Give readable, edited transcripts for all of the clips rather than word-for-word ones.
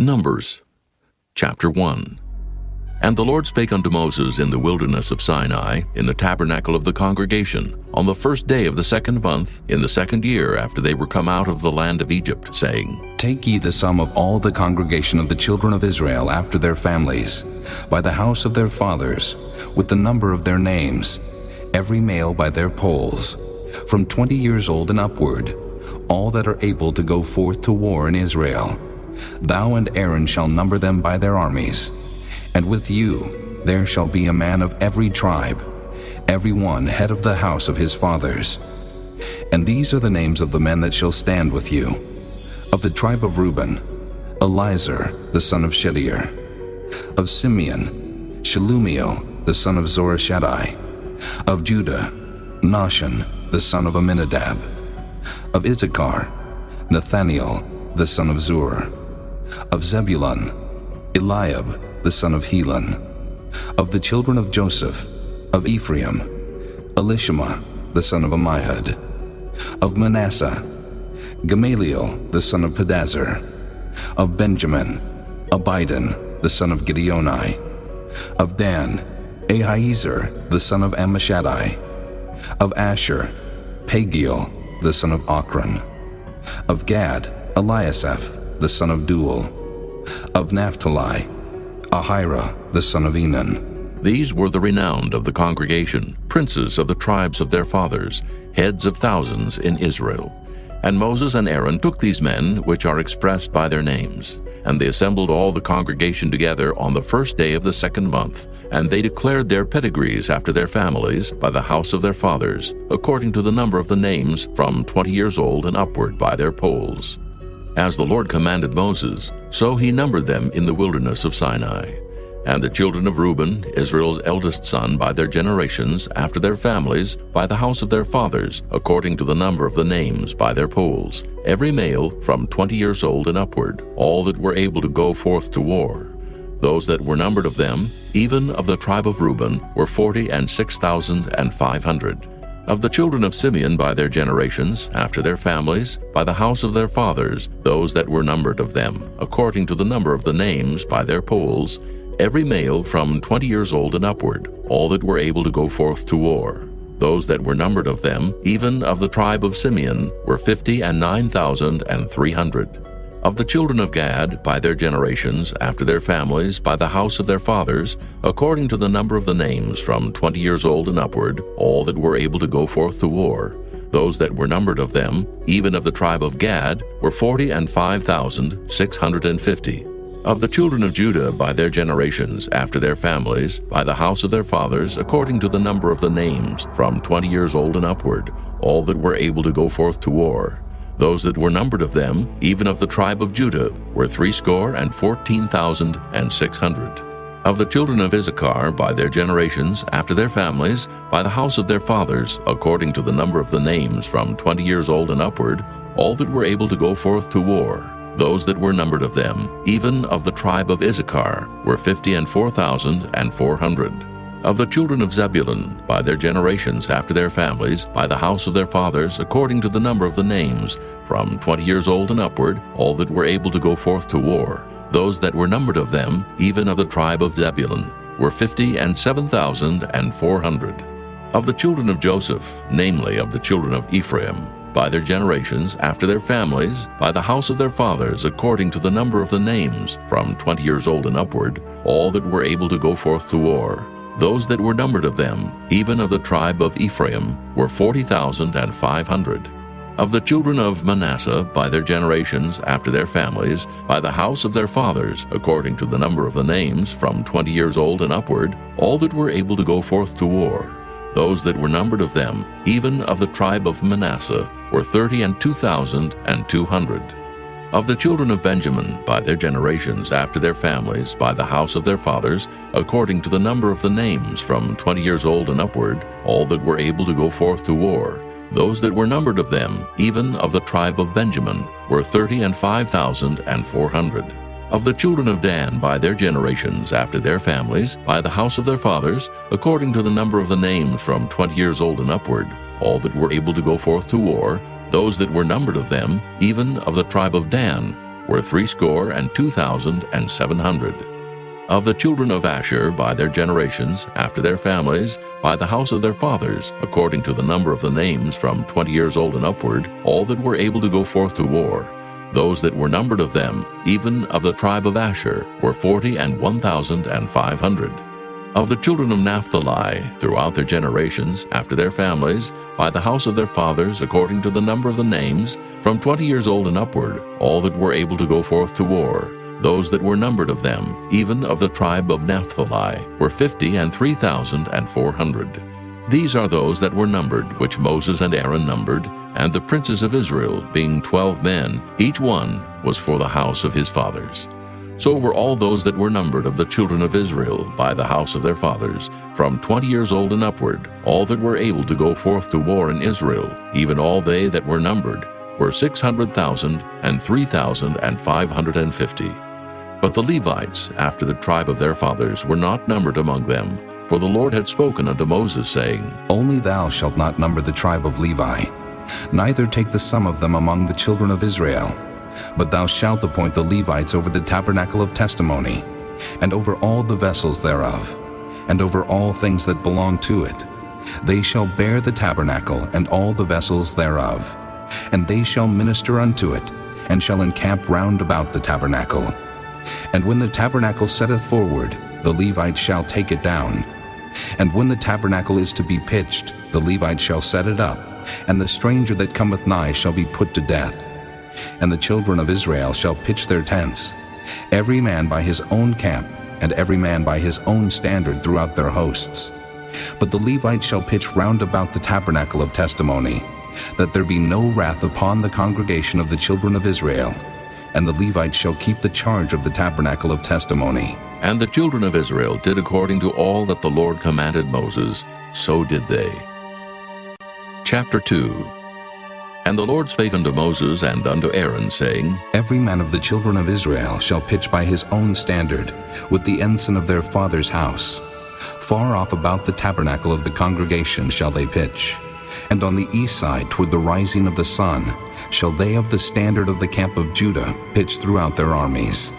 Numbers, chapter 1. And the Lord spake unto Moses in the wilderness of Sinai, in the tabernacle of the congregation, on the first day of the 2nd month, in the 2nd year after they were come out of the land of Egypt, saying, Take ye the sum of all the congregation of the children of Israel after their families, by the house of their fathers, with the number of their names, every male by their polls, from 20 years old and upward, all that are able to go forth to war in Israel. Thou and Aaron shall number them by their armies. And with you there shall be a man of every tribe, every one head of the house of his fathers. And these are the names of the men that shall stand with you. Of the tribe of Reuben, Elizur the son of Shedeur. Of Simeon, Shelumiel the son of Zorishaddai. Of Judah, Nahshon the son of Amminadab. Of Issachar, Nathaniel the son of Zur. Of Zebulun, Eliab the son of Helon. Of the children of Joseph, of Ephraim, Elishama the son of Ammihud. Of Manasseh, Gamaliel the son of Pedazur. Of Benjamin, Abidan the son of Gideoni. Of Dan, Ahiezer the son of Ammishaddai. Of Asher, Pagiel the son of Ochran. Of Gad, Eliasaph the son of Duel. Of Naphtali, Ahira the son of Enan. These were the renowned of the congregation, princes of the tribes of their fathers, heads of thousands in Israel. And Moses and Aaron took these men, which are expressed by their names, and they assembled all the congregation together on the first day of the 2nd month, and they declared their pedigrees after their families by the house of their fathers, according to the number of the names from 20 years old and upward by their polls. As the Lord commanded Moses, so he numbered them in the wilderness of Sinai. And the children of Reuben, Israel's eldest son, by their generations, after their families, by the house of their fathers, according to the number of the names by their polls, every male from 20 years old and upward, all that were able to go forth to war. Those that were numbered of them, even of the tribe of Reuben, were 46,500. Of the children of Simeon by their generations, after their families, by the house of their fathers, those that were numbered of them, according to the number of the names by their polls, every male from 20 years old and upward, all that were able to go forth to war. Those that were numbered of them, even of the tribe of Simeon, were 59,300. Of the children of Gad, by their generations, after their families, by the house of their fathers, according to the number of the names from 20 years old and upward, all that were able to go forth to war. Those that were numbered of them, even of the tribe of Gad, were 45,650. Of the children of Judah, by their generations, after their families, by the house of their fathers, according to the number of the names from 20 years old and upward, all that were able to go forth to war. Those that were numbered of them, even of the tribe of Judah, were 314,600. Of the children of Issachar, by their generations, after their families, by the house of their fathers, according to the number of the names from 20 years old and upward, all that were able to go forth to war. Those that were numbered of them, even of the tribe of Issachar, were 54,400. Of the children of Zebulun, by their generations, after their families, by the house of their fathers, according to the number of the names, from 20 years old and upward, all that were able to go forth to war. Those that were numbered of them, even of the tribe of Zebulun, were 57,400. Of the children of Joseph, namely of the children of Ephraim, by their generations, after their families, by the house of their fathers, according to the number of the names, from 20 years old and upward, all that were able to go forth to war. Those that were numbered of them, even of the tribe of Ephraim, were 40,500. Of the children of Manasseh, by their generations, after their families, by the house of their fathers, according to the number of the names, from 20 years old and upward, all that were able to go forth to war. Those that were numbered of them, even of the tribe of Manasseh, were 32,200. Of the children of Benjamin, by their generations, after their families, by the house of their fathers, according to the number of the names, from 20 years old and upward, all that were able to go forth to war. Those that were numbered of them, even of the tribe of Benjamin, were 35,400. Of the children of Dan, by their generations, after their families, by the house of their fathers, according to the number of the names, from 20 years old and upward, all that were able to go forth to war. Those that were numbered of them, even of the tribe of Dan, were 62,700. Of the children of Asher by their generations, after their families, by the house of their fathers, according to the number of the names from 20 years old and upward, all that were able to go forth to war, those that were numbered of them, even of the tribe of Asher, were 41,500. Of the children of Naphtali, throughout their generations, after their families, by the house of their fathers, according to the number of the names, from 20 years old and upward, all that were able to go forth to war, those that were numbered of them, even of the tribe of Naphtali, were 53,400. These are those that were numbered, which Moses and Aaron numbered, and the princes of Israel, being 12 men, each one was for the house of his fathers. So were all those that were numbered of the children of Israel by the house of their fathers, from 20 years old and upward, all that were able to go forth to war in Israel, even all they that were numbered, were 600,003,550. But the Levites, after the tribe of their fathers, were not numbered among them, for the Lord had spoken unto Moses, saying, Only thou shalt not number the tribe of Levi, neither take the sum of them among the children of Israel. But thou shalt appoint the Levites over the tabernacle of testimony, and over all the vessels thereof, and over all things that belong to it. They shall bear the tabernacle and all the vessels thereof, and they shall minister unto it, and shall encamp round about the tabernacle. And when the tabernacle setteth forward, the Levites shall take it down. And when the tabernacle is to be pitched, the Levites shall set it up, and the stranger that cometh nigh shall be put to death. And the children of Israel shall pitch their tents, every man by his own camp, and every man by his own standard throughout their hosts. But the Levites shall pitch round about the tabernacle of testimony, that there be no wrath upon the congregation of the children of Israel. And the Levites shall keep the charge of the tabernacle of testimony. And the children of Israel did according to all that the Lord commanded Moses, so did they. Chapter 2. And the Lord spake unto Moses and unto Aaron, saying, Every man of the children of Israel shall pitch by his own standard, with the ensign of their father's house. Far off about the tabernacle of the congregation shall they pitch. And on the east side toward the rising of the sun shall they of the standard of the camp of Judah pitch throughout their armies.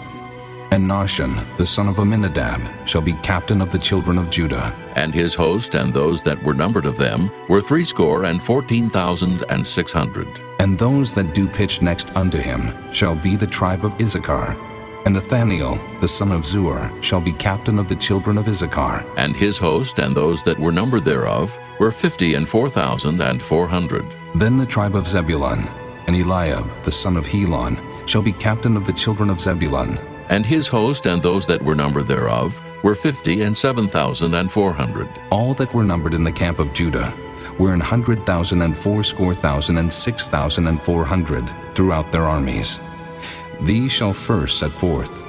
And Nahshon, the son of Amminadab, shall be captain of the children of Judah. And his host and those that were numbered of them were 614,600. And those that do pitch next unto him shall be the tribe of Issachar. And Nathaniel, the son of Zuar, shall be captain of the children of Issachar. And his host and those that were numbered thereof were 54,400. Then the tribe of Zebulun, and Eliab, the son of Helon, shall be captain of the children of Zebulun. And his host and those that were numbered thereof were 57,400. All that were numbered in the camp of Judah were 100,000 and 80,000 and 6,400 throughout their armies. These shall first set forth.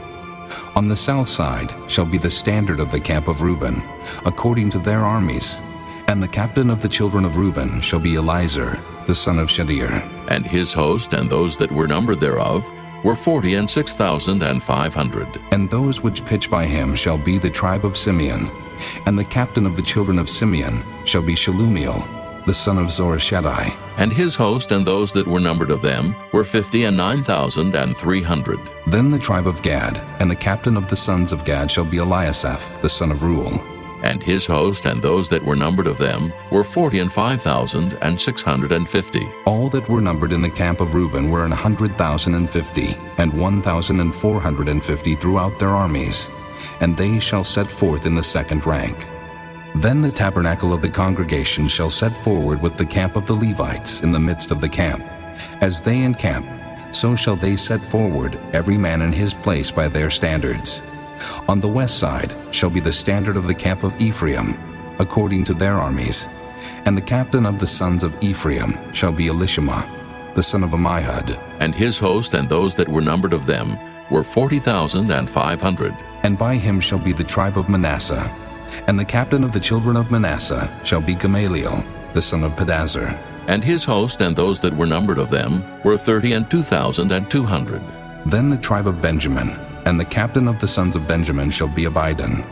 On the south side shall be the standard of the camp of Reuben, according to their armies. And the captain of the children of Reuben shall be Elizur, the son of Shedeur. And his host and those that were numbered thereof were 46,500. And those which pitch by him shall be the tribe of Simeon. And the captain of the children of Simeon shall be Shelumiel, the son of Zorishaddai. And his host and those that were numbered of them were 59,300. Then the tribe of Gad, and the captain of the sons of Gad shall be Eliasaph, the son of Reuel. And his host and those that were numbered of them were 45,650. All that were numbered in the camp of Reuben were 100,050, and 1,450 throughout their armies, and they shall set forth in the second rank. Then the tabernacle of the congregation shall set forward with the camp of the Levites in the midst of the camp. As they encamp, so shall they set forward, every man in his place by their standards. On the west side shall be the standard of the camp of Ephraim, according to their armies. And the captain of the sons of Ephraim shall be Elishama, the son of Ammihud. And his host and those that were numbered of them were 40,500. And by him shall be the tribe of Manasseh. And the captain of the children of Manasseh shall be Gamaliel, the son of Pedazur. And his host and those that were numbered of them were 32,200. Then the tribe of Benjamin, and the captain of the sons of Benjamin shall be Abidan,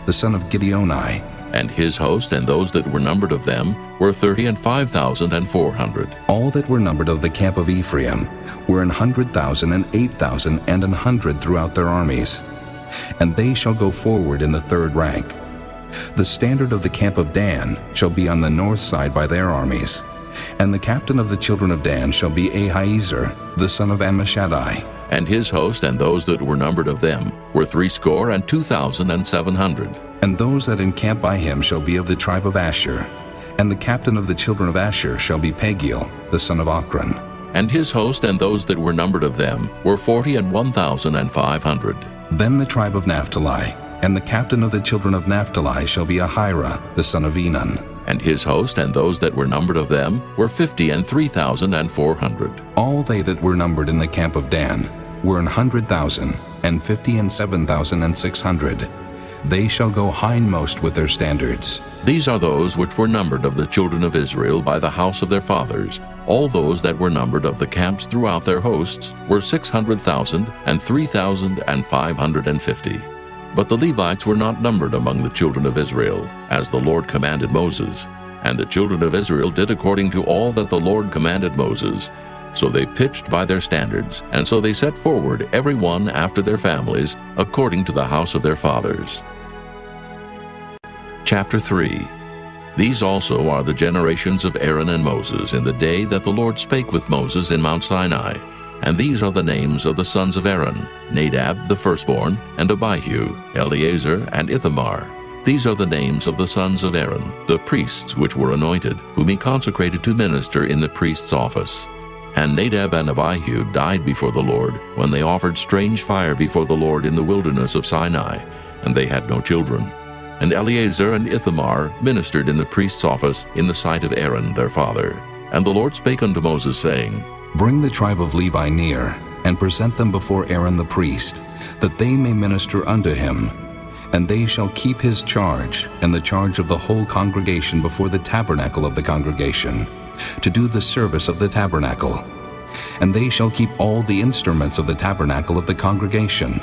the son of Gideoni, And his host and those that were numbered of them were 30,500. All that were numbered of the camp of Ephraim were 100,000 and 8,000 and 100 throughout their armies. And they shall go forward in the third rank. The standard of the camp of Dan shall be on the north side by their armies. And the captain of the children of Dan shall be Ahiezer, the son of Ammishaddai. And his host and those that were numbered of them were 62,700. And those that encamp by him shall be of the tribe of Asher. And the captain of the children of Asher shall be Pagiel, the son of Ochran. And his host and those that were numbered of them were 41,500. Then the tribe of Naphtali, and the captain of the children of Naphtali shall be Ahira, the son of Enan. And his host and those that were numbered of them were 53,400. All they that were numbered in the camp of Dan were 100,000, and 57,600. They shall go hindmost with their standards. These are those which were numbered of the children of Israel by the house of their fathers. All those that were numbered of the camps throughout their hosts were 600,000 and 3,550. But the Levites were not numbered among the children of Israel, as the Lord commanded Moses. And the children of Israel did according to all that the Lord commanded Moses. So they pitched by their standards, and so they set forward every one after their families, according to the house of their fathers. Chapter 3. These also are the generations of Aaron and Moses in the day that the Lord spake with Moses in Mount Sinai. And these are the names of the sons of Aaron, Nadab the firstborn, and Abihu, Eleazar, and Ithamar. These are the names of the sons of Aaron, the priests which were anointed, whom he consecrated to minister in the priest's office. And Nadab and Abihu died before the Lord, when they offered strange fire before the Lord in the wilderness of Sinai, and they had no children. And Eleazar and Ithamar ministered in the priest's office in the sight of Aaron their father. And the Lord spake unto Moses, saying, Bring the tribe of Levi near, and present them before Aaron the priest, that they may minister unto him. And they shall keep his charge, and the charge of the whole congregation before the tabernacle of the congregation, to do the service of the tabernacle. And they shall keep all the instruments of the tabernacle of the congregation,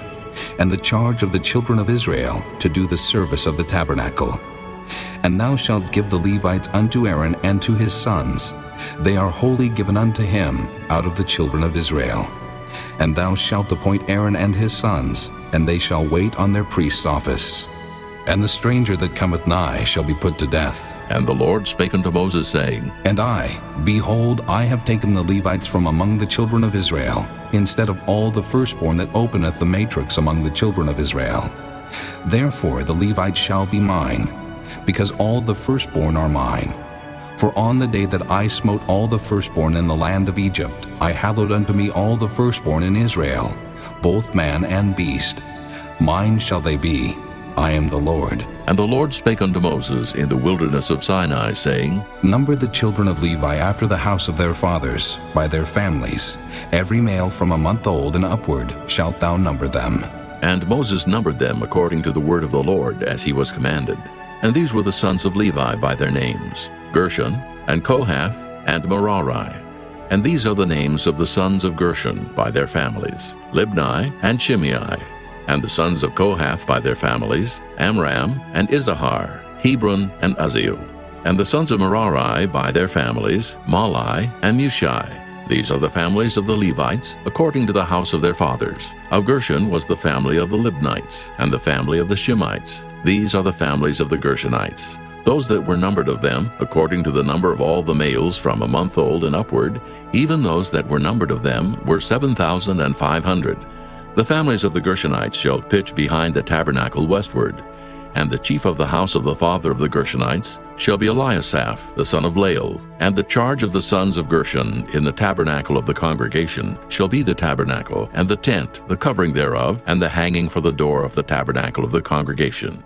and the charge of the children of Israel to do the service of the tabernacle. And thou shalt give the Levites unto Aaron and to his sons. They are wholly given unto him out of the children of Israel. And thou shalt appoint Aaron and his sons, and they shall wait on their priest's office. And the stranger that cometh nigh shall be put to death. And the Lord spake unto Moses, saying, And I, behold, I have taken the Levites from among the children of Israel, instead of all the firstborn that openeth the matrix among the children of Israel. Therefore the Levites shall be mine, because all the firstborn are mine. For on the day that I smote all the firstborn in the land of Egypt, I hallowed unto me all the firstborn in Israel, both man and beast. Mine shall they be. I am the Lord. And the Lord spake unto Moses in the wilderness of Sinai, saying, Number the children of Levi after the house of their fathers, by their families. Every male from a month old and upward shalt thou number them. And Moses numbered them according to the word of the Lord, as he was commanded. And these were the sons of Levi by their names, Gershon, and Kohath, and Merari. And these are the names of the sons of Gershon by their families, Libni and Shimei. And the sons of Kohath by their families, Amram and Izahar, Hebron and Uzziel. And the sons of Merari by their families, Mahli and Mushi. These are the families of the Levites, according to the house of their fathers. Of Gershon was the family of the Libnites, and the family of the Shimeites. These are the families of the Gershonites. Those that were numbered of them, according to the number of all the males from a month old and upward, even those that were numbered of them were 7,500. The families of the Gershonites shall pitch behind the tabernacle westward. And the chief of the house of the father of the Gershonites shall be Eliasaph, the son of Lael. And the charge of the sons of Gershon in the tabernacle of the congregation shall be the tabernacle, and the tent, the covering thereof, and the hanging for the door of the tabernacle of the congregation,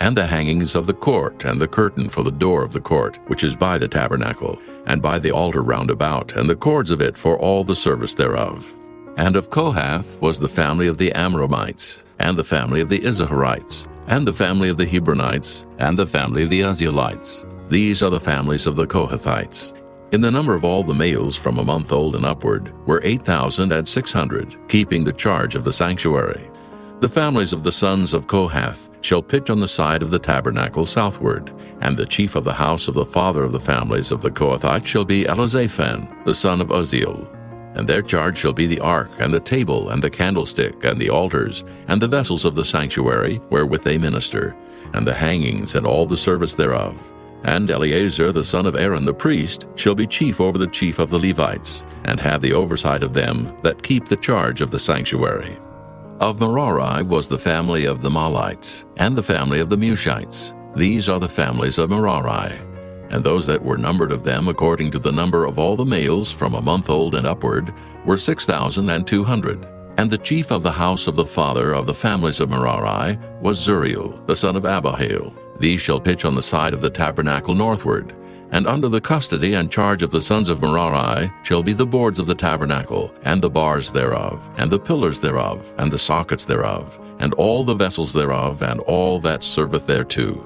and the hangings of the court, and the curtain for the door of the court, which is by the tabernacle, and by the altar round about, and the cords of it for all the service thereof. And of Kohath was the family of the Amramites, and the family of the Izaharites, and the family of the Hebronites, and the family of the Uzzielites. These are the families of the Kohathites. In the number of all the males from a month old and upward were 8,600, keeping the charge of the sanctuary. The families of the sons of Kohath shall pitch on the side of the tabernacle southward, and the chief of the house of the father of the families of the Kohathites shall be Elizaphan, the son of Uzziel. And their charge shall be the ark, and the table, and the candlestick, and the altars, and the vessels of the sanctuary, wherewith they minister, and the hangings, and all the service thereof. And Eleazar the son of Aaron the priest shall be chief over the chief of the Levites, and have the oversight of them that keep the charge of the sanctuary. Of Merari was the family of the Mahlites, and the family of the Mushites. These are the families of Merari. And those that were numbered of them according to the number of all the males from a month old and upward were 6,200. And the chief of the house of the father of the families of Merari was Zuriel, the son of Abihail. These shall pitch on the side of the tabernacle northward. And under the custody and charge of the sons of Merari shall be the boards of the tabernacle, and the bars thereof, and the pillars thereof, and the sockets thereof, and all the vessels thereof, and all that serveth thereto,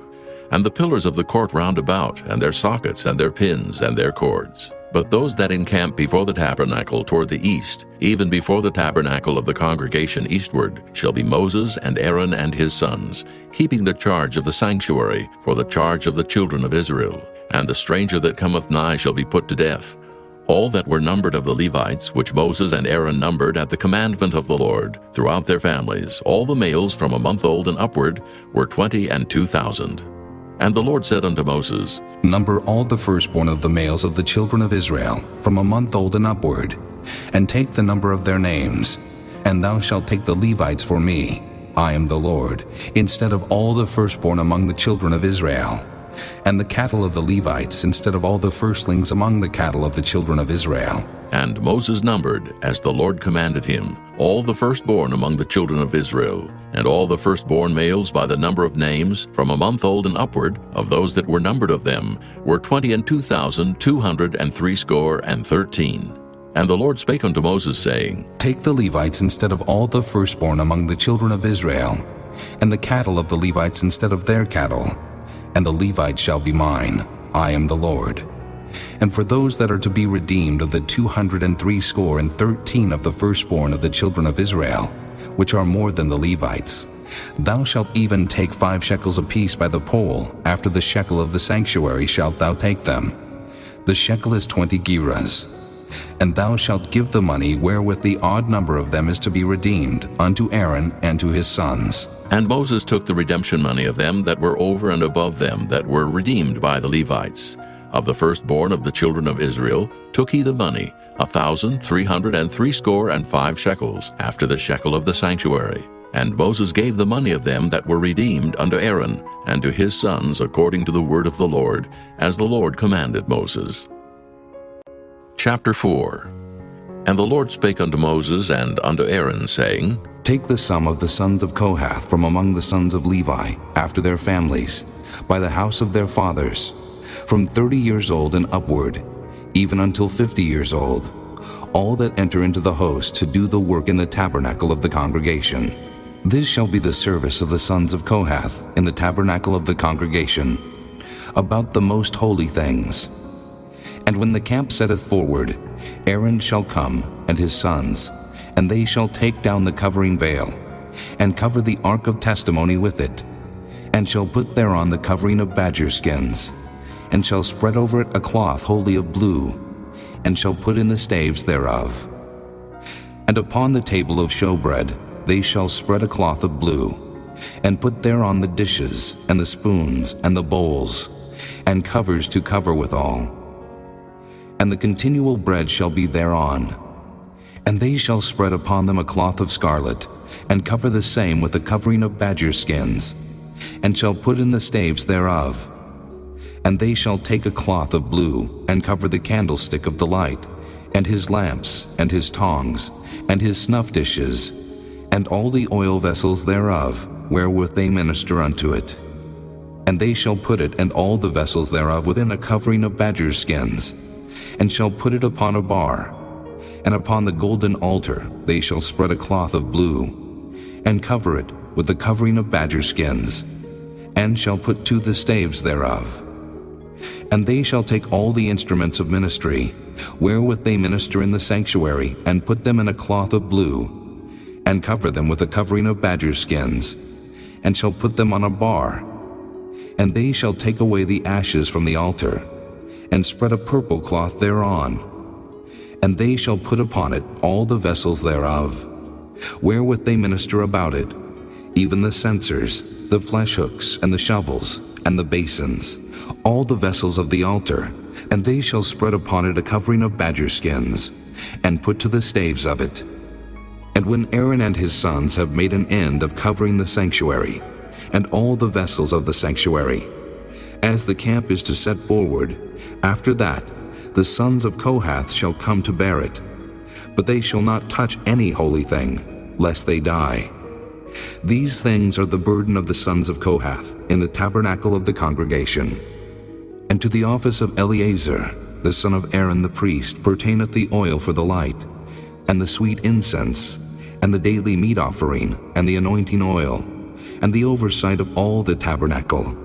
and the pillars of the court round about, and their sockets, and their pins, and their cords. But those that encamp before the tabernacle toward the east, even before the tabernacle of the congregation eastward, shall be Moses and Aaron and his sons, keeping the charge of the sanctuary for the charge of the children of Israel. And the stranger that cometh nigh shall be put to death. All that were numbered of the Levites, which Moses and Aaron numbered at the commandment of the Lord, throughout their families, all the males from a month old and upward, were 22,000. And the Lord said unto Moses, Number all the firstborn of the males of the children of Israel, from a month old and upward, and take the number of their names. And thou shalt take the Levites for me, I am the Lord, instead of all the firstborn among the children of Israel, and the cattle of the Levites instead of all the firstlings among the cattle of the children of Israel. And Moses numbered, as the Lord commanded him, all the firstborn among the children of Israel, and all the firstborn males by the number of names, from a month old and upward, of those that were numbered of them, were 22,213. And the Lord spake unto Moses, saying, Take the Levites instead of all the firstborn among the children of Israel, and the cattle of the Levites instead of their cattle, and the Levites shall be mine, I am the Lord. And for those that are to be redeemed of the 213 of the firstborn of the children of Israel, which are more than the Levites, thou shalt even take 5 shekels apiece by the poll, after the shekel of the sanctuary shalt thou take them. The shekel is 20 gerahs. And thou shalt give the money wherewith the odd number of them is to be redeemed unto Aaron and to his sons. And Moses took the redemption money of them that were over and above them that were redeemed by the Levites. Of the firstborn of the children of Israel took he the money, 1,365 shekels, after the shekel of the sanctuary. And Moses gave the money of them that were redeemed unto Aaron and to his sons according to the word of the Lord, as the Lord commanded Moses. Chapter 4. And the Lord spake unto Moses and unto Aaron, saying, Take the sum of the sons of Kohath from among the sons of Levi, after their families, by the house of their fathers, from 30 years old and upward, even until 50 years old, all that enter into the host to do the work in the tabernacle of the congregation. This shall be the service of the sons of Kohath in the tabernacle of the congregation, about the most holy things. And when the camp setteth forward, Aaron shall come, and his sons, and they shall take down the covering veil, and cover the ark of testimony with it, and shall put thereon the covering of badger skins, and shall spread over it a cloth wholly of blue, and shall put in the staves thereof. And upon the table of showbread they shall spread a cloth of blue, and put thereon the dishes, and the spoons, and the bowls, and covers to cover withal. And the continual bread shall be thereon. And they shall spread upon them a cloth of scarlet, and cover the same with a covering of badger skins, and shall put in the staves thereof. And they shall take a cloth of blue, and cover the candlestick of the light, and his lamps, and his tongs, and his snuff dishes, and all the oil vessels thereof, wherewith they minister unto it. And they shall put it and all the vessels thereof within a covering of badger skins, and shall put it upon a bar. And upon the golden altar they shall spread a cloth of blue, and cover it with the covering of badger skins, and shall put to the staves thereof. And they shall take all the instruments of ministry, wherewith they minister in the sanctuary, and put them in a cloth of blue, and cover them with a covering of badger skins, and shall put them on a bar. And they shall take away the ashes from the altar, and spread a purple cloth thereon. And they shall put upon it all the vessels thereof, wherewith they minister about it, even the censers, the flesh hooks, and the shovels, and the basins, all the vessels of the altar. And they shall spread upon it a covering of badger skins, and put to the staves of it. And when Aaron and his sons have made an end of covering the sanctuary, and all the vessels of the sanctuary, as the camp is to set forward, after that the sons of Kohath shall come to bear it. But they shall not touch any holy thing, lest they die. These things are the burden of the sons of Kohath in the tabernacle of the congregation. And to the office of Eleazar, the son of Aaron the priest, pertaineth the oil for the light, and the sweet incense, and the daily meat offering, and the anointing oil, and the oversight of all the tabernacle,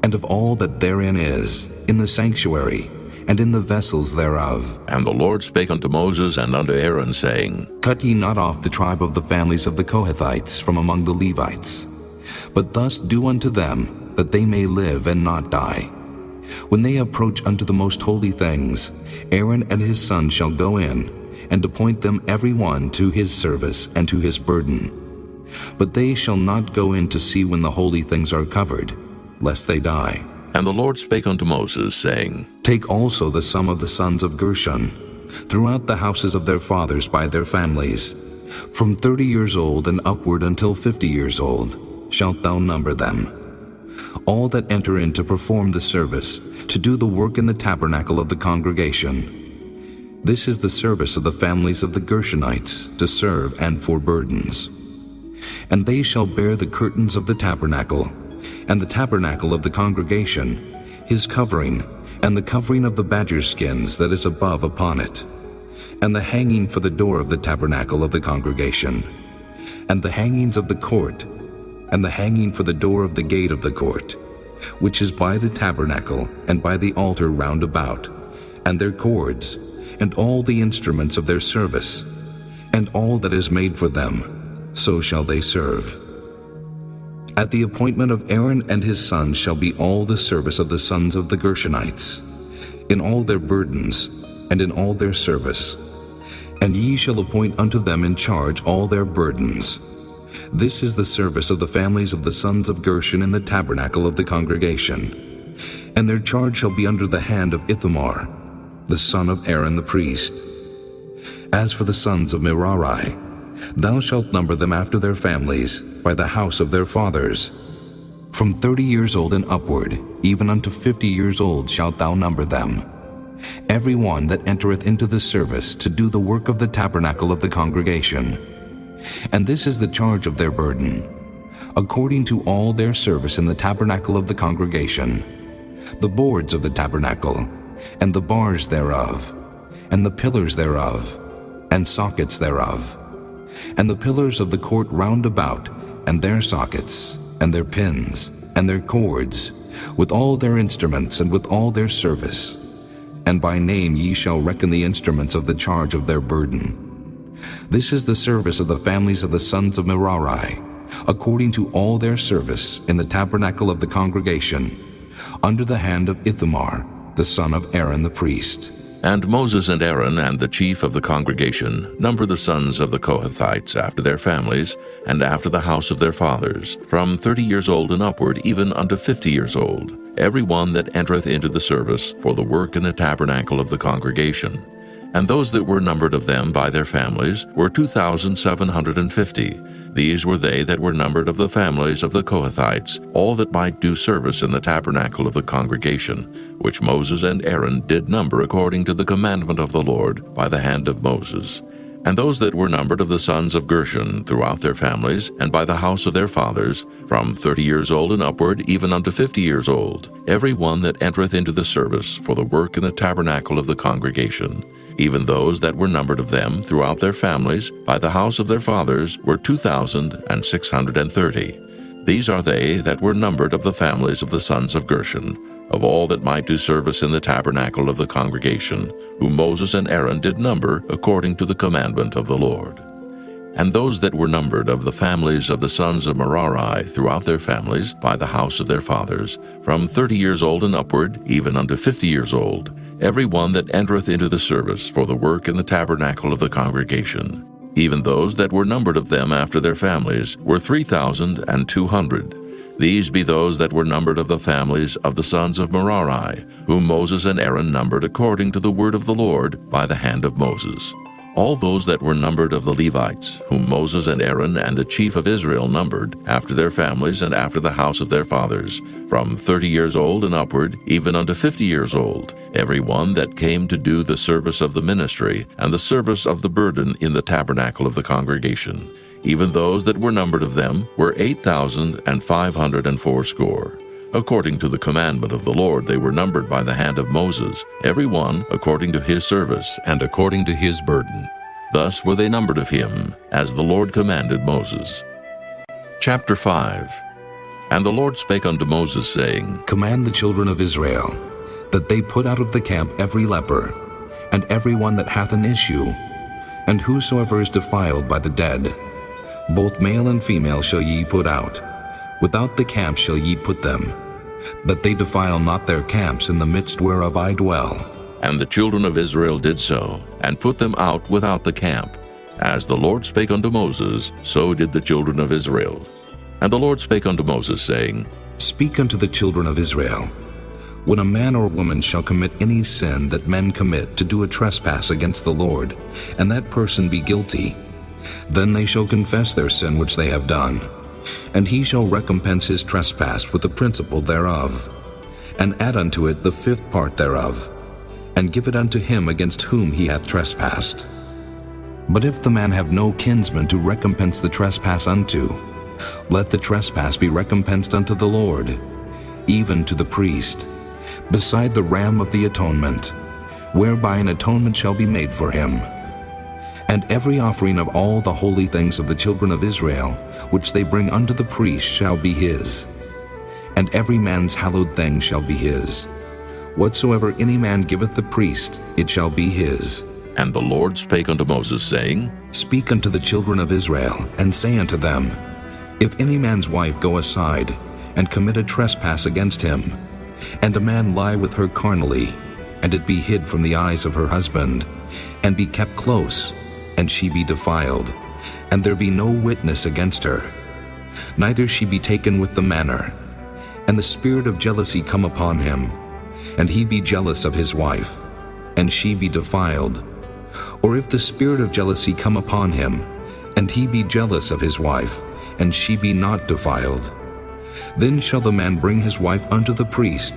and of all that therein is, in the sanctuary, and in the vessels thereof. And the Lord spake unto Moses and unto Aaron, saying, Cut ye not off the tribe of the families of the Kohathites from among the Levites, but thus do unto them, that they may live and not die. When they approach unto the most holy things, Aaron and his sons shall go in, and appoint them every one to his service and to his burden. But they shall not go in to see when the holy things are covered, lest they die. And the Lord spake unto Moses, saying, Take also the sum of the sons of Gershon, throughout the houses of their fathers by their families, from 30 years old and upward until 50 years old, shalt thou number them. All that enter in to perform the service, to do the work in the tabernacle of the congregation. This is the service of the families of the Gershonites, to serve and for burdens. And they shall bear the curtains of the tabernacle, and the tabernacle of the congregation, his covering, and the covering of the badger skins that is above upon it, and the hanging for the door of the tabernacle of the congregation, and the hangings of the court, and the hanging for the door of the gate of the court, which is by the tabernacle and by the altar round about, and their cords, and all the instruments of their service, and all that is made for them, so shall they serve. At the appointment of Aaron and his sons shall be all the service of the sons of the Gershonites, in all their burdens, and in all their service. And ye shall appoint unto them in charge all their burdens. This is the service of the families of the sons of Gershon in the tabernacle of the congregation. And their charge shall be under the hand of Ithamar, the son of Aaron the priest. As for the sons of Merari, thou shalt number them after their families, by the house of their fathers. From 30 years old and upward, even unto 50 years old shalt thou number them. Every one that entereth into the service to do the work of the tabernacle of the congregation. And this is the charge of their burden, according to all their service in the tabernacle of the congregation, the boards of the tabernacle, and the bars thereof, and the pillars thereof, and sockets thereof, and the pillars of the court round about, and their sockets, and their pins, and their cords, with all their instruments, and with all their service. And by name ye shall reckon the instruments of the charge of their burden. This is the service of the families of the sons of Merari, according to all their service in the tabernacle of the congregation, under the hand of Ithamar, the son of Aaron the priest. And Moses and Aaron and the chief of the congregation number the sons of the Kohathites after their families, and after the house of their fathers, from 30 years old and upward, even unto 50 years old, every one that entereth into the service for the work in the tabernacle of the congregation. And those that were numbered of them by their families were 2,750. These were they that were numbered of the families of the Kohathites, all that might do service in the tabernacle of the congregation, which Moses and Aaron did number according to the commandment of the Lord by the hand of Moses. And those that were numbered of the sons of Gershon throughout their families, and by the house of their fathers, from 30 years old and upward, even unto 50 years old, every one that entereth into the service for the work in the tabernacle of the congregation. Even those that were numbered of them throughout their families, by the house of their fathers, were 2,630. These are they that were numbered of the families of the sons of Gershon, of all that might do service in the tabernacle of the congregation, whom Moses and Aaron did number according to the commandment of the Lord. And those that were numbered of the families of the sons of Merari throughout their families, by the house of their fathers, from 30 years old and upward, even unto 50 years old, every one that entereth into the service for the work in the tabernacle of the congregation. Even those that were numbered of them after their families were 3,200. These be those that were numbered of the families of the sons of Merari, whom Moses and Aaron numbered according to the word of the Lord by the hand of Moses. All those that were numbered of the Levites, whom Moses and Aaron and the chief of Israel numbered, after their families and after the house of their fathers, from 30 years old and upward, even unto 50 years old, every one that came to do the service of the ministry and the service of the burden in the tabernacle of the congregation. Even those that were numbered of them were 8,580. According to the commandment of the Lord they were numbered by the hand of Moses, every one according to his service and according to his burden. Thus were they numbered of him, as the Lord commanded Moses. Chapter 5. And the Lord spake unto Moses, saying, Command the children of Israel, that they put out of the camp every leper, and every one that hath an issue, and whosoever is defiled by the dead. Both male and female shall ye put out. Without the camp shall ye put them, that they defile not their camps in the midst whereof I dwell. And the children of Israel did so, and put them out without the camp. As the Lord spake unto Moses, so did the children of Israel. And the Lord spake unto Moses, saying, Speak unto the children of Israel, when a man or woman shall commit any sin that men commit to do a trespass against the Lord, and that person be guilty, then they shall confess their sin which they have done, and he shall recompense his trespass with the principal thereof, and add unto it the 5th part thereof, and give it unto him against whom he hath trespassed. But if the man have no kinsman to recompense the trespass unto, let the trespass be recompensed unto the Lord, even to the priest, beside the ram of the atonement, whereby an atonement shall be made for him. And every offering of all the holy things of the children of Israel, which they bring unto the priest, shall be his. And every man's hallowed thing shall be his. Whatsoever any man giveth the priest, it shall be his. And the Lord spake unto Moses, saying, Speak unto the children of Israel, and say unto them, If any man's wife go aside, and commit a trespass against him, and a man lie with her carnally, and it be hid from the eyes of her husband, and be kept close, and she be defiled, and there be no witness against her, neither she be taken with the manner, and the spirit of jealousy come upon him, and he be jealous of his wife, and she be defiled. Or if the spirit of jealousy come upon him, and he be jealous of his wife, and she be not defiled, then shall the man bring his wife unto the priest,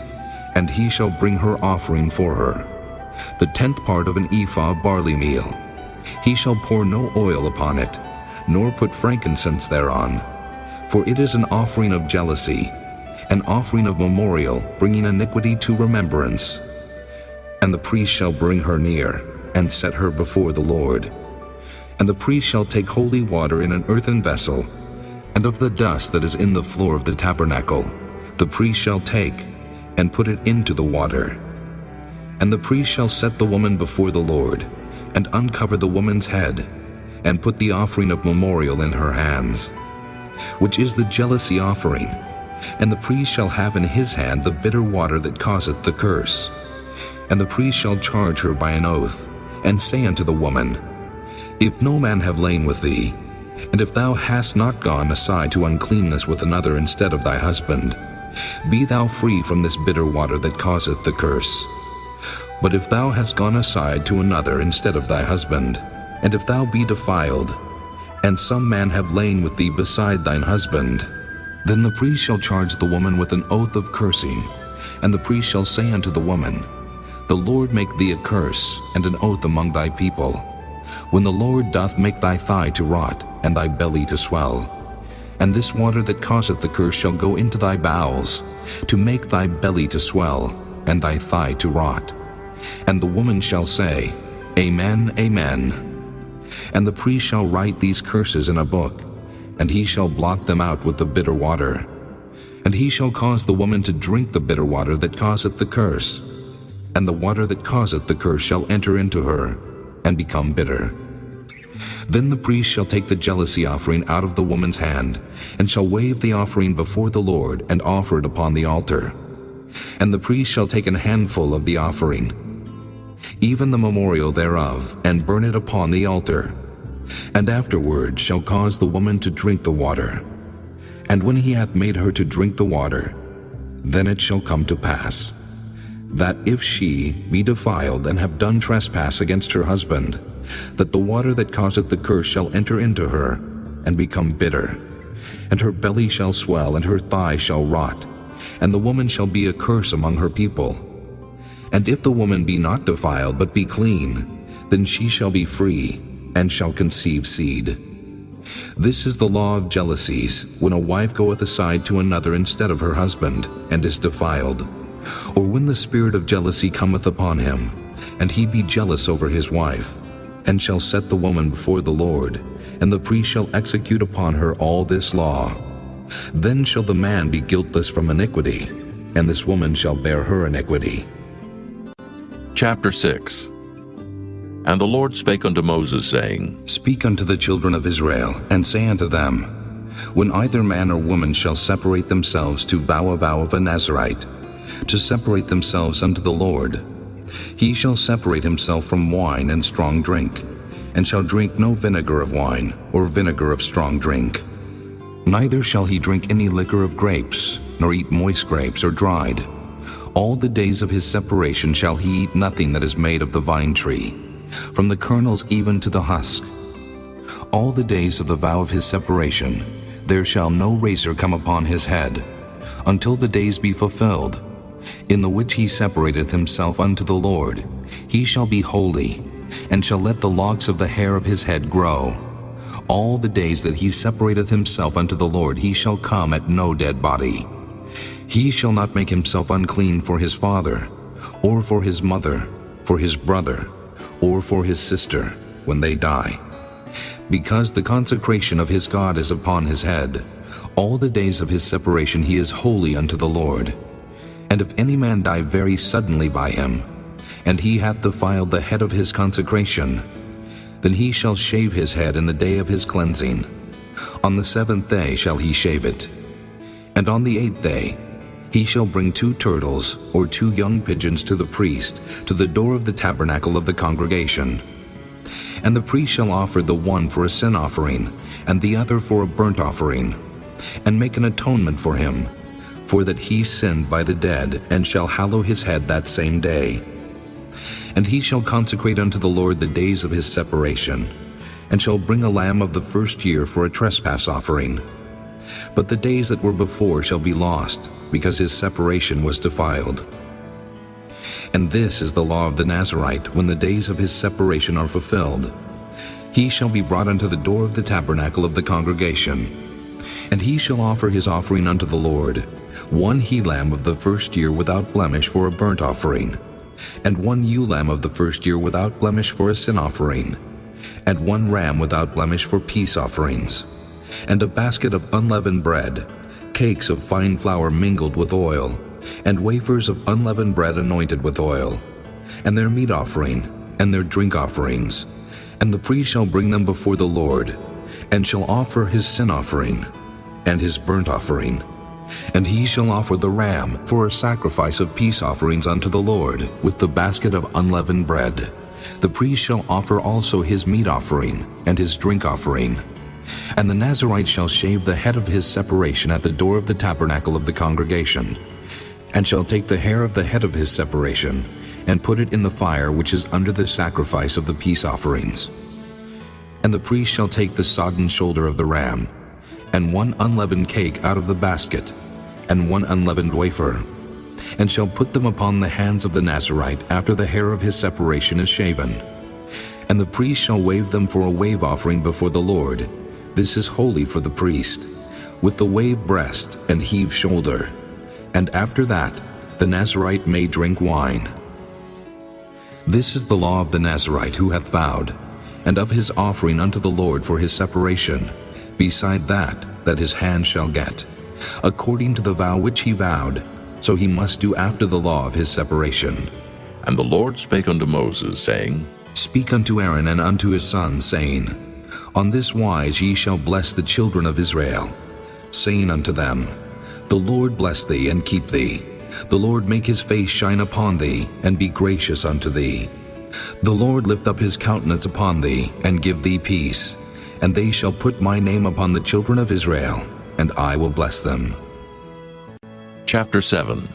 and he shall bring her offering for her, the 10th part of an ephah of barley meal. He shall pour no oil upon it, nor put frankincense thereon, for it is an offering of jealousy, an offering of memorial, bringing iniquity to remembrance. And the priest shall bring her near, and set her before the Lord. And the priest shall take holy water in an earthen vessel, and of the dust that is in the floor of the tabernacle, the priest shall take, and put it into the water. And the priest shall set the woman before the Lord, and uncover the woman's head, and put the offering of memorial in her hands, which is the jealousy offering. And the priest shall have in his hand the bitter water that causeth the curse. And the priest shall charge her by an oath, and say unto the woman, If no man have lain with thee, and if thou hast not gone aside to uncleanness with another instead of thy husband, be thou free from this bitter water that causeth the curse. But if thou hast gone aside to another instead of thy husband, and if thou be defiled, and some man have lain with thee beside thine husband, then the priest shall charge the woman with an oath of cursing, and the priest shall say unto the woman, The Lord make thee a curse and an oath among thy people, when the Lord doth make thy thigh to rot, and thy belly to swell. And this water that causeth the curse shall go into thy bowels, to make thy belly to swell, and thy thigh to rot. And the woman shall say, Amen, Amen. And the priest shall write these curses in a book, and he shall blot them out with the bitter water. And he shall cause the woman to drink the bitter water that causeth the curse, and the water that causeth the curse shall enter into her, and become bitter. Then the priest shall take the jealousy offering out of the woman's hand, and shall wave the offering before the Lord, and offer it upon the altar. And the priest shall take an handful of the offering, even the memorial thereof, and burn it upon the altar, and afterward shall cause the woman to drink the water. And when he hath made her to drink the water, then it shall come to pass, that if she be defiled and have done trespass against her husband, that the water that causeth the curse shall enter into her, and become bitter, and her belly shall swell, and her thigh shall rot, and the woman shall be a curse among her people. And if the woman be not defiled, but be clean, then she shall be free, and shall conceive seed. This is the law of jealousies, when a wife goeth aside to another instead of her husband, and is defiled, or when the spirit of jealousy cometh upon him, and he be jealous over his wife, and shall set the woman before the Lord, and the priest shall execute upon her all this law. Then shall the man be guiltless from iniquity, and this woman shall bear her iniquity. Chapter 6. And the Lord spake unto Moses, saying, Speak unto the children of Israel, and say unto them, When either man or woman shall separate themselves to vow a vow of a Nazarite, to separate themselves unto the Lord, he shall separate himself from wine and strong drink, and shall drink no vinegar of wine, or vinegar of strong drink. Neither shall he drink any liquor of grapes, nor eat moist grapes or dried. All the days of his separation shall he eat nothing that is made of the vine tree, from the kernels even to the husk. All the days of the vow of his separation, there shall no razor come upon his head, until the days be fulfilled, in the which he separateth himself unto the Lord. He shall be holy, and shall let the locks of the hair of his head grow. All the days that he separateth himself unto the Lord, he shall come at no dead body. He shall not make himself unclean for his father, or for his mother, for his brother, or for his sister, when they die. Because the consecration of his God is upon his head, all the days of his separation he is holy unto the Lord. And if any man die very suddenly by him, and he hath defiled the head of his consecration, then he shall shave his head in the day of his cleansing. On the 7th day shall he shave it. And on the 8th day he shall bring 2 turtles or 2 young pigeons to the priest, to the door of the tabernacle of the congregation. And the priest shall offer the one for a sin offering, and the other for a burnt offering, and make an atonement for him, for that he sinned by the dead, and shall hallow his head that same day. And he shall consecrate unto the Lord the days of his separation, and shall bring a lamb of the first year for a trespass offering. But the days that were before shall be lost, because his separation was defiled. And this is the law of the Nazarite, when the days of his separation are fulfilled. He shall be brought unto the door of the tabernacle of the congregation, and he shall offer his offering unto the Lord, 1 he-lamb of the first year without blemish for a burnt offering, and 1 ewe-lamb of the first year without blemish for a sin offering, and 1 ram without blemish for peace offerings, and a basket of unleavened bread, cakes of fine flour mingled with oil, and wafers of unleavened bread anointed with oil, and their meat offering, and their drink offerings. And the priest shall bring them before the Lord, and shall offer his sin offering, and his burnt offering. And he shall offer the ram for a sacrifice of peace offerings unto the Lord, with the basket of unleavened bread. The priest shall offer also his meat offering, and his drink offering. And the Nazarite shall shave the head of his separation at the door of the tabernacle of the congregation, and shall take the hair of the head of his separation, and put it in the fire which is under the sacrifice of the peace offerings. And the priest shall take the sodden shoulder of the ram, and 1 unleavened cake out of the basket, and 1 unleavened wafer, and shall put them upon the hands of the Nazarite after the hair of his separation is shaven. And the priest shall wave them for a wave offering before the Lord. This is holy for the priest, with the wave breast and heave shoulder. And after that, the Nazarite may drink wine. This is the law of the Nazarite who hath vowed, and of his offering unto the Lord for his separation, beside that his hand shall get, according to the vow which he vowed, so he must do after the law of his separation. And the Lord spake unto Moses, saying, Speak unto Aaron and unto his sons, saying, On this wise ye shall bless the children of Israel, saying unto them, The Lord bless thee and keep thee. The Lord make his face shine upon thee, and be gracious unto thee. The Lord lift up his countenance upon thee, and give thee peace. And they shall put my name upon the children of Israel, and I will bless them. Chapter 7.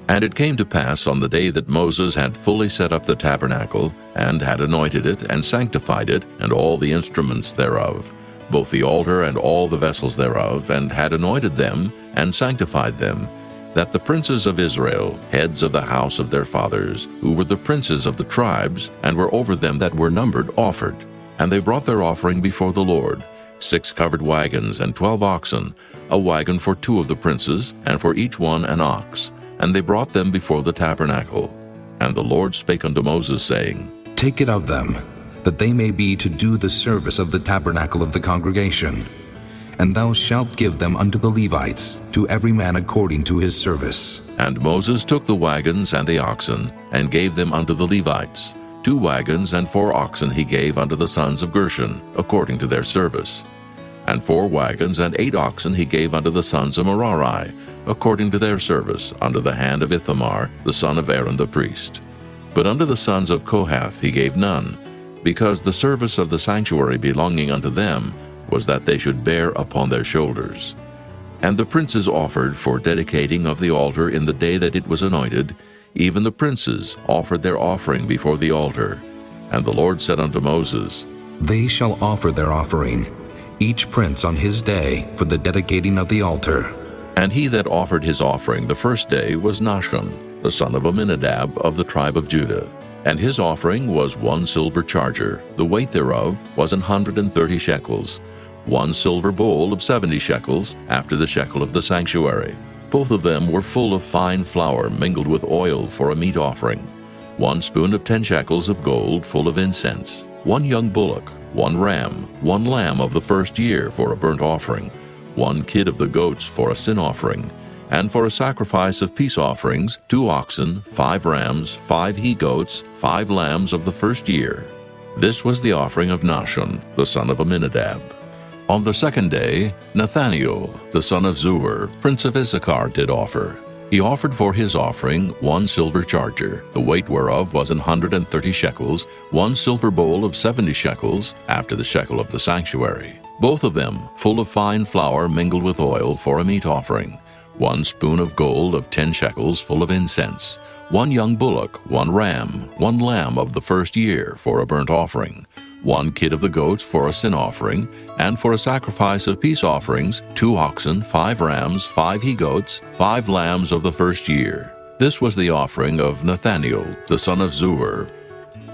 And it came to pass on the day that Moses had fully set up the tabernacle, and had anointed it, and sanctified it, and all the instruments thereof, both the altar and all the vessels thereof, and had anointed them, and sanctified them, that the princes of Israel, heads of the house of their fathers, who were the princes of the tribes, and were over them that were numbered, offered. And they brought their offering before the Lord, 6 covered wagons and 12 oxen, a wagon for 2 of the princes, and for each one an ox. And they brought them before the tabernacle. And the Lord spake unto Moses, saying, Take it of them, that they may be to do the service of the tabernacle of the congregation. And thou shalt give them unto the Levites, to every man according to his service. And Moses took the wagons and the oxen, and gave them unto the Levites. 2 wagons and 4 oxen he gave unto the sons of Gershon, according to their service. And 4 wagons and 8 oxen he gave unto the sons of Merari, according to their service, under the hand of Ithamar, the son of Aaron the priest. But unto the sons of Kohath he gave none, because the service of the sanctuary belonging unto them was that they should bear upon their shoulders. And the princes offered for dedicating of the altar in the day that it was anointed, even the princes offered their offering before the altar. And the Lord said unto Moses, They shall offer their offering, each prince on his day, for the dedicating of the altar. And he that offered his offering the first day was Nahshon, the son of Amminadab of the tribe of Judah. And his offering was 1 silver charger, the weight thereof was 130 shekels, 1 silver bowl of 70 shekels, after the shekel of the sanctuary. Both of them were full of fine flour mingled with oil for a meat offering. 1 spoon of 10 shekels of gold full of incense, 1 young bullock, 1 ram, 1 lamb of the first year for a burnt offering, 1 kid of the goats for a sin offering, and for a sacrifice of peace offerings, 2 oxen, 5 rams, 5 he-goats, 5 lambs of the first year. This was the offering of Nahshon, the son of Amminadab. On the second day, Nathaniel, the son of Zuar, prince of Issachar, did offer. He offered for his offering 1 silver charger, the weight whereof was 130 shekels, 1 silver bowl of 70 shekels, after the shekel of the sanctuary. Both of them full of fine flour mingled with oil for a meat offering. 1 spoon of gold of 10 shekels full of incense. 1 young bullock, 1 ram, 1 lamb of the first year for a burnt offering. 1 kid of the goats for a sin offering, and for a sacrifice of peace offerings, 2 oxen, 5 rams, 5 he-goats, 5 lambs of the first year. This was the offering of Nathaniel, the son of Zuar.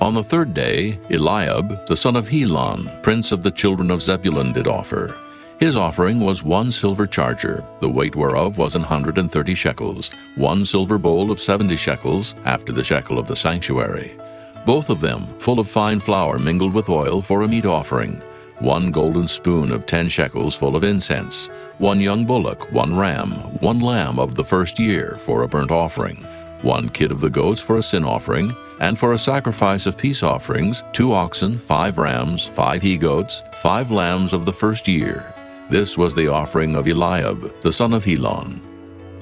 On the third day, Eliab, the son of Helon, prince of the children of Zebulun, did offer. His offering was 1 silver charger, the weight whereof was 130 shekels, 1 silver bowl of 70 shekels, after the shekel of the sanctuary. Both of them full of fine flour mingled with oil for a meat offering. 1 golden spoon of 10 shekels full of incense. 1 young bullock, 1 ram, 1 lamb of the first year for a burnt offering. 1 kid of the goats for a sin offering, and for a sacrifice of peace offerings, 2 oxen, 5 rams, 5 he-goats, 5 lambs of the first year. This was the offering of Eliab, the son of Helon.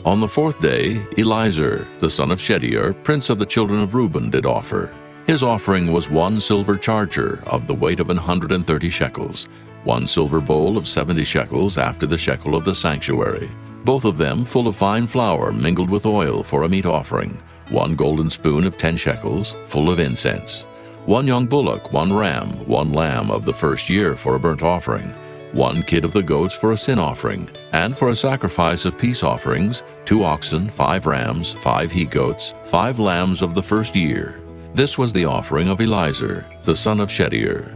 On the fourth day, Eliezer, the son of Shedeur, prince of the children of Reuben, did offer. His offering was 1 silver charger of the weight of 130 shekels, 1 silver bowl of 70 shekels after the shekel of the sanctuary. Both of them full of fine flour mingled with oil for a meat offering. 1 golden spoon of 10 shekels, full of incense. 1 young bullock, 1 ram, 1 lamb of the first year for a burnt offering. 1 kid of the goats for a sin offering, and for a sacrifice of peace offerings, 2 oxen, 5 rams, 5 he-goats, 5 lambs of the first year. This was the offering of Eliezer, the son of Shedeur.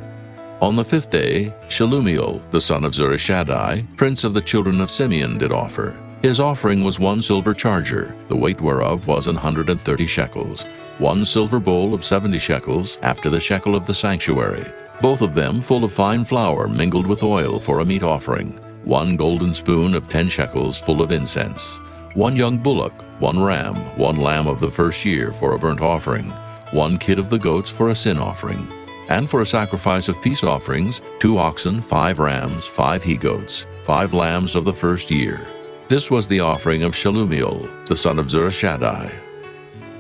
On the fifth day, Shelumiel, the son of Zurishaddai, prince of the children of Simeon, did offer. His offering was 1 silver charger, the weight whereof was 130 shekels, 1 silver bowl of 70 shekels, after the shekel of the sanctuary. Both of them full of fine flour mingled with oil for a meat offering. 1 golden spoon of 10 shekels full of incense. 1 young bullock, 1 ram, 1 lamb of the first year for a burnt offering. 1 kid of the goats for a sin offering. And for a sacrifice of peace offerings, 2 oxen, 5 rams, 5 he-goats, 5 lambs of the first year. This was the offering of Shelumiel, the son of Zurishaddai.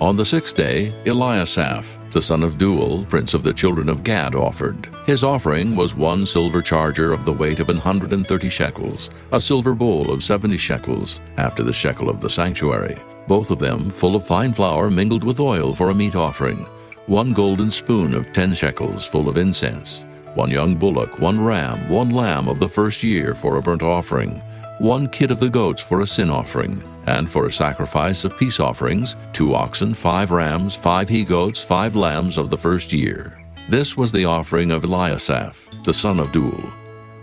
On the 6th day, Eliasaph, the son of Deuel, prince of the children of Gad, offered. His offering was 1 silver charger of the weight of 130 shekels, a silver bowl of 70 shekels, after the shekel of the sanctuary, both of them full of fine flour mingled with oil for a meat offering, 1 golden spoon of 10 shekels full of incense, 1 young bullock, 1 ram, 1 lamb of the first year for a burnt offering, 1 kid of the goats for a sin offering, and for a sacrifice of peace offerings, 2 oxen, 5 rams, 5 he-goats, 5 lambs of the first year. This was the offering of Eliasaph, the son of Deuel.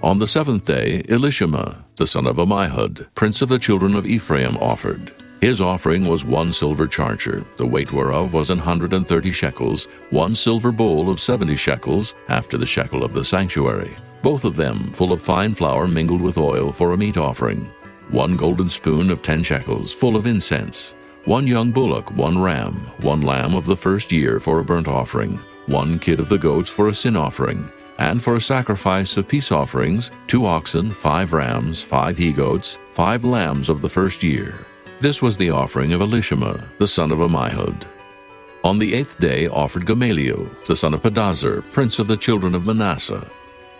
On the 7th day, Elishama, the son of Ammihud, prince of the children of Ephraim, offered. His offering was 1 silver charger, the weight whereof was 130 shekels, 1 silver bowl of 70 shekels, after the shekel of the sanctuary, both of them full of fine flour mingled with oil for a meat offering, 1 golden spoon of 10 shekels full of incense, 1 young bullock, 1 ram, 1 lamb of the first year for a burnt offering, 1 kid of the goats for a sin offering, and for a sacrifice of peace offerings, 2 oxen, 5 rams, 5 he-goats, 5 lambs of the first year. This was the offering of Elishama, the son of Ammihud. On the 8th day offered Gamaliel, the son of Pedazur, prince of the children of Manasseh.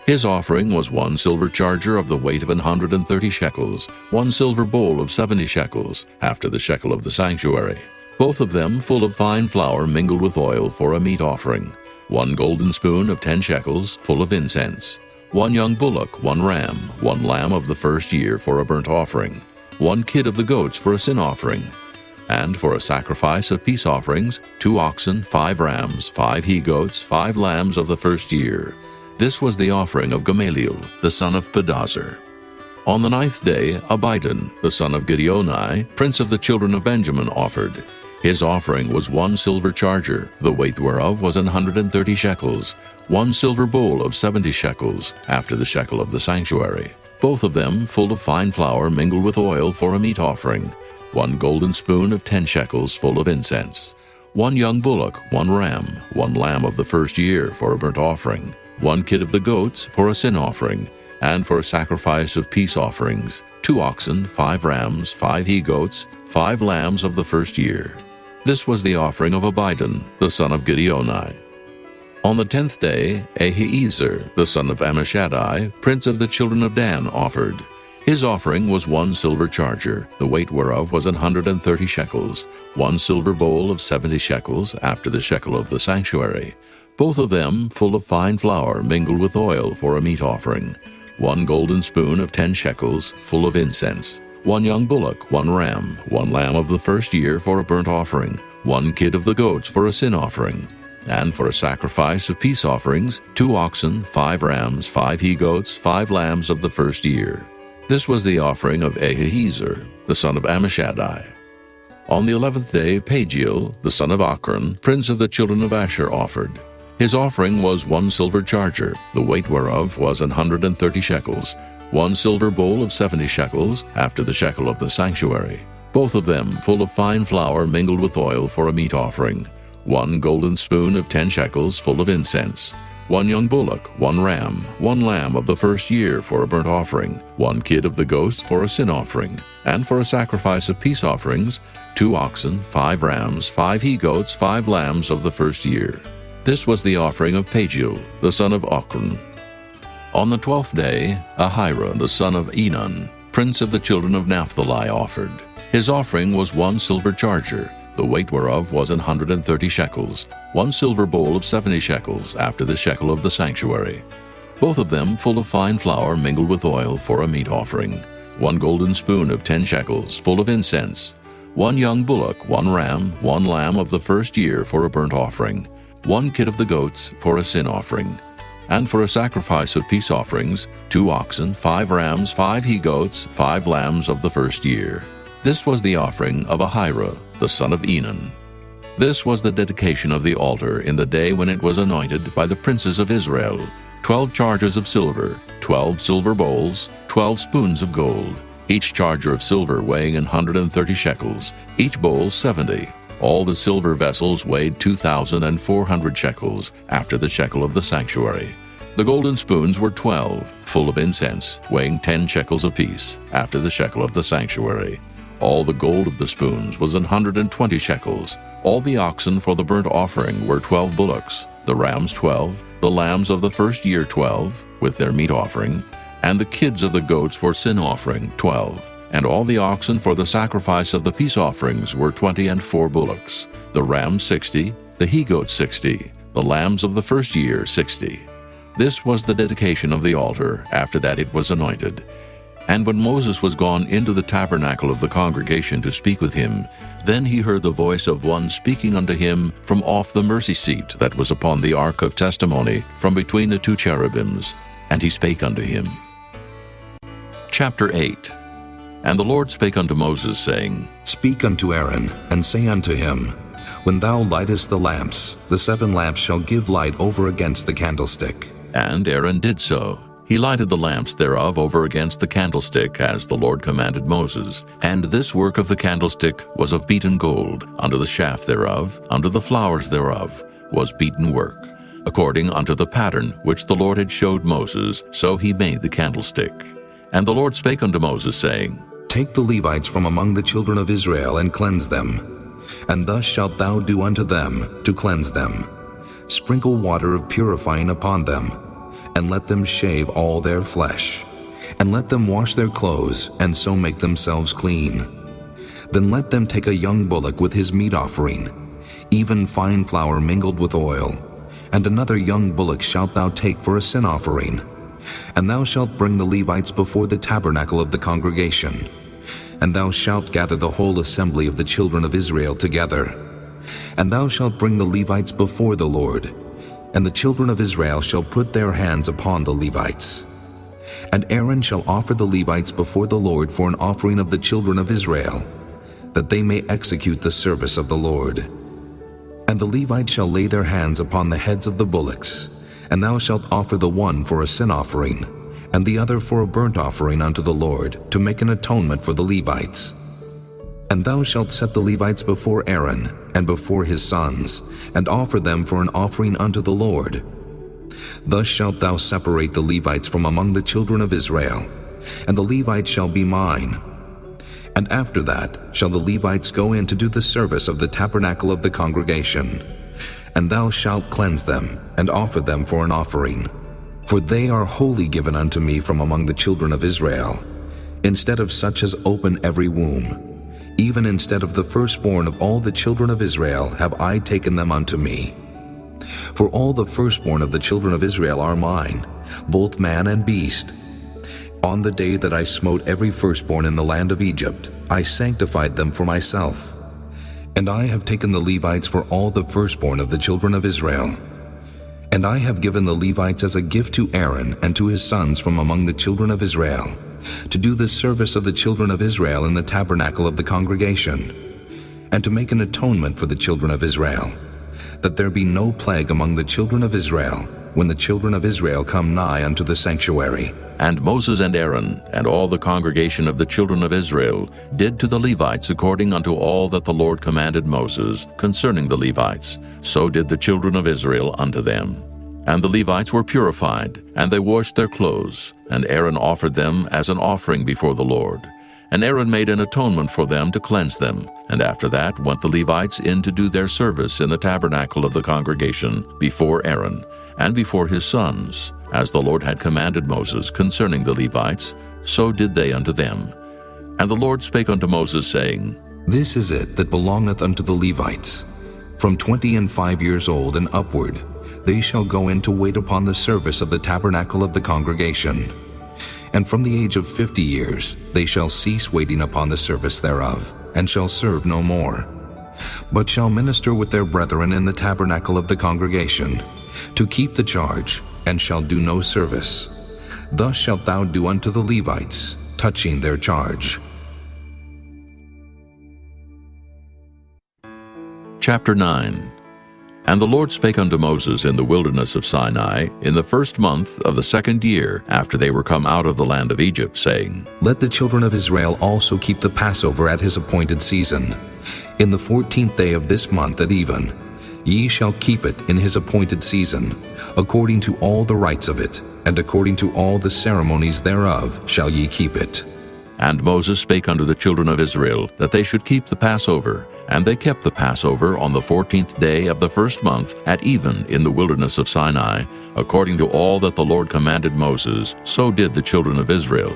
His offering was 1 silver charger of the weight of 130 shekels, 1 silver bowl of 70 shekels, after the shekel of the sanctuary, both of them full of fine flour mingled with oil for a meat offering, 1 golden spoon of 10 shekels full of incense, 1 young bullock, 1 ram, 1 lamb of the first year for a burnt offering, 1 kid of the goats for a sin offering, and for a sacrifice of peace offerings, 2 oxen, 5 rams, 5 he-goats, 5 lambs of the first year. This was the offering of Gamaliel, the son of Pedazur. On the 9th day, Abidan, the son of Gideoni, prince of the children of Benjamin, offered. His offering was 1 silver charger, the weight whereof was 130 shekels, 1 silver bowl of 70 shekels, after the shekel of the sanctuary, both of them full of fine flour mingled with oil for a meat offering, 1 golden spoon of 10 shekels full of incense, 1 young bullock, 1 ram, 1 lamb of the first year for a burnt offering, 1 kid of the goats for a sin offering, and for a sacrifice of peace offerings, 2 oxen, 5 rams, 5 he-goats, 5 lambs of the first year. This was the offering of Abidan, the son of Gideoni. On the 10th day, Ahiezer, the son of Ammishaddai, prince of the children of Dan, offered. His offering was 1 silver charger, the weight whereof was 130 shekels, 1 silver bowl of 70 shekels, after the shekel of the sanctuary, both of them full of fine flour mingled with oil for a meat offering, 1 golden spoon of 10 shekels, full of incense, 1 young bullock, 1 ram, 1 lamb of the first year for a burnt offering, 1 kid of the goats for a sin offering, and for a sacrifice of peace offerings, 2 oxen, 5 rams, 5 he-goats, 5 lambs of the first year. This was the offering of Ahiezer, the son of Ammishaddai. On the 11th day, Pagiel, the son of Ochran, prince of the children of Asher, offered. His offering was 1 silver charger, the weight whereof was 130 shekels, 1 silver bowl of 70 shekels, after the shekel of the sanctuary, both of them full of fine flour mingled with oil for a meat offering, 1 golden spoon of 10 shekels full of incense, 1 young bullock, 1 ram, 1 lamb of the first year for a burnt offering, 1 kid of the goats for a sin offering, and for a sacrifice of peace offerings, 2 oxen, 5 rams, 5 he-goats, 5 lambs of the first year. This was the offering of Pagiel, the son of Ochran. On the 12th day, Ahira, the son of Enan, prince of the children of Naphtali, offered. His offering was 1 silver charger, the weight whereof was 130 shekels, 1 silver bowl of 70 shekels, after the shekel of the sanctuary, both of them full of fine flour mingled with oil for a meat offering, 1 golden spoon of 10 shekels, full of incense, 1 young bullock, 1 ram, 1 lamb of the first year for a burnt offering, 1 kid of the goats for a sin offering, and for a sacrifice of peace offerings, 2 oxen, 5 rams, 5 he-goats, 5 lambs of the first year. This was the offering of Ahira, the son of Enan. This was the dedication of the altar in the day when it was anointed by the princes of Israel, 12 chargers of silver, 12 silver bowls, 12 spoons of gold, each charger of silver weighing 130 shekels, each bowl 70, All the silver vessels weighed 2,400 shekels, after the shekel of the sanctuary. The golden spoons were 12, full of incense, weighing 10 shekels apiece, after the shekel of the sanctuary. All the gold of the spoons was 120 shekels. All the oxen for the burnt offering were 12 bullocks, the rams 12, the lambs of the first year 12, with their meat offering, and the kids of the goats for sin offering 12. And all the oxen for the sacrifice of the peace offerings were 20 and 4 bullocks, the rams 60, the he-goats 60, the lambs of the first year 60. This was the dedication of the altar, after that it was anointed. And when Moses was gone into the tabernacle of the congregation to speak with him, then he heard the voice of one speaking unto him from off the mercy seat that was upon the ark of testimony, from between the 2 cherubims. And he spake unto him. Chapter 8. And the Lord spake unto Moses, saying, Speak unto Aaron, and say unto him, When thou lightest the lamps, the 7 lamps shall give light over against the candlestick. And Aaron did so. He lighted the lamps thereof over against the candlestick, as the Lord commanded Moses. And this work of the candlestick was of beaten gold. Under the shaft thereof, under the flowers thereof, was beaten work. According unto the pattern which the Lord had showed Moses, so he made the candlestick. And the Lord spake unto Moses, saying, Take the Levites from among the children of Israel, and cleanse them. And thus shalt thou do unto them, to cleanse them. Sprinkle water of purifying upon them, and let them shave all their flesh, and let them wash their clothes, and so make themselves clean. Then let them take a young bullock with his meat offering, even fine flour mingled with oil, and another young bullock shalt thou take for a sin offering. And thou shalt bring the Levites before the tabernacle of the congregation, and thou shalt gather the whole assembly of the children of Israel together. And thou shalt bring the Levites before the Lord, and the children of Israel shall put their hands upon the Levites. And Aaron shall offer the Levites before the Lord for an offering of the children of Israel, that they may execute the service of the Lord. And the Levites shall lay their hands upon the heads of the bullocks, and thou shalt offer the one for a sin offering, and the other for a burnt offering unto the Lord, to make an atonement for the Levites. And thou shalt set the Levites before Aaron, and before his sons, and offer them for an offering unto the Lord. Thus shalt thou separate the Levites from among the children of Israel, and the Levites shall be mine. And after that shall the Levites go in to do the service of the tabernacle of the congregation. And thou shalt cleanse them, and offer them for an offering. For they are wholly given unto me from among the children of Israel, instead of such as open every womb. Even instead of the firstborn of all the children of Israel have I taken them unto me. For all the firstborn of the children of Israel are mine, both man and beast. On the day that I smote every firstborn in the land of Egypt, I sanctified them for myself. And I have taken the Levites for all the firstborn of the children of Israel. And I have given the Levites as a gift to Aaron and to his sons from among the children of Israel, to do the service of the children of Israel in the tabernacle of the congregation, and to make an atonement for the children of Israel, that there be no plague among the children of Israel, when the children of Israel come nigh unto the sanctuary. And Moses and Aaron, and all the congregation of the children of Israel, did to the Levites according unto all that the Lord commanded Moses concerning the Levites. So did the children of Israel unto them. And the Levites were purified, and they washed their clothes, and Aaron offered them as an offering before the Lord. And Aaron made an atonement for them to cleanse them. And after that went the Levites in to do their service in the tabernacle of the congregation before Aaron, and before his sons. As the Lord had commanded Moses concerning the Levites, so did they unto them. And the Lord spake unto Moses, saying, This is it that belongeth unto the Levites. From 25 years old and upward, they shall go in to wait upon the service of the tabernacle of the congregation. And from the age of 50 years, they shall cease waiting upon the service thereof, and shall serve no more, but shall minister with their brethren in the tabernacle of the congregation, to keep the charge, and shall do no service. Thus shalt thou do unto the Levites, touching their charge. Chapter 9. And the Lord spake unto Moses in the wilderness of Sinai in the 1st month of the 2nd year after they were come out of the land of Egypt, saying, Let the children of Israel also keep the Passover at his appointed season. In the 14th day of this month at even, ye shall keep it in his appointed season, according to all the rites of it, and according to all the ceremonies thereof shall ye keep it. And Moses spake unto the children of Israel that they should keep the Passover. And they kept the Passover on the 14th day of the 1st month at even in the wilderness of Sinai, according to all that the Lord commanded Moses, so did the children of Israel.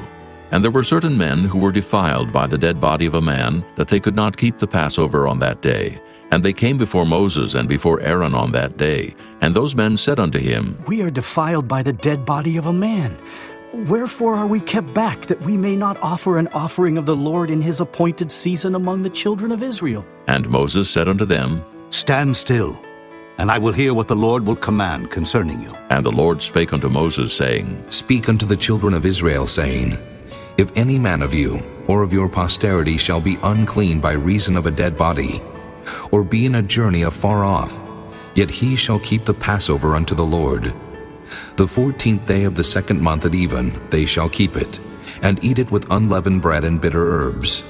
And there were certain men who were defiled by the dead body of a man, that they could not keep the Passover on that day. And they came before Moses and before Aaron on that day. And those men said unto him, We are defiled by the dead body of a man. Wherefore are we kept back, that we may not offer an offering of the Lord in his appointed season among the children of Israel? And Moses said unto them, Stand still, and I will hear what the Lord will command concerning you. And the Lord spake unto Moses, saying, Speak unto the children of Israel, saying, If any man of you or of your posterity shall be unclean by reason of a dead body, or be in a journey afar off, yet he shall keep the Passover unto the Lord. The 14th day of the 2nd month at even they shall keep it, and eat it with unleavened bread and bitter herbs.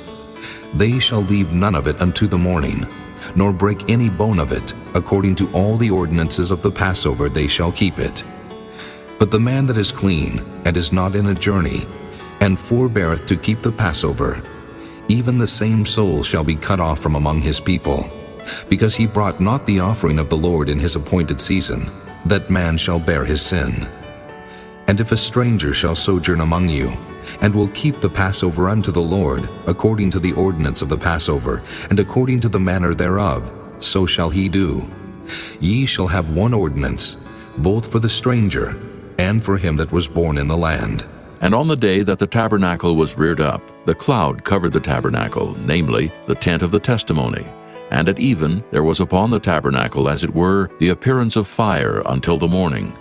They shall leave none of it unto the morning, nor break any bone of it. According to all the ordinances of the Passover they shall keep it. But the man that is clean, and is not in a journey, and forbeareth to keep the Passover, even the same soul shall be cut off from among his people, because he brought not the offering of the Lord in his appointed season. That man shall bear his sin. And if a stranger shall sojourn among you, and will keep the Passover unto the Lord, according to the ordinance of the Passover, and according to the manner thereof, so shall he do. Ye shall have one ordinance, both for the stranger, and for him that was born in the land. And on the day that the tabernacle was reared up, the cloud covered the tabernacle, namely, the tent of the testimony. And at even there was upon the tabernacle, as it were, the appearance of fire until the morning.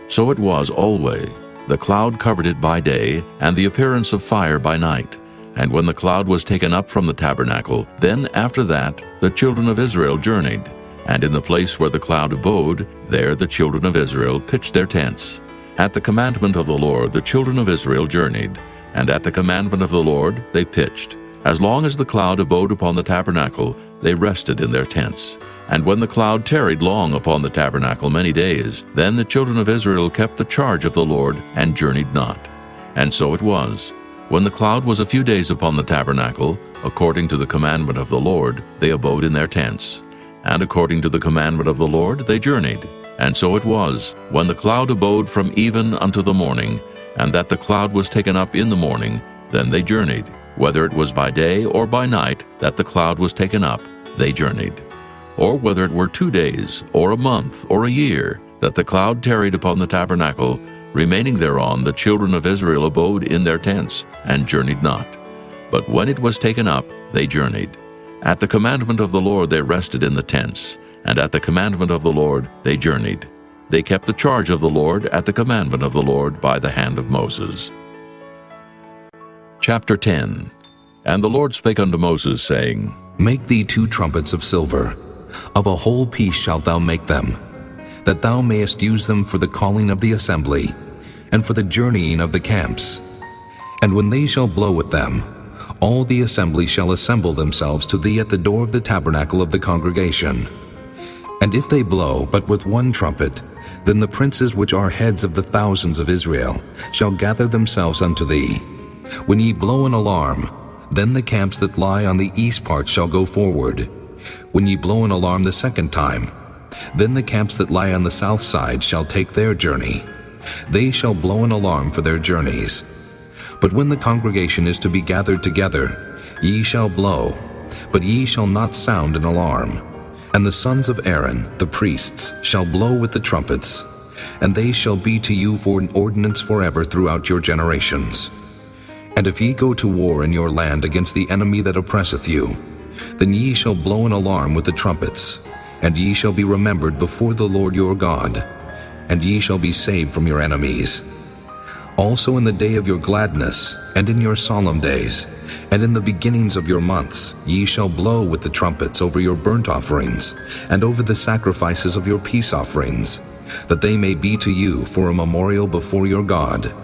So it was always. The cloud covered it by day, and the appearance of fire by night. And when the cloud was taken up from the tabernacle, then after that the children of Israel journeyed. And in the place where the cloud abode, there the children of Israel pitched their tents. At the commandment of the Lord the children of Israel journeyed, and at the commandment of the Lord they pitched. As long as the cloud abode upon the tabernacle, they rested in their tents. And when the cloud tarried long upon the tabernacle many days, then the children of Israel kept the charge of the Lord, and journeyed not. And so it was. When the cloud was a few days upon the tabernacle, according to the commandment of the Lord, they abode in their tents. And according to the commandment of the Lord, they journeyed. And so it was, when the cloud abode from even unto the morning, and that the cloud was taken up in the morning, then they journeyed. Whether it was by day or by night that the cloud was taken up, they journeyed. Or whether it were 2 days, or a month, or a year, that the cloud tarried upon the tabernacle, remaining thereon the children of Israel abode in their tents, and journeyed not. But when it was taken up, they journeyed. At the commandment of the Lord they rested in the tents, and at the commandment of the Lord they journeyed. They kept the charge of the Lord at the commandment of the Lord by the hand of Moses. Chapter 10. And the Lord spake unto Moses, saying, Make thee 2 trumpets of silver. Of a whole piece shalt thou make them, that thou mayest use them for the calling of the assembly, and for the journeying of the camps. And when they shall blow with them, all the assembly shall assemble themselves to thee at the door of the tabernacle of the congregation. And if they blow but with 1 trumpet, then the princes which are heads of the thousands of Israel shall gather themselves unto thee. When ye blow an alarm, then the camps that lie on the east part shall go forward. When ye blow an alarm the 2nd time, then the camps that lie on the south side shall take their journey. They shall blow an alarm for their journeys. But when the congregation is to be gathered together, ye shall blow, but ye shall not sound an alarm. And the sons of Aaron, the priests, shall blow with the trumpets, and they shall be to you for an ordinance forever throughout your generations. And if ye go to war in your land against the enemy that oppresseth you, then ye shall blow an alarm with the trumpets, and ye shall be remembered before the Lord your God, and ye shall be saved from your enemies. Also in the day of your gladness, and in your solemn days, And in the beginnings of your months ye shall blow with the trumpets over your burnt offerings, and over the sacrifices of your peace offerings, that they may be to you for a memorial before your God.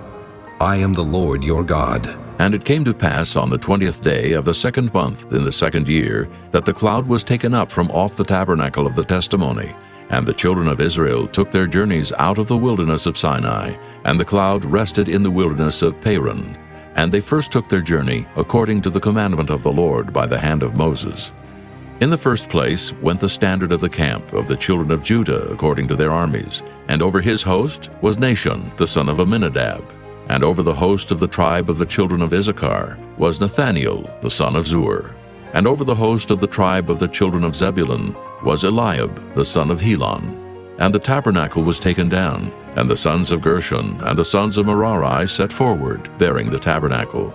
I am the Lord your God. And it came to pass on the 20th day of the second month in the second year, that the cloud was taken up from off the tabernacle of the testimony. And the children of Israel took their journeys out of the wilderness of Sinai, and the cloud rested in the wilderness of Paran. And they first took their journey according to the commandment of the Lord by the hand of Moses. In the first place went the standard of the camp of the children of Judah according to their armies, and over his host was Nahshon the son of Amminadab. And over the host of the tribe of the children of Issachar was Nathaniel the son of Zur. And over the host of the tribe of the children of Zebulun was Eliab the son of Helon. And the tabernacle was taken down, and the sons of Gershon and the sons of Merari set forward, bearing the tabernacle.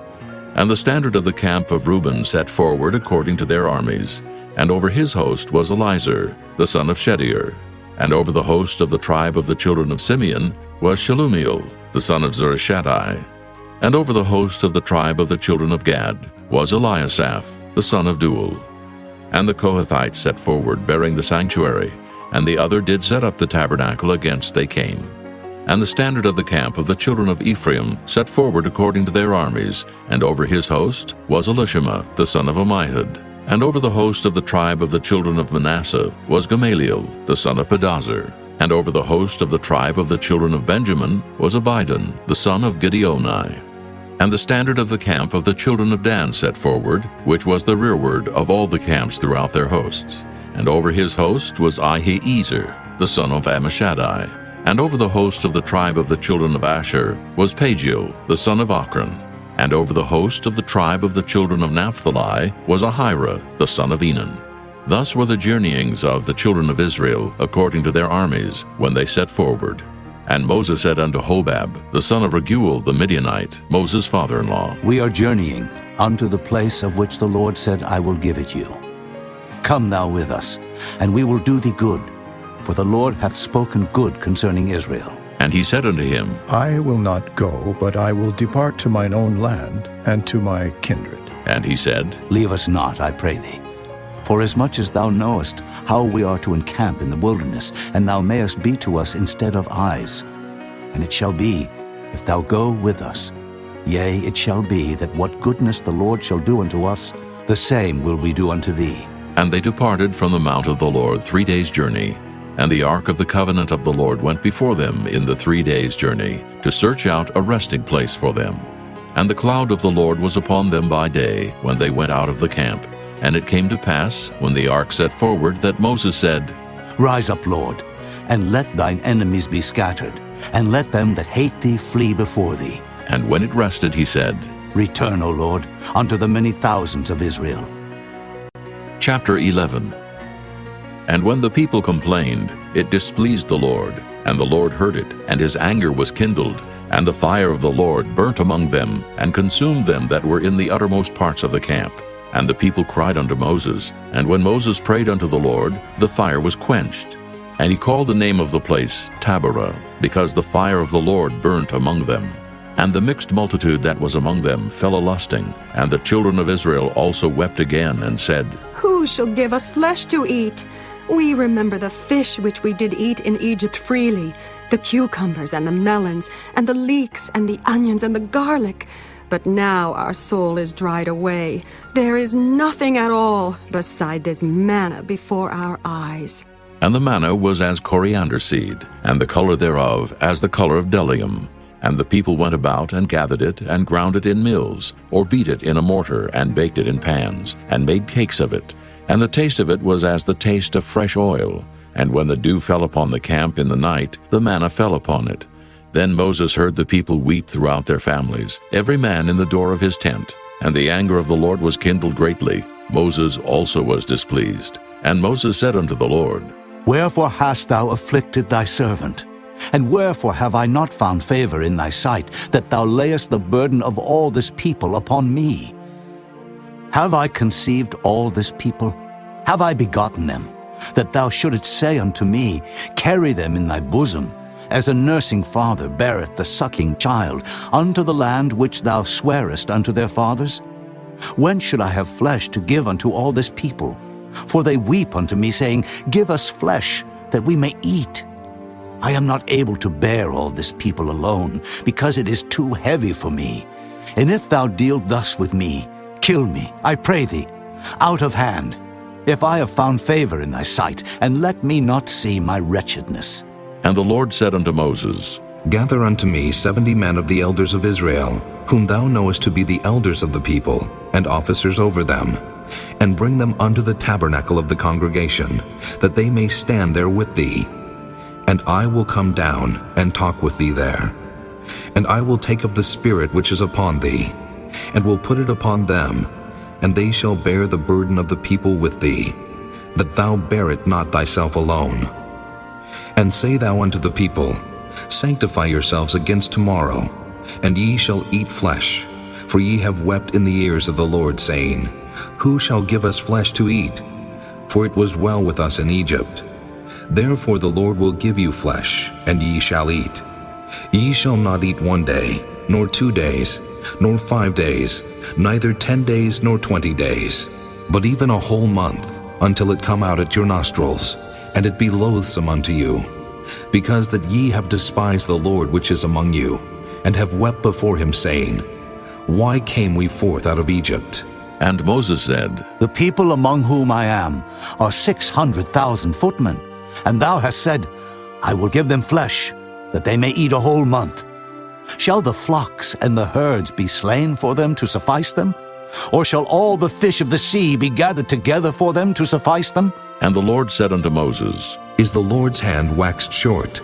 And the standard of the camp of Reuben set forward according to their armies. And over his host was Elizur the son of Shedeur. And over the host of the tribe of the children of Simeon was Shelumiel the son of Zurishaddai. And over the host of the tribe of the children of Gad was Eliasaph the son of Deuel. And the Kohathites set forward, bearing the sanctuary, and the other did set up the tabernacle against they came. And the standard of the camp of the children of Ephraim set forward according to their armies, and over his host was Elishama the son of Ammihud. And over the host of the tribe of the children of Manasseh was Gamaliel the son of Pedazur. And over the host of the tribe of the children of Benjamin was Abidan the son of Gideoni. And the standard of the camp of the children of Dan set forward, which was the rearward of all the camps throughout their hosts. And over his host was Ahiezer the son of Ammishaddai. And over the host of the tribe of the children of Asher was Pagiel the son of Ochran. And over the host of the tribe of the children of Naphtali was Ahira the son of Enan. Thus were the journeyings of the children of Israel according to their armies when they set forward. And Moses said unto Hobab the son of Raguel the Midianite, Moses' father-in-law, We are journeying unto the place of which the Lord said, I will give it you. Come thou with us, and we will do thee good, for the Lord hath spoken good concerning Israel. And he said unto him, I will not go, but I will depart to mine own land and to my kindred. And he said, Leave us not, I pray thee. For as much as thou knowest how we are to encamp in the wilderness, and thou mayest be to us instead of eyes. And it shall be, if thou go with us, yea, it shall be that what goodness the Lord shall do unto us, the same will we do unto thee. And they departed from the mount of the Lord 3 days' journey. And the ark of the covenant of the Lord went before them in the 3 days' journey, to search out a resting place for them. And the cloud of the Lord was upon them by day, when they went out of the camp. And it came to pass, when the ark set forward, that Moses said, Rise up, Lord, and let thine enemies be scattered, and let them that hate thee flee before thee. And when it rested, he said, Return, O Lord, unto the many thousands of Israel. Chapter 11. And when the people complained, it displeased the Lord, and the Lord heard it, and his anger was kindled, and the fire of the Lord burnt among them, and consumed them that were in the uttermost parts of the camp. And the people cried unto Moses, and when Moses prayed unto the Lord, the fire was quenched. And he called the name of the place Taberah, because the fire of the Lord burnt among them. And the mixed multitude that was among them fell a-lusting, and the children of Israel also wept again, and said, Who shall give us flesh to eat? We remember the fish which we did eat in Egypt freely, the cucumbers and the melons, and the leeks and the onions and the garlic. But now our soul is dried away. There is nothing at all beside this manna before our eyes. And the manna was as coriander seed, and the color thereof as the color of bdellium. And the people went about and gathered it, and ground it in mills, or beat it in a mortar, and baked it in pans, and made cakes of it. And the taste of it was as the taste of fresh oil. And when the dew fell upon the camp in the night, the manna fell upon it. Then Moses heard the people weep throughout their families, every man in the door of his tent. And the anger of the Lord was kindled greatly. Moses also was displeased. And Moses said unto the Lord, Wherefore hast thou afflicted thy servant? And wherefore have I not found favor in thy sight, that thou layest the burden of all this people upon me? Have I conceived all this people? Have I begotten them? That thou shouldest say unto me, Carry them in thy bosom, as a nursing father beareth the sucking child, unto the land which thou swarest unto their fathers? When should I have flesh to give unto all this people? For they weep unto me, saying, Give us flesh, that we may eat. I am not able to bear all this people alone, because it is too heavy for me. And if thou deal thus with me, kill me, I pray thee, out of hand, if I have found favor in thy sight, and let me not see my wretchedness. And the Lord said unto Moses, Gather unto me 70 men of the elders of Israel, whom thou knowest to be the elders of the people, and officers over them, and bring them unto the tabernacle of the congregation, that they may stand there with thee. And I will come down and talk with thee there. And I will take of the Spirit which is upon thee, and will put it upon them, and they shall bear the burden of the people with thee, that thou bear it not thyself alone. And say thou unto the people, Sanctify yourselves against tomorrow, and ye shall eat flesh. For ye have wept in the ears of the Lord, saying, Who shall give us flesh to eat? For it was well with us in Egypt. Therefore the Lord will give you flesh, and ye shall eat. Ye shall not eat 1 day, nor 2 days, nor 5 days, neither 10 days nor 20 days, but even a whole month, until it come out at your nostrils, and it be loathsome unto you. Because that ye have despised the Lord which is among you, and have wept before him, saying, Why came we forth out of Egypt? And Moses said, The people among whom I am are 600,000 footmen, and thou hast said, I will give them flesh, that they may eat a whole month. Shall the flocks and the herds be slain for them to suffice them? Or shall all the fish of the sea be gathered together for them to suffice them? And the Lord said unto Moses, Is the Lord's hand waxed short?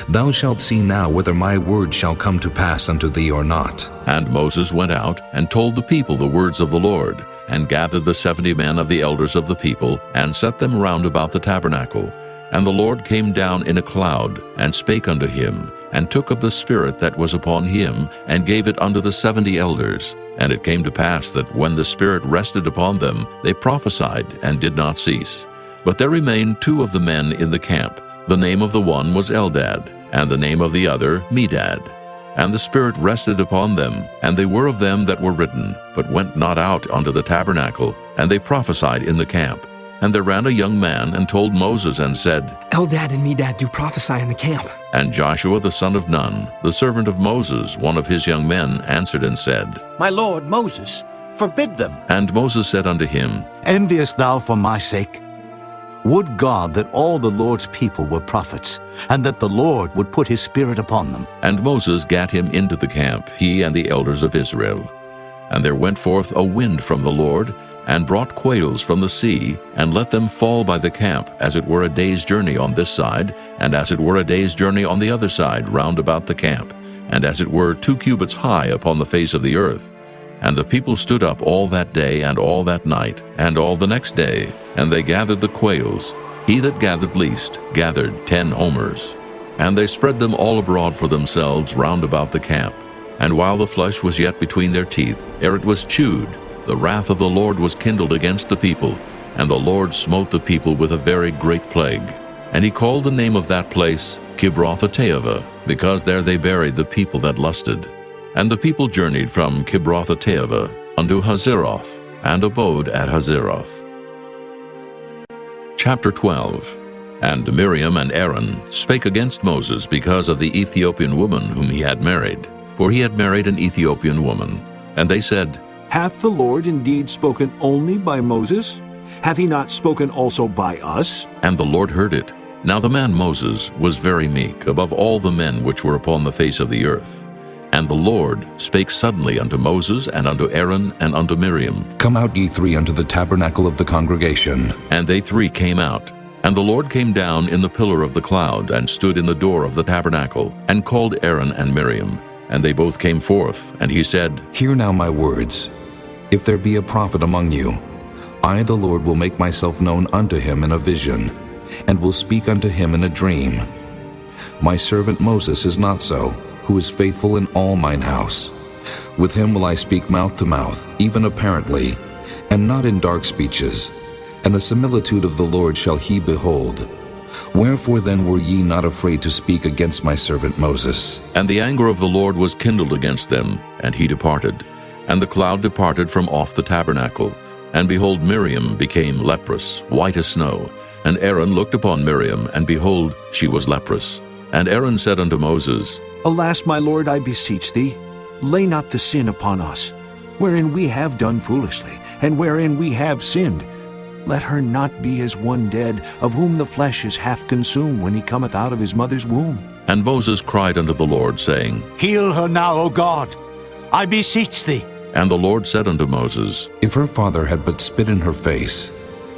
Thou shalt see now whether my word shall come to pass unto thee or not. And Moses went out and told the people the words of the Lord, and gathered the 70 men of the elders of the people, and set them round about the tabernacle. And the Lord came down in a cloud, and spake unto him, and took of the Spirit that was upon him, and gave it unto the 70 elders. And it came to pass that when the Spirit rested upon them, they prophesied, and did not cease. But there remained 2 of the men in the camp. The name of the one was Eldad, and the name of the other Medad. And the Spirit rested upon them, and they were of them that were written, but went not out unto the tabernacle, and they prophesied in the camp. And there ran a young man, and told Moses, and said, Eldad and Medad do prophesy in the camp. And Joshua the son of Nun, the servant of Moses, one of his young men, answered and said, My lord Moses, forbid them. And Moses said unto him, Enviest thou for my sake? Would God that all the Lord's people were prophets, and that the Lord would put his Spirit upon them. And Moses gat him into the camp, he and the elders of Israel. And there went forth a wind from the Lord, and brought quails from the sea, and let them fall by the camp, as it were a day's journey on this side, and as it were a day's journey on the other side round about the camp, and as it were 2 cubits high upon the face of the earth. And the people stood up all that day and all that night, and all the next day, and they gathered the quails. He that gathered least gathered 10 homers. And they spread them all abroad for themselves round about the camp. And while the flesh was yet between their teeth, ere it was chewed, the wrath of the Lord was kindled against the people, and the Lord smote the people with a very great plague. And he called the name of that place Kibroth-Hattaavah, because there they buried the people that lusted. And the people journeyed from Kibroth-Hattaavah unto Hazeroth, and abode at Hazeroth. Chapter 12. And Miriam and Aaron spake against Moses because of the Ethiopian woman whom he had married, for he had married an Ethiopian woman. And they said, Hath the Lord indeed spoken only by Moses? Hath he not spoken also by us? And the Lord heard it. Now the man Moses was very meek above all the men which were upon the face of the earth. And the Lord spake suddenly unto Moses, and unto Aaron, and unto Miriam. Come out ye 3 unto the tabernacle of the congregation. And they 3 came out. And the Lord came down in the pillar of the cloud, and stood in the door of the tabernacle, and called Aaron and Miriam. And they both came forth, and he said, Hear now my words. If there be a prophet among you, I the Lord will make myself known unto him in a vision, and will speak unto him in a dream. My servant Moses is not so, who is faithful in all mine house. With him will I speak mouth to mouth, even apparently, and not in dark speeches. And the similitude of the Lord shall he behold. Wherefore then were ye not afraid to speak against my servant Moses? And the anger of the Lord was kindled against them, and he departed. And the cloud departed from off the tabernacle. And behold, Miriam became leprous, white as snow. And Aaron looked upon Miriam, and behold, she was leprous. And Aaron said unto Moses, Alas, my Lord, I beseech thee, lay not the sin upon us, wherein we have done foolishly, and wherein we have sinned. Let her not be as one dead, of whom the flesh is half consumed when he cometh out of his mother's womb. And Moses cried unto the Lord, saying, Heal her now, O God, I beseech thee. And the Lord said unto Moses, If her father had but spit in her face,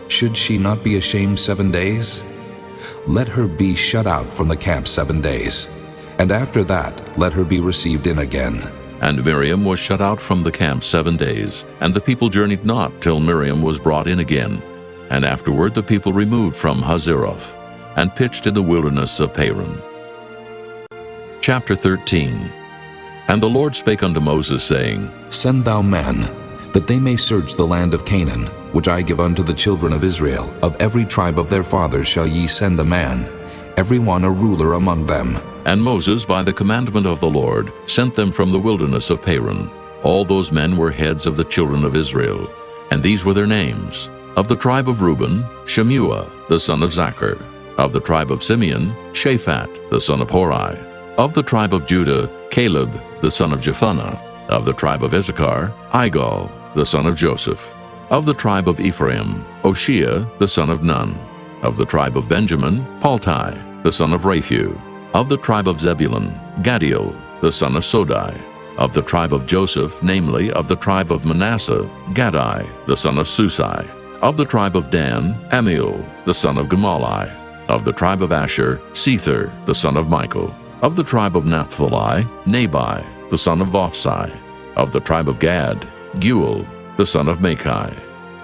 should she not be ashamed 7 days? Let her be shut out from the camp 7 days, and after that let her be received in again. And Miriam was shut out from the camp 7 days, and the people journeyed not till Miriam was brought in again. And afterward the people removed from Hazeroth, and pitched in the wilderness of Paran. Chapter 13. And the Lord spake unto Moses, saying, Send thou men, that they may search the land of Canaan, which I give unto the children of Israel. Of every tribe of their fathers shall ye send a man, every one a ruler among them. And Moses, by the commandment of the Lord, sent them from the wilderness of Paran. All those men were heads of the children of Israel. And these were their names. Of the tribe of Reuben, Shemuah, the son of Zachar. Of the tribe of Simeon, Shaphat, the son of Hori. Of the tribe of Judah, Caleb, the son of Jephunneh. Of the tribe of Issachar, Igal, the son of Joseph. Of the tribe of Ephraim, Oshea, the son of Nun. Of the tribe of Benjamin, Paltai, the son of Raphu. Of the tribe of Zebulun, Gadiel, the son of Sodai. Of the tribe of Joseph, namely, of the tribe of Manasseh, Gadai, the son of Susai. Of the tribe of Dan, Amiel, the son of Gemalli. Of the tribe of Asher, Sether, the son of Michael. Of the tribe of Naphtali, Nabai, the son of Vophsi. Of the tribe of Gad, Guel, the son of Machai.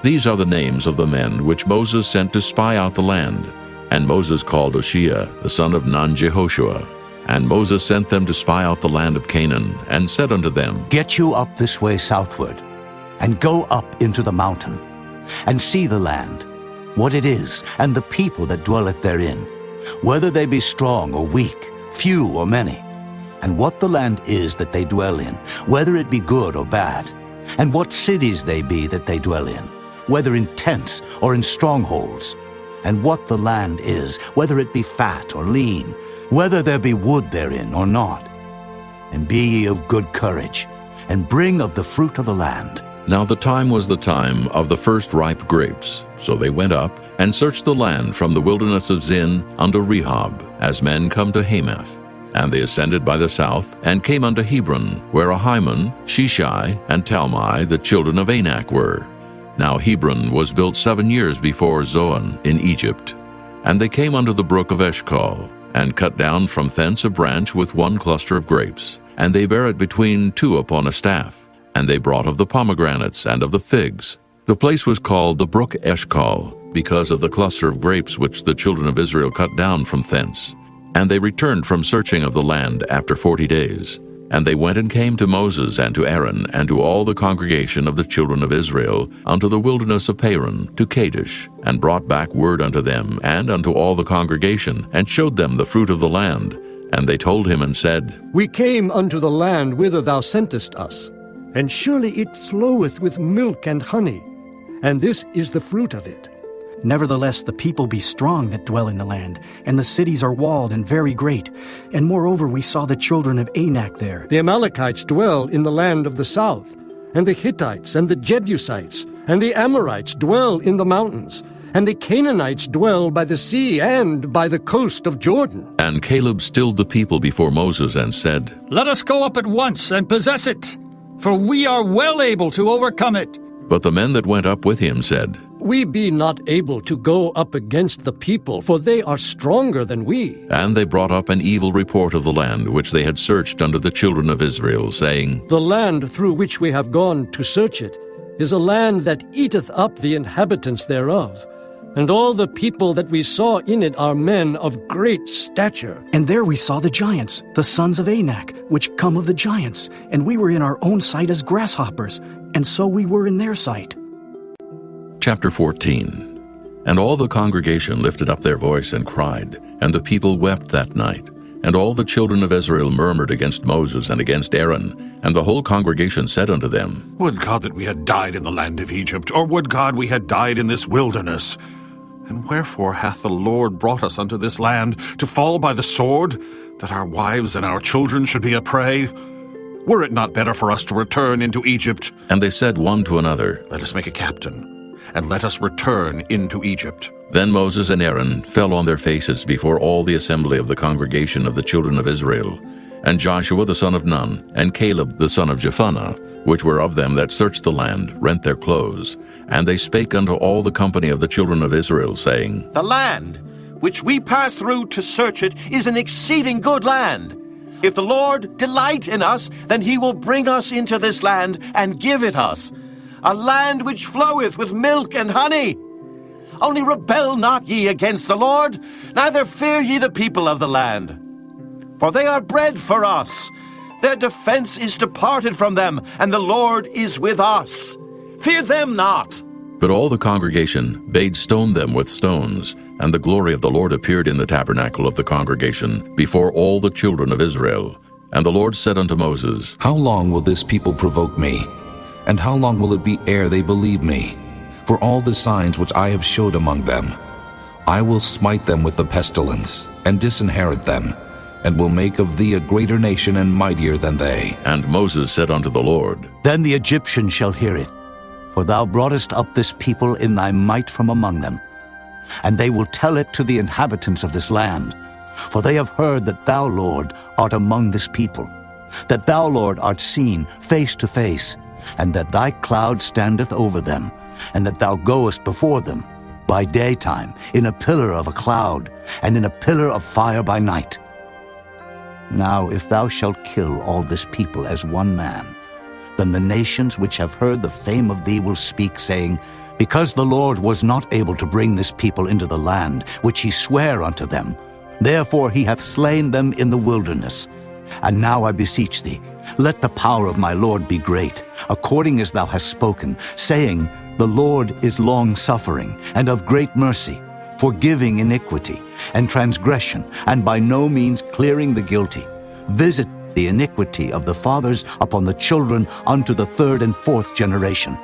These are the names of the men which Moses sent to spy out the land. And Moses called Oshea, the son of Nun-Jehoshua. And Moses sent them to spy out the land of Canaan, and said unto them, Get you up this way southward, and go up into the mountain, and see the land, what it is, and the people that dwelleth therein, whether they be strong or weak, few or many, and what the land is that they dwell in, whether it be good or bad, and what cities they be that they dwell in, whether in tents or in strongholds, and what the land is, whether it be fat or lean, whether there be wood therein or not. And be ye of good courage, and bring of the fruit of the land. Now the time was the time of the first ripe grapes. So they went up, and searched the land from the wilderness of Zin unto Rehob, as men come to Hamath. And they ascended by the south, and came unto Hebron, where Ahiman, Sheshai, and Talmai, the children of Anak, were. Now Hebron was built 7 years before Zoan in Egypt. And they came unto the brook of Eshcol, and cut down from thence a branch with one cluster of grapes. And they bare it between two upon a staff. And they brought of the pomegranates and of the figs. The place was called the brook Eshcol, because of the cluster of grapes which the children of Israel cut down from thence. And they returned from searching of the land after 40 days. And they went and came to Moses and to Aaron and to all the congregation of the children of Israel unto the wilderness of Paran, to Kadesh, and brought back word unto them and unto all the congregation, and showed them the fruit of the land. And they told him and said, We came unto the land whither thou sentest us, and surely it floweth with milk and honey, and this is the fruit of it. Nevertheless, the people be strong that dwell in the land, and the cities are walled and very great. And moreover, we saw the children of Anak there. The Amalekites dwell in the land of the south, and the Hittites and the Jebusites and the Amorites dwell in the mountains, and the Canaanites dwell by the sea and by the coast of Jordan. And Caleb stilled the people before Moses and said, Let us go up at once and possess it, for we are well able to overcome it. But the men that went up with him said, We be not able to go up against the people, for they are stronger than we. And they brought up an evil report of the land which they had searched unto the children of Israel, saying, The land through which we have gone to search it is a land that eateth up the inhabitants thereof. And all the people that we saw in it are men of great stature. And there we saw the giants, the sons of Anak, which come of the giants. And we were in our own sight as grasshoppers, and so we were in their sight. Chapter 14. And all the congregation lifted up their voice and cried, and the people wept that night. And all the children of Israel murmured against Moses and against Aaron, And the whole congregation said unto them, Would God that we had died in the land of Egypt, or would God we had died in this wilderness? And wherefore hath the Lord brought us unto this land, to fall by the sword, that our wives and our children should be a prey? Were it not better for us to return into Egypt? And they said one to another, Let us make a captain, and let us return into Egypt. Then Moses and Aaron fell on their faces before all the assembly of the congregation of the children of Israel. And Joshua the son of Nun, and Caleb the son of Jephunneh, which were of them that searched the land, rent their clothes. And they spake unto all the company of the children of Israel, saying, The land which we pass through to search it is an exceeding good land. If the Lord delight in us, then he will bring us into this land and give it us, a land which floweth with milk and honey. Only rebel not ye against the Lord, neither fear ye the people of the land. For they are bread for us. Their defense is departed from them, and the Lord is with us. Fear them not. But all the congregation bade stone them with stones, and the glory of the Lord appeared in the tabernacle of the congregation before all the children of Israel. And the Lord said unto Moses, How long will this people provoke me? And how long will it be ere they believe me? For all the signs which I have showed among them, I will smite them with the pestilence, and disinherit them, and will make of thee a greater nation and mightier than they. And Moses said unto the Lord, Then the Egyptians shall hear it, for thou broughtest up this people in thy might from among them. And they will tell it to the inhabitants of this land, for they have heard that thou, Lord, art among this people, that thou, Lord, art seen face to face, and that thy cloud standeth over them, and that thou goest before them by daytime in a pillar of a cloud, and in a pillar of fire by night. Now if thou shalt kill all this people as one man, then the nations which have heard the fame of thee will speak, saying, Because the Lord was not able to bring this people into the land which he sware unto them, therefore he hath slain them in the wilderness. And now I beseech thee, let the power of my Lord be great, according as thou hast spoken, saying, The Lord is long-suffering, and of great mercy, forgiving iniquity and transgression, and by no means clearing the guilty. Visit the iniquity of the fathers upon the children unto the third and fourth generation.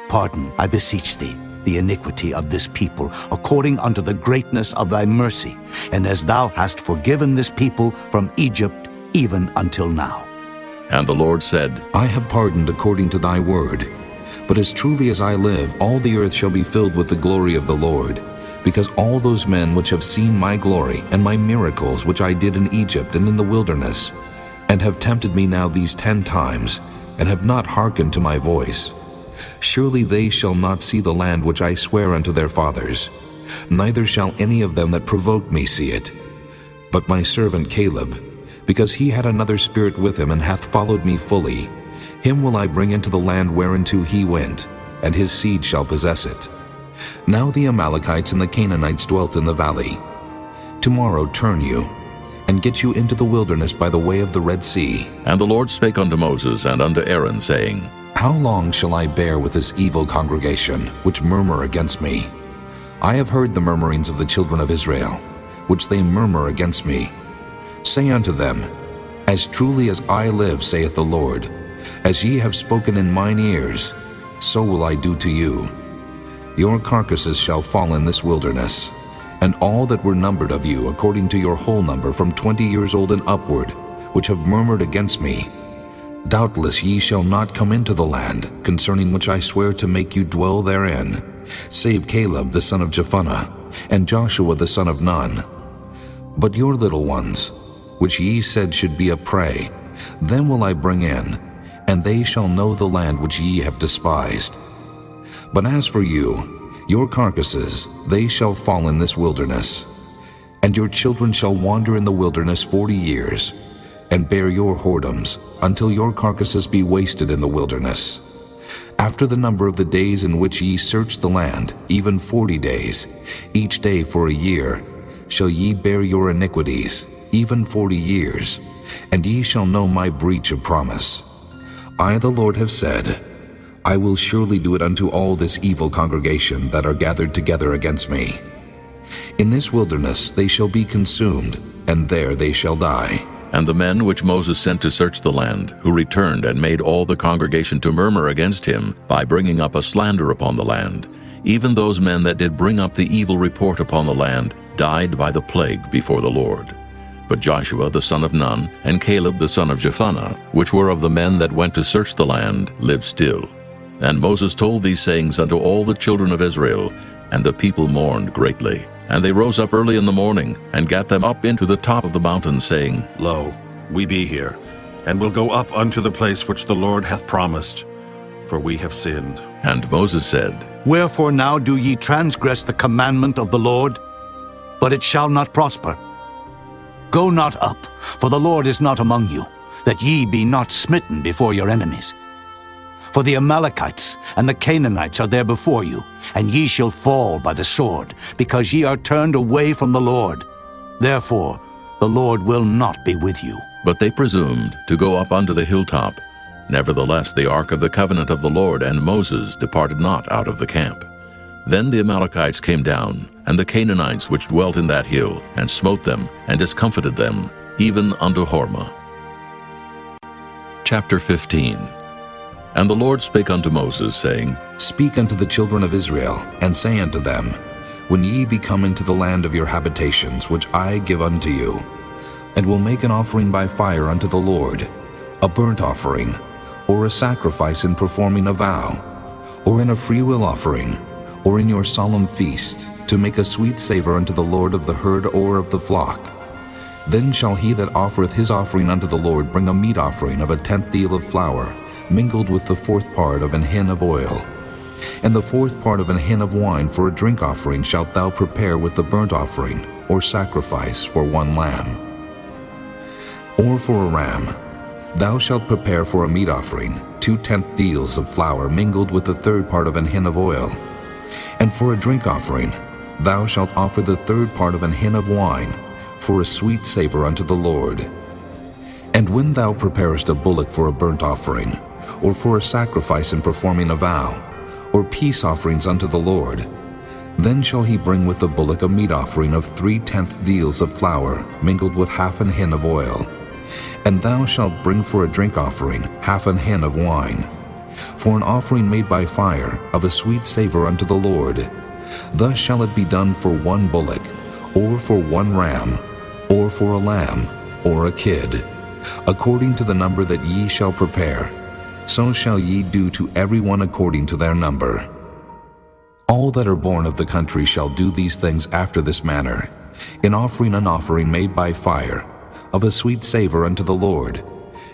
Pardon, I beseech thee, the iniquity of this people, according unto the greatness of thy mercy, and as thou hast forgiven this people from Egypt even until now. And the Lord said, I have pardoned according to thy word. But as truly as I live, all the earth shall be filled with the glory of the Lord, because all those men which have seen my glory and my miracles which I did in Egypt and in the wilderness, and have tempted me now these 10 times, and have not hearkened to my voice, surely they shall not see the land which I swear unto their fathers, neither shall any of them that provoked me see it. But my servant Caleb, because he had another spirit with him, and hath followed me fully, him will I bring into the land whereinto he went, and his seed shall possess it. Now the Amalekites and the Canaanites dwelt in the valley. Tomorrow turn you, and get you into the wilderness by the way of the Red Sea. And the Lord spake unto Moses and unto Aaron, saying, How long shall I bear with this evil congregation, which murmur against me? I have heard the murmurings of the children of Israel, which they murmur against me. Say unto them, As truly as I live, saith the Lord, as ye have spoken in mine ears, so will I do to you. Your carcasses shall fall in this wilderness, and all that were numbered of you according to your whole number from 20 years old and upward, which have murmured against me. Doubtless ye shall not come into the land, concerning which I swear to make you dwell therein, save Caleb the son of Jephunneh, and Joshua the son of Nun. But your little ones, which ye said should be a prey, them will I bring in, and they shall know the land which ye have despised. But as for you, your carcasses, they shall fall in this wilderness. And your children shall wander in the wilderness 40 years, and bear your whoredoms, until your carcasses be wasted in the wilderness. After the number of the days in which ye search the land, even 40 days, each day for a year, shall ye bear your iniquities, even 40 years, and ye shall know my breach of promise. I, the Lord, have said, I will surely do it unto all this evil congregation that are gathered together against me. In this wilderness they shall be consumed, and there they shall die. And the men which Moses sent to search the land, who returned and made all the congregation to murmur against him by bringing up a slander upon the land, even those men that did bring up the evil report upon the land, died by the plague before the Lord. But Joshua the son of Nun, and Caleb the son of Jephunneh, which were of the men that went to search the land, lived still. And Moses told these sayings unto all the children of Israel, and the people mourned greatly. And they rose up early in the morning, and gat them up into the top of the mountain, saying, Lo, we be here, and will go up unto the place which the Lord hath promised, for we have sinned. And Moses said, Wherefore now do ye transgress the commandment of the Lord? But it shall not prosper. Go not up, for the Lord is not among you, that ye be not smitten before your enemies. For the Amalekites and the Canaanites are there before you, and ye shall fall by the sword, because ye are turned away from the Lord. Therefore the Lord will not be with you. But they presumed to go up unto the hilltop. Nevertheless the ark of the covenant of the Lord and Moses departed not out of the camp. Then the Amalekites came down, and the Canaanites which dwelt in that hill, and smote them, and discomfited them, even unto Hormah. Chapter 15. And the Lord spake unto Moses, saying, Speak unto the children of Israel, and say unto them, When ye be come into the land of your habitations, which I give unto you, and will make an offering by fire unto the Lord, a burnt offering, or a sacrifice in performing a vow, or in a freewill offering, or in your solemn feast, to make a sweet savor unto the Lord of the herd or of the flock, then shall he that offereth his offering unto the Lord bring a meat offering of a 10th deal of flour, mingled with the 4th part of an hin of oil. And the 4th part of an hin of wine for a drink offering shalt thou prepare with the burnt offering, or sacrifice for one lamb. Or for a ram, thou shalt prepare for a meat offering 2 10th deals of flour mingled with the 3rd part of an hin of oil. And for a drink offering, thou shalt offer the 3rd part of an hin of wine, for a sweet savor unto the Lord. And when thou preparest a bullock for a burnt offering, or for a sacrifice in performing a vow, or peace offerings unto the Lord, then shall he bring with the bullock a meat offering of 3 10th deals of flour mingled with half an hin of oil. And thou shalt bring for a drink offering half an hin of wine, for an offering made by fire of a sweet savor unto the Lord. Thus shall it be done for one bullock, or for one ram, or for a lamb, or a kid, according to the number that ye shall prepare. So shall ye do to every one according to their number. All that are born of the country shall do these things after this manner, in offering an offering made by fire, of a sweet savor unto the Lord.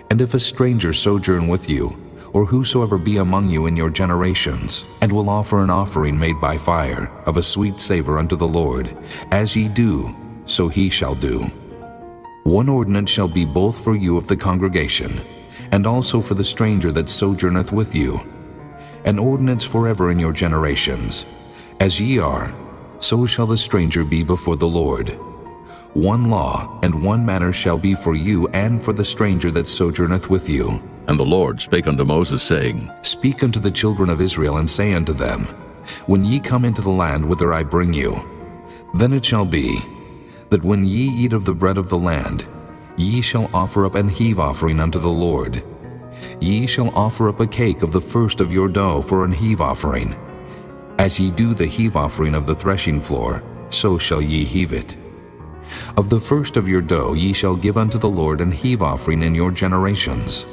And if a stranger sojourn with you, or whosoever be among you in your generations, and will offer an offering made by fire, of a sweet savor unto the Lord, as ye do, so he shall do. One ordinance shall be both for you of the congregation, and also for the stranger that sojourneth with you, an ordinance forever in your generations. As ye are, so shall the stranger be before the Lord. One law and one manner shall be for you and for the stranger that sojourneth with you. And the Lord spake unto Moses, saying, Speak unto the children of Israel, and say unto them, When ye come into the land whither I bring you, then it shall be, that when ye eat of the bread of the land, ye shall offer up an heave offering unto the Lord. Ye shall offer up a cake of the first of your dough for an heave offering. As ye do the heave offering of the threshing floor, so shall ye heave it. Of the first of your dough ye shall give unto the Lord an heave offering in your generations.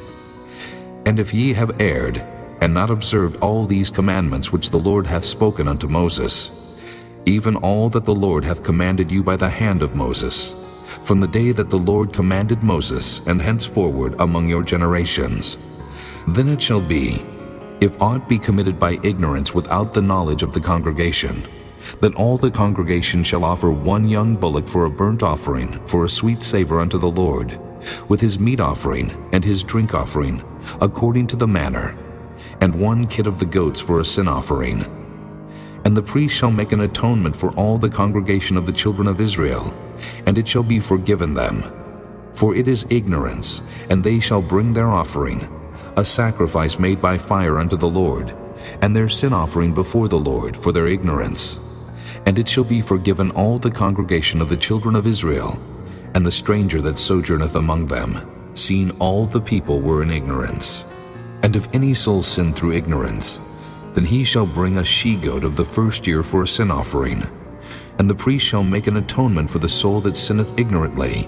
And if ye have erred, and not observed all these commandments which the Lord hath spoken unto Moses, even all that the Lord hath commanded you by the hand of Moses, from the day that the Lord commanded Moses, and henceforward among your generations, then it shall be, if aught be committed by ignorance without the knowledge of the congregation, that all the congregation shall offer one young bullock for a burnt offering, for a sweet savor unto the Lord, with his meat offering and his drink offering, according to the manner, and one kid of the goats for a sin offering. And the priest shall make an atonement for all the congregation of the children of Israel, and it shall be forgiven them. For it is ignorance, and they shall bring their offering, a sacrifice made by fire unto the Lord, and their sin offering before the Lord for their ignorance. And it shall be forgiven all the congregation of the children of Israel, and the stranger that sojourneth among them, seeing all the people were in ignorance. And if any soul sin through ignorance, then he shall bring a she-goat of the first year for a sin offering, and the priest shall make an atonement for the soul that sinneth ignorantly,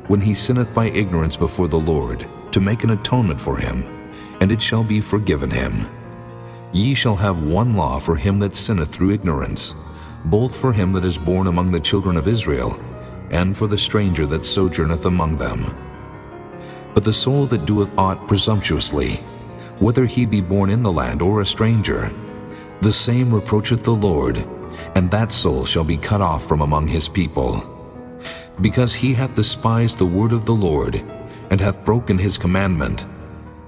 when he sinneth by ignorance before the Lord, to make an atonement for him, and it shall be forgiven him. Ye shall have one law for him that sinneth through ignorance, both for him that is born among the children of Israel, and for the stranger that sojourneth among them. But the soul that doeth aught presumptuously, whether he be born in the land or a stranger, the same reproacheth the Lord, and that soul shall be cut off from among his people. Because he hath despised the word of the Lord, and hath broken his commandment,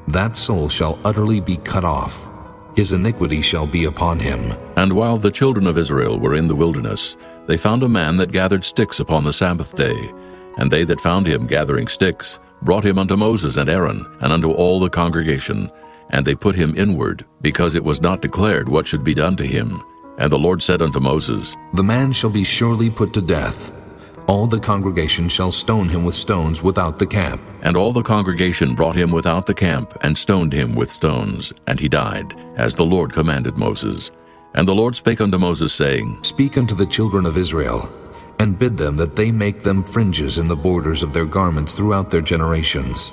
that soul shall utterly be cut off. His iniquity shall be upon him. And while the children of Israel were in the wilderness, they found a man that gathered sticks upon the Sabbath day. And they that found him gathering sticks brought him unto Moses and Aaron, and unto all the congregation. And they put him inward, because it was not declared what should be done to him. And the Lord said unto Moses, The man shall be surely put to death. All the congregation shall stone him with stones without the camp. And all the congregation brought him without the camp, and stoned him with stones. And he died, as the Lord commanded Moses. And the Lord spake unto Moses, saying, Speak unto the children of Israel, and bid them that they make them fringes in the borders of their garments throughout their generations,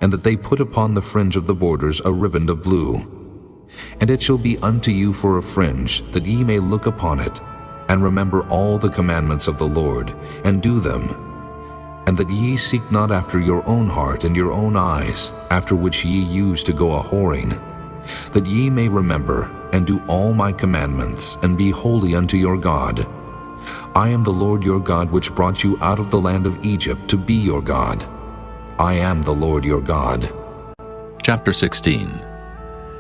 and that they put upon the fringe of the borders a riband of blue. And it shall be unto you for a fringe, that ye may look upon it, and remember all the commandments of the Lord, and do them, and that ye seek not after your own heart and your own eyes, after which ye used to go a-whoring, that ye may remember and do all my commandments, and be holy unto your God. I am the Lord your God, which brought you out of the land of Egypt to be your God. I am the Lord your God. Chapter 16.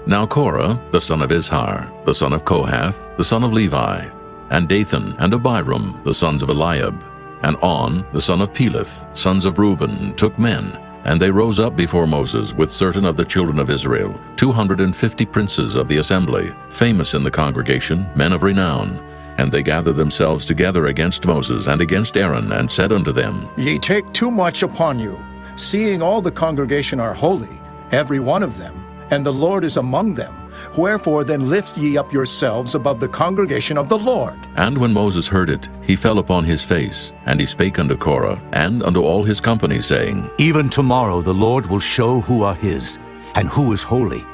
Now Korah, the son of Izhar, the son of Kohath, the son of Levi, and Dathan and Abiram, the sons of Eliab, and On, the son of Peleth, sons of Reuben, took men, and they rose up before Moses with certain of the children of Israel, 250 princes of the assembly, famous in the congregation, men of renown. And they gathered themselves together against Moses and against Aaron, and said unto them, Ye take too much upon you, seeing all the congregation are holy, every one of them, and the Lord is among them. Wherefore then lift ye up yourselves above the congregation of the Lord. And when Moses heard it, he fell upon his face, and he spake unto Korah, and unto all his company, saying, Even tomorrow the Lord will show who are his, and who is holy,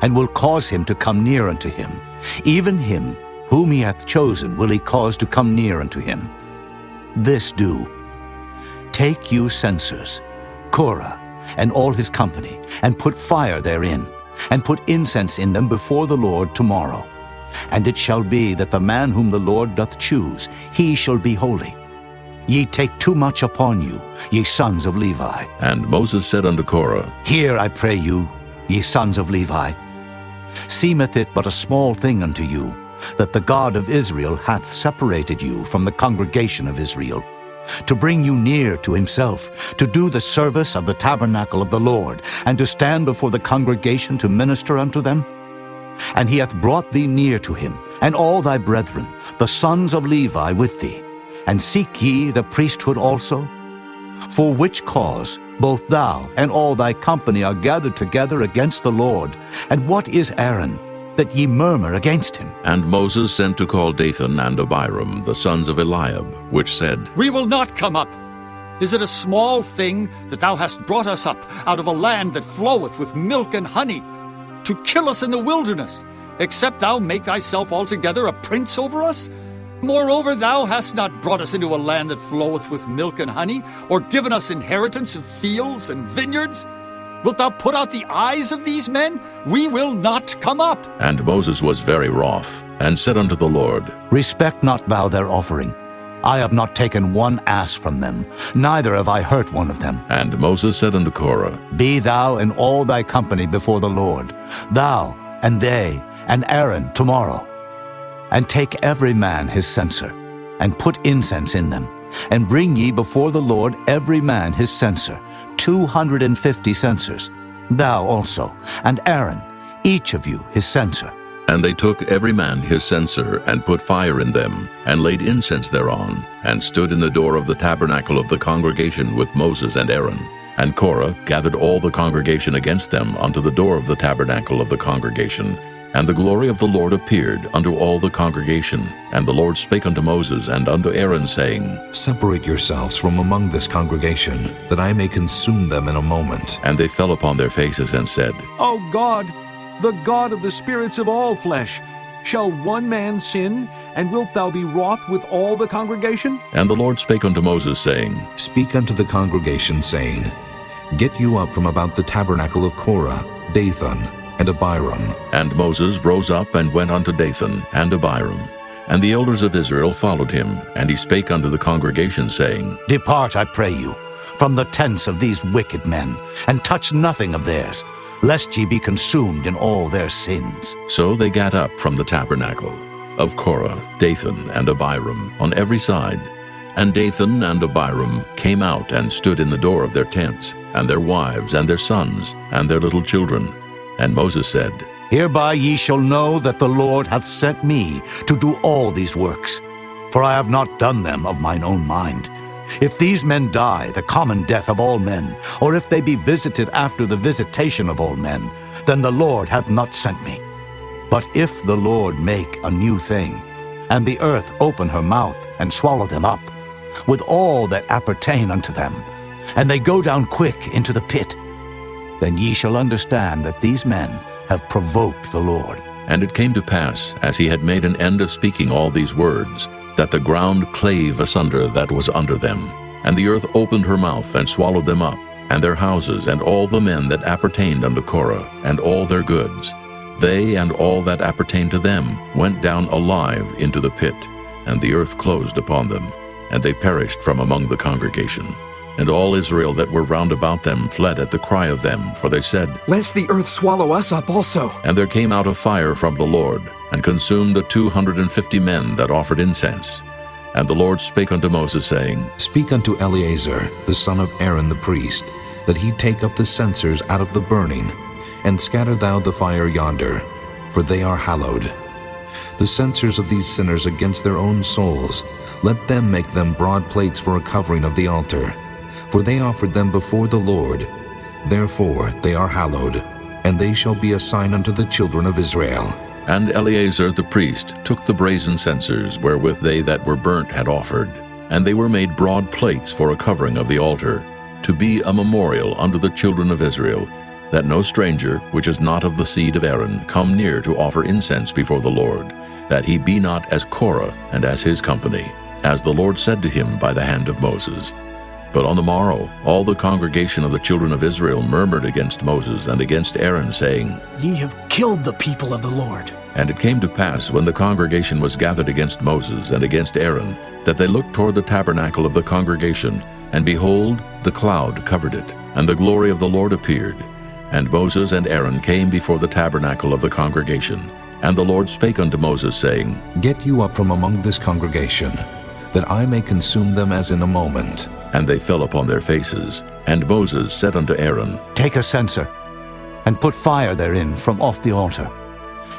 and will cause him to come near unto him. Even him whom he hath chosen will he cause to come near unto him. This do. Take you censers, Korah, and all his company, and put fire therein, and put incense in them before the Lord tomorrow. And it shall be that the man whom the Lord doth choose, he shall be holy. Ye take too much upon you, ye sons of Levi. And Moses said unto Korah, Hear, I pray you, ye sons of Levi. Seemeth it but a small thing unto you, that the God of Israel hath separated you from the congregation of Israel, to bring you near to himself, to do the service of the tabernacle of the Lord, and to stand before the congregation to minister unto them? And he hath brought thee near to him, and all thy brethren, the sons of Levi, with thee. And seek ye the priesthood also? For which cause both thou and all thy company are gathered together against the Lord. And what is Aaron, that ye murmur against him? And Moses sent to call Dathan and Abiram, the sons of Eliab, which said, We will not come up. Is it a small thing that thou hast brought us up out of a land that floweth with milk and honey, to kill us in the wilderness, except thou make thyself altogether a prince over us? Moreover, thou hast not brought us into a land that floweth with milk and honey, or given us inheritance of fields and vineyards. Wilt thou put out the eyes of these men? We will not come up. And Moses was very wroth, and said unto the Lord, Respect not thou their offering. I have not taken one ass from them, neither have I hurt one of them. And Moses said unto Korah, Be thou and all thy company before the Lord, thou and they and Aaron tomorrow. And take every man his censer, and put incense in them, and bring ye before the Lord every man his censer, 250 censers, thou also, and Aaron, each of you his censer. And they took every man his censer, and put fire in them, and laid incense thereon, and stood in the door of the tabernacle of the congregation with Moses and Aaron. And Korah gathered all the congregation against them unto the door of the tabernacle of the congregation. And the glory of the Lord appeared unto all the congregation. And the Lord spake unto Moses and unto Aaron, saying, Separate yourselves from among this congregation, that I may consume them in a moment. And they fell upon their faces and said, O God, the God of the spirits of all flesh, shall one man sin, and wilt thou be wroth with all the congregation? And the Lord spake unto Moses, saying, Speak unto the congregation, saying, Get you up from about the tabernacle of Korah, Dathan, and Abiram. And Moses rose up and went unto Dathan and Abiram. And the elders of Israel followed him, and he spake unto the congregation, saying, Depart, I pray you, from the tents of these wicked men, and touch nothing of theirs, lest ye be consumed in all their sins. So they gat up from the tabernacle of Korah, Dathan, and Abiram on every side. And Dathan and Abiram came out and stood in the door of their tents, and their wives, and their sons, and their little children. And Moses said, Hereby ye shall know that the Lord hath sent me to do all these works, for I have not done them of mine own mind. If these men die the common death of all men, or if they be visited after the visitation of all men, then the Lord hath not sent me. But if the Lord make a new thing, and the earth open her mouth and swallow them up, with all that appertain unto them, and they go down quick into the pit, then ye shall understand that these men have provoked the Lord. And it came to pass, as he had made an end of speaking all these words, that the ground clave asunder that was under them. And the earth opened her mouth and swallowed them up, and their houses, and all the men that appertained unto Korah, and all their goods. They and all that appertained to them went down alive into the pit, and the earth closed upon them, and they perished from among the congregation. And all Israel that were round about them fled at the cry of them, for they said, Lest the earth swallow us up also. And there came out a fire from the Lord, and consumed the 250 men that offered incense. And the Lord spake unto Moses, saying, Speak unto Eleazar, the son of Aaron the priest, that he take up the censers out of the burning, and scatter thou the fire yonder, for they are hallowed. The censers of these sinners against their own souls, let them make them broad plates for a covering of the altar. For they offered them before the Lord. Therefore they are hallowed, and they shall be a sign unto the children of Israel. And Eleazar the priest took the brazen censers wherewith they that were burnt had offered, and they were made broad plates for a covering of the altar, to be a memorial unto the children of Israel, that no stranger, which is not of the seed of Aaron, come near to offer incense before the Lord, that he be not as Korah and as his company, as the Lord said to him by the hand of Moses. But on the morrow all the congregation of the children of Israel murmured against Moses and against Aaron, saying, Ye have killed the people of the Lord. And it came to pass, when the congregation was gathered against Moses and against Aaron, that they looked toward the tabernacle of the congregation, and behold, the cloud covered it, and the glory of the Lord appeared. And Moses and Aaron came before the tabernacle of the congregation. And the Lord spake unto Moses, saying, Get you up from among this congregation, that I may consume them as in a moment. And they fell upon their faces. And Moses said unto Aaron, Take a censer, and put fire therein from off the altar,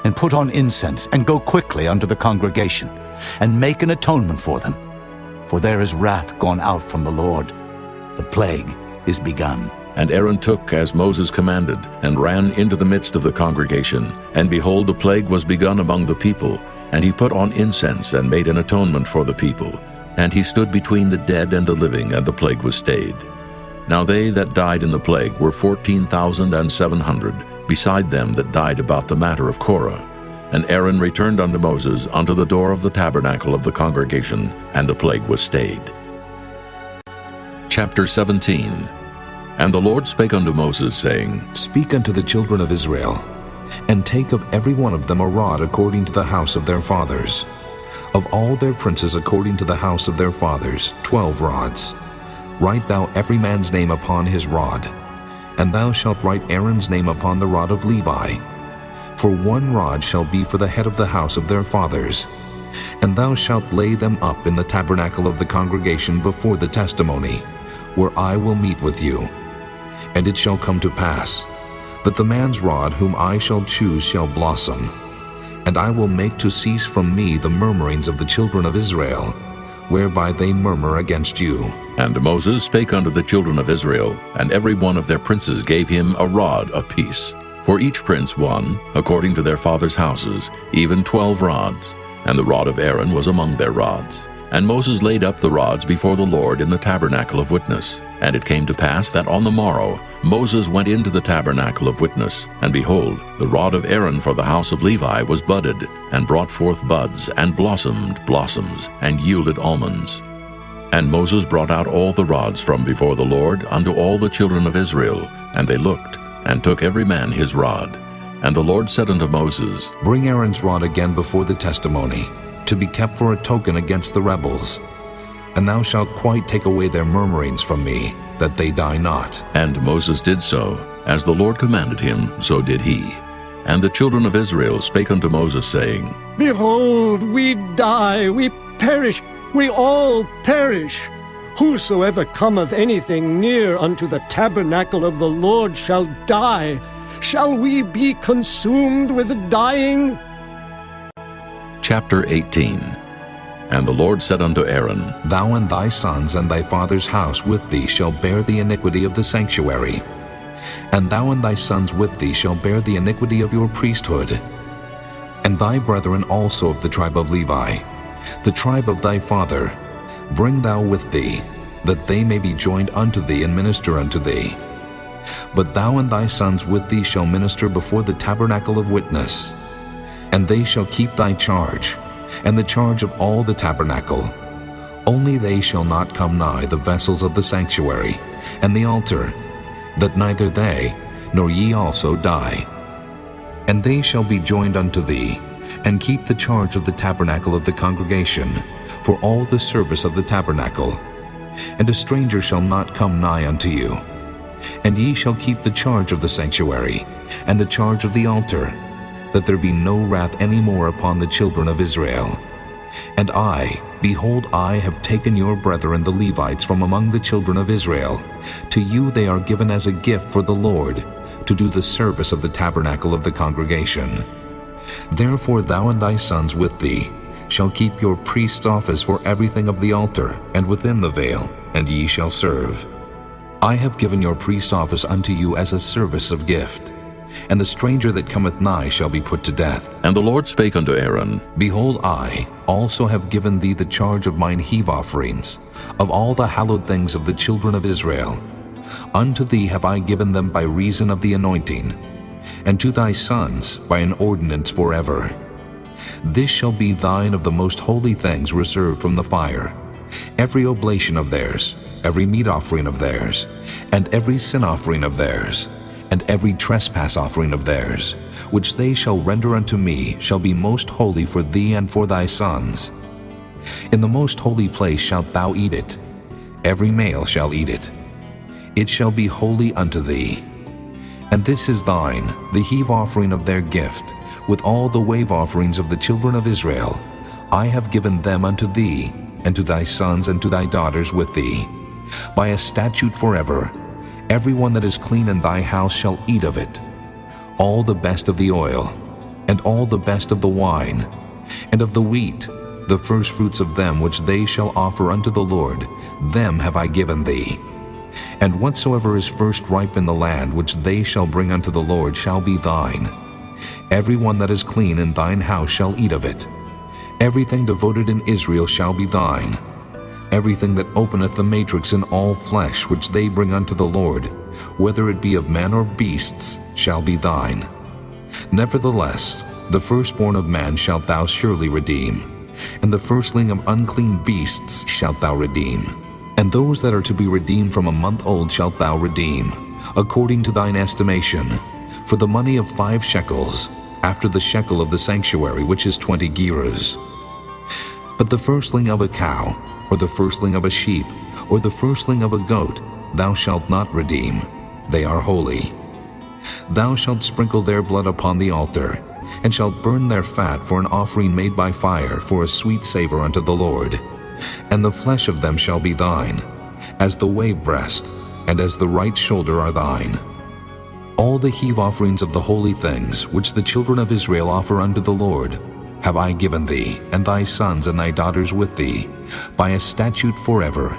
and put on incense, and go quickly unto the congregation, and make an atonement for them. For there is wrath gone out from the Lord. The plague is begun. And Aaron took as Moses commanded, and ran into the midst of the congregation. And behold, the plague was begun among the people. And he put on incense, and made an atonement for the people. And he stood between the dead and the living, and the plague was stayed. Now they that died in the plague were 14,700, beside them that died about the matter of Korah. And Aaron returned unto Moses unto the door of the tabernacle of the congregation, and the plague was stayed. Chapter 17. And the Lord spake unto Moses, saying, Speak unto the children of Israel, and take of every one of them a rod according to the house of their fathers. Of all their princes according to the house of their fathers, 12 rods. Write thou every man's name upon his rod, and thou shalt write Aaron's name upon the rod of Levi. For 1 rod shall be for the head of the house of their fathers. And thou shalt lay them up in the tabernacle of the congregation before the testimony, where I will meet with you. And it shall come to pass, that the man's rod whom I shall choose shall blossom, And I will make to cease from me the murmurings of the children of Israel, whereby they murmur against you. And Moses spake unto the children of Israel, and every one of their princes gave him a rod apiece. For each prince one, according to their fathers' houses, even 12 rods. And the rod of Aaron was among their rods. And Moses laid up the rods before the Lord in the tabernacle of witness. And it came to pass that on the morrow Moses went into the tabernacle of witness, and behold, the rod of Aaron for the house of Levi was budded, and brought forth buds, and blossomed blossoms, and yielded almonds. And Moses brought out all the rods from before the Lord unto all the children of Israel, and they looked, and took every man his rod. And the Lord said unto Moses, Bring Aaron's rod again before the testimony, to be kept for a token against the rebels. And thou shalt quite take away their murmurings from me, that they die not. And Moses did so. As the Lord commanded him, so did he. And the children of Israel spake unto Moses, saying, Behold, we die, we perish, we all perish. Whosoever cometh anything near unto the tabernacle of the Lord shall die. Shall we be consumed with dying? Chapter 18. And the Lord said unto Aaron, Thou and thy sons and thy father's house with thee shall bear the iniquity of the sanctuary. And thou and thy sons with thee shall bear the iniquity of your priesthood. And thy brethren also of the tribe of Levi, the tribe of thy father, bring thou with thee, that they may be joined unto thee and minister unto thee. But thou and thy sons with thee shall minister before the tabernacle of witness, and they shall keep thy charge, and the charge of all the tabernacle. Only they shall not come nigh the vessels of the sanctuary, and the altar, that neither they, nor ye also die. And they shall be joined unto thee, and keep the charge of the tabernacle of the congregation, for all the service of the tabernacle. And a stranger shall not come nigh unto you. And ye shall keep the charge of the sanctuary, and the charge of the altar, that there be no wrath any more upon the children of Israel. And I, behold, I have taken your brethren the Levites from among the children of Israel. To you they are given as a gift for the Lord, to do the service of the tabernacle of the congregation. Therefore thou and thy sons with thee shall keep your priest's office for everything of the altar, and within the veil, and ye shall serve. I have given your priest office unto you as a service of gift, and the stranger that cometh nigh shall be put to death. And the Lord spake unto Aaron, Behold, I also have given thee the charge of mine heave offerings, of all the hallowed things of the children of Israel. Unto thee have I given them by reason of the anointing, and to thy sons by an ordinance forever. This shall be thine of the most holy things reserved from the fire, every oblation of theirs, every meat offering of theirs, and every sin offering of theirs, and every trespass offering of theirs, which they shall render unto me, shall be most holy for thee and for thy sons. In the most holy place shalt thou eat it. Every male shall eat it. It shall be holy unto thee. And this is thine, the heave offering of their gift, with all the wave offerings of the children of Israel. I have given them unto thee, and to thy sons and to thy daughters with thee, by a statute forever. Every one that is clean in thy house shall eat of it. All the best of the oil, and all the best of the wine, and of the wheat, the firstfruits of them which they shall offer unto the Lord, them have I given thee. And whatsoever is first ripe in the land which they shall bring unto the Lord shall be thine. Every one that is clean in thine house shall eat of it. Everything devoted in Israel shall be thine. Everything that openeth the matrix in all flesh which they bring unto the Lord, whether it be of men or beasts, shall be thine. Nevertheless, the firstborn of man shalt thou surely redeem, and the firstling of unclean beasts shalt thou redeem. And those that are to be redeemed from a month old shalt thou redeem, according to thine estimation, for the money of 5 shekels, after the shekel of the sanctuary, which is 20 gerahs. But the firstling of a cow, or the firstling of a sheep, or the firstling of a goat, thou shalt not redeem. They are holy. Thou shalt sprinkle their blood upon the altar, and shalt burn their fat for an offering made by fire, for a sweet savor unto the Lord. And the flesh of them shall be thine, as the wave breast, and as the right shoulder are thine. All the heave offerings of the holy things which the children of Israel offer unto the Lord have I given thee, and thy sons and thy daughters with thee, by a statute forever.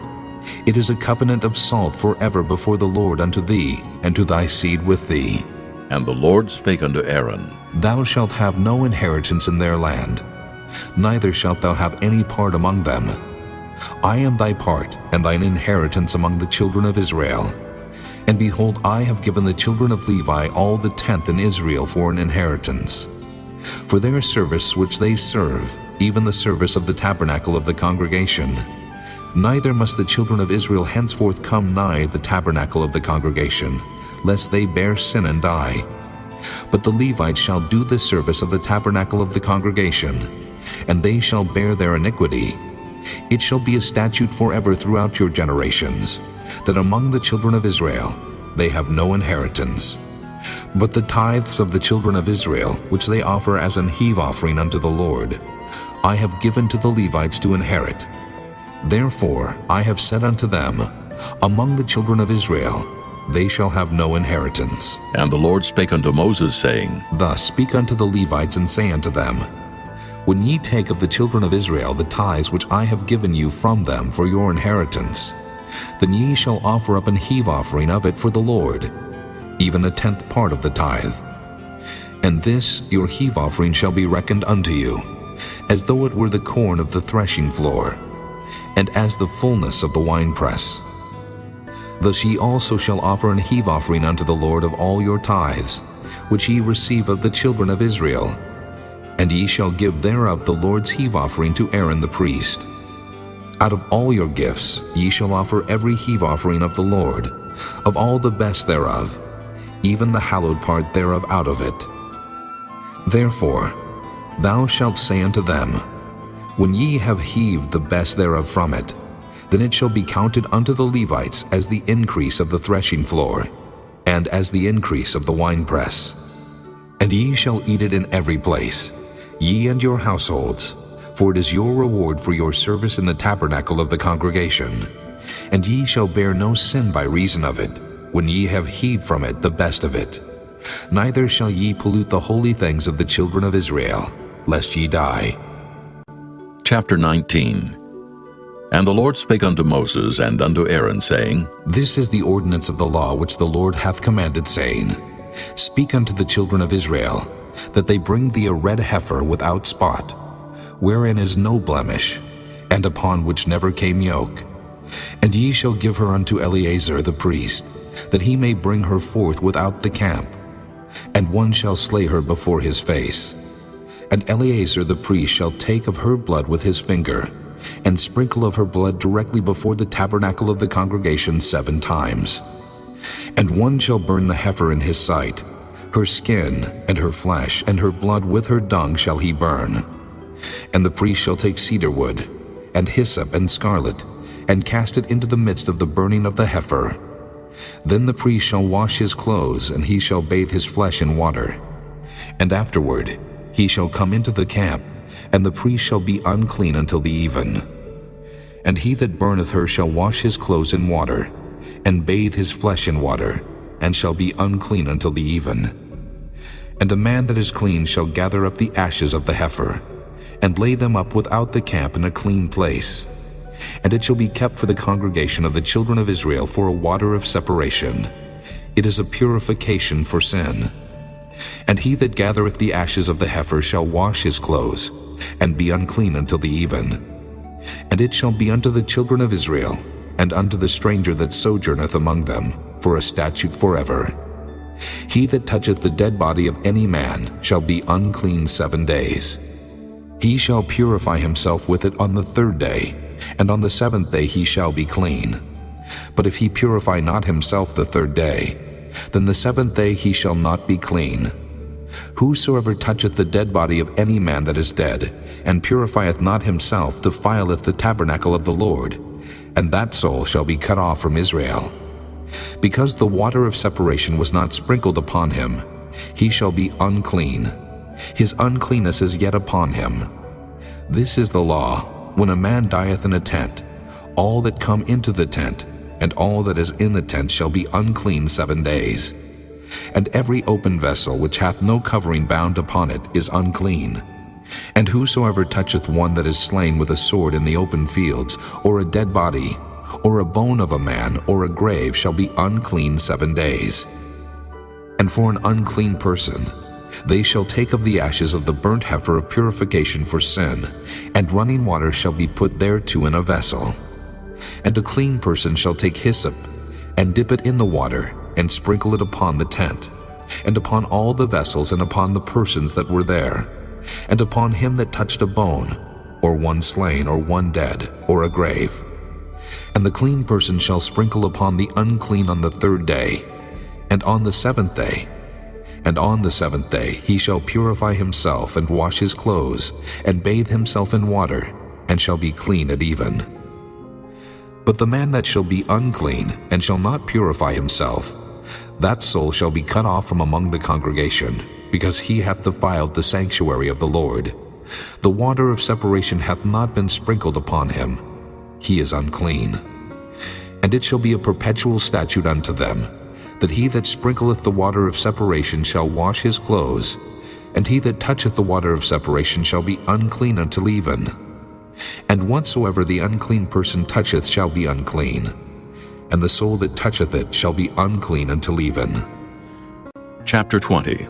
It is a covenant of salt forever before the Lord unto thee, and to thy seed with thee. And the Lord spake unto Aaron, Thou shalt have no inheritance in their land, neither shalt thou have any part among them. I am thy part, and thine inheritance among the children of Israel. And behold, I have given the children of Levi all the tenth in Israel for an inheritance. For their service which they serve, even the service of the tabernacle of the congregation. Neither must the children of Israel henceforth come nigh the tabernacle of the congregation, lest they bear sin and die. But the Levites shall do the service of the tabernacle of the congregation, and they shall bear their iniquity. It shall be a statute forever throughout your generations, that among the children of Israel they have no inheritance. But the tithes of the children of Israel, which they offer as an heave offering unto the Lord, I have given to the Levites to inherit. Therefore I have said unto them, Among the children of Israel they shall have no inheritance. And the Lord spake unto Moses, saying, Thus speak unto the Levites, and say unto them, When ye take of the children of Israel the tithes which I have given you from them for your inheritance, then ye shall offer up an heave offering of it for the Lord, even a tenth part of the tithe. And this your heave offering shall be reckoned unto you, as though it were the corn of the threshing floor, and as the fullness of the winepress. Thus ye also shall offer an heave offering unto the Lord of all your tithes, which ye receive of the children of Israel, and ye shall give thereof the Lord's heave offering to Aaron the priest. Out of all your gifts ye shall offer every heave offering of the Lord, of all the best thereof, even the hallowed part thereof out of it. Therefore thou shalt say unto them, When ye have heaved the best thereof from it, then it shall be counted unto the Levites as the increase of the threshing floor, and as the increase of the winepress. And ye shall eat it in every place, ye and your households, for it is your reward for your service in the tabernacle of the congregation. And ye shall bear no sin by reason of it, when ye have heaved from it the best of it. Neither shall ye pollute the holy things of the children of Israel, lest ye die. Chapter 19. And the Lord spake unto Moses and unto Aaron, saying, This is the ordinance of the law which the Lord hath commanded, saying, Speak unto the children of Israel, that they bring thee a red heifer without spot, wherein is no blemish, and upon which never came yoke. And ye shall give her unto Eleazar the priest, that he may bring her forth without the camp. And one shall slay her before his face. And Eleazar the priest shall take of her blood with his finger, and sprinkle of her blood directly before the tabernacle of the congregation 7 times. And one shall burn the heifer in his sight, her skin, and her flesh, and her blood with her dung shall he burn. And the priest shall take cedar wood, and hyssop, and scarlet, and cast it into the midst of the burning of the heifer. Then the priest shall wash his clothes, and he shall bathe his flesh in water. And afterward he shall come into the camp, and the priest shall be unclean until the even. And he that burneth her shall wash his clothes in water, and bathe his flesh in water, and shall be unclean until the even. And a man that is clean shall gather up the ashes of the heifer, and lay them up without the camp in a clean place. And it shall be kept for the congregation of the children of Israel for a water of separation. It is a purification for sin. And he that gathereth the ashes of the heifer shall wash his clothes, and be unclean until the even. And it shall be unto the children of Israel, and unto the stranger that sojourneth among them, for a statute forever. He that toucheth the dead body of any man shall be unclean 7 days. He shall purify himself with it on the 3rd day, and on the 7th day he shall be clean. But if he purify not himself the 3rd day, then the 7th day he shall not be clean. Whosoever toucheth the dead body of any man that is dead, and purifieth not himself, defileth the tabernacle of the Lord, and that soul shall be cut off from Israel. Because the water of separation was not sprinkled upon him, he shall be unclean. His uncleanness is yet upon him. This is the law, when a man dieth in a tent, all that come into the tent, and all that is in the tent shall be unclean 7 days. And every open vessel which hath no covering bound upon it is unclean. And whosoever toucheth one that is slain with a sword in the open fields, or a dead body, or a bone of a man, or a grave, shall be unclean 7 days. And for an unclean person, they shall take of the ashes of the burnt heifer of purification for sin, and running water shall be put thereto in a vessel. And a clean person shall take hyssop, and dip it in the water, and sprinkle it upon the tent, and upon all the vessels, and upon the persons that were there, and upon him that touched a bone, or one slain, or one dead, or a grave. And the clean person shall sprinkle upon the unclean on the 3rd day, and on the 7th day. And on the 7th day he shall purify himself, and wash his clothes, and bathe himself in water, and shall be clean at even. But the man that shall be unclean, and shall not purify himself, that soul shall be cut off from among the congregation, because he hath defiled the sanctuary of the Lord. The water of separation hath not been sprinkled upon him. He is unclean. And it shall be a perpetual statute unto them, that he that sprinkleth the water of separation shall wash his clothes, and he that toucheth the water of separation shall be unclean until even. And whatsoever the unclean person toucheth shall be unclean, and the soul that toucheth it shall be unclean until even. Chapter 20.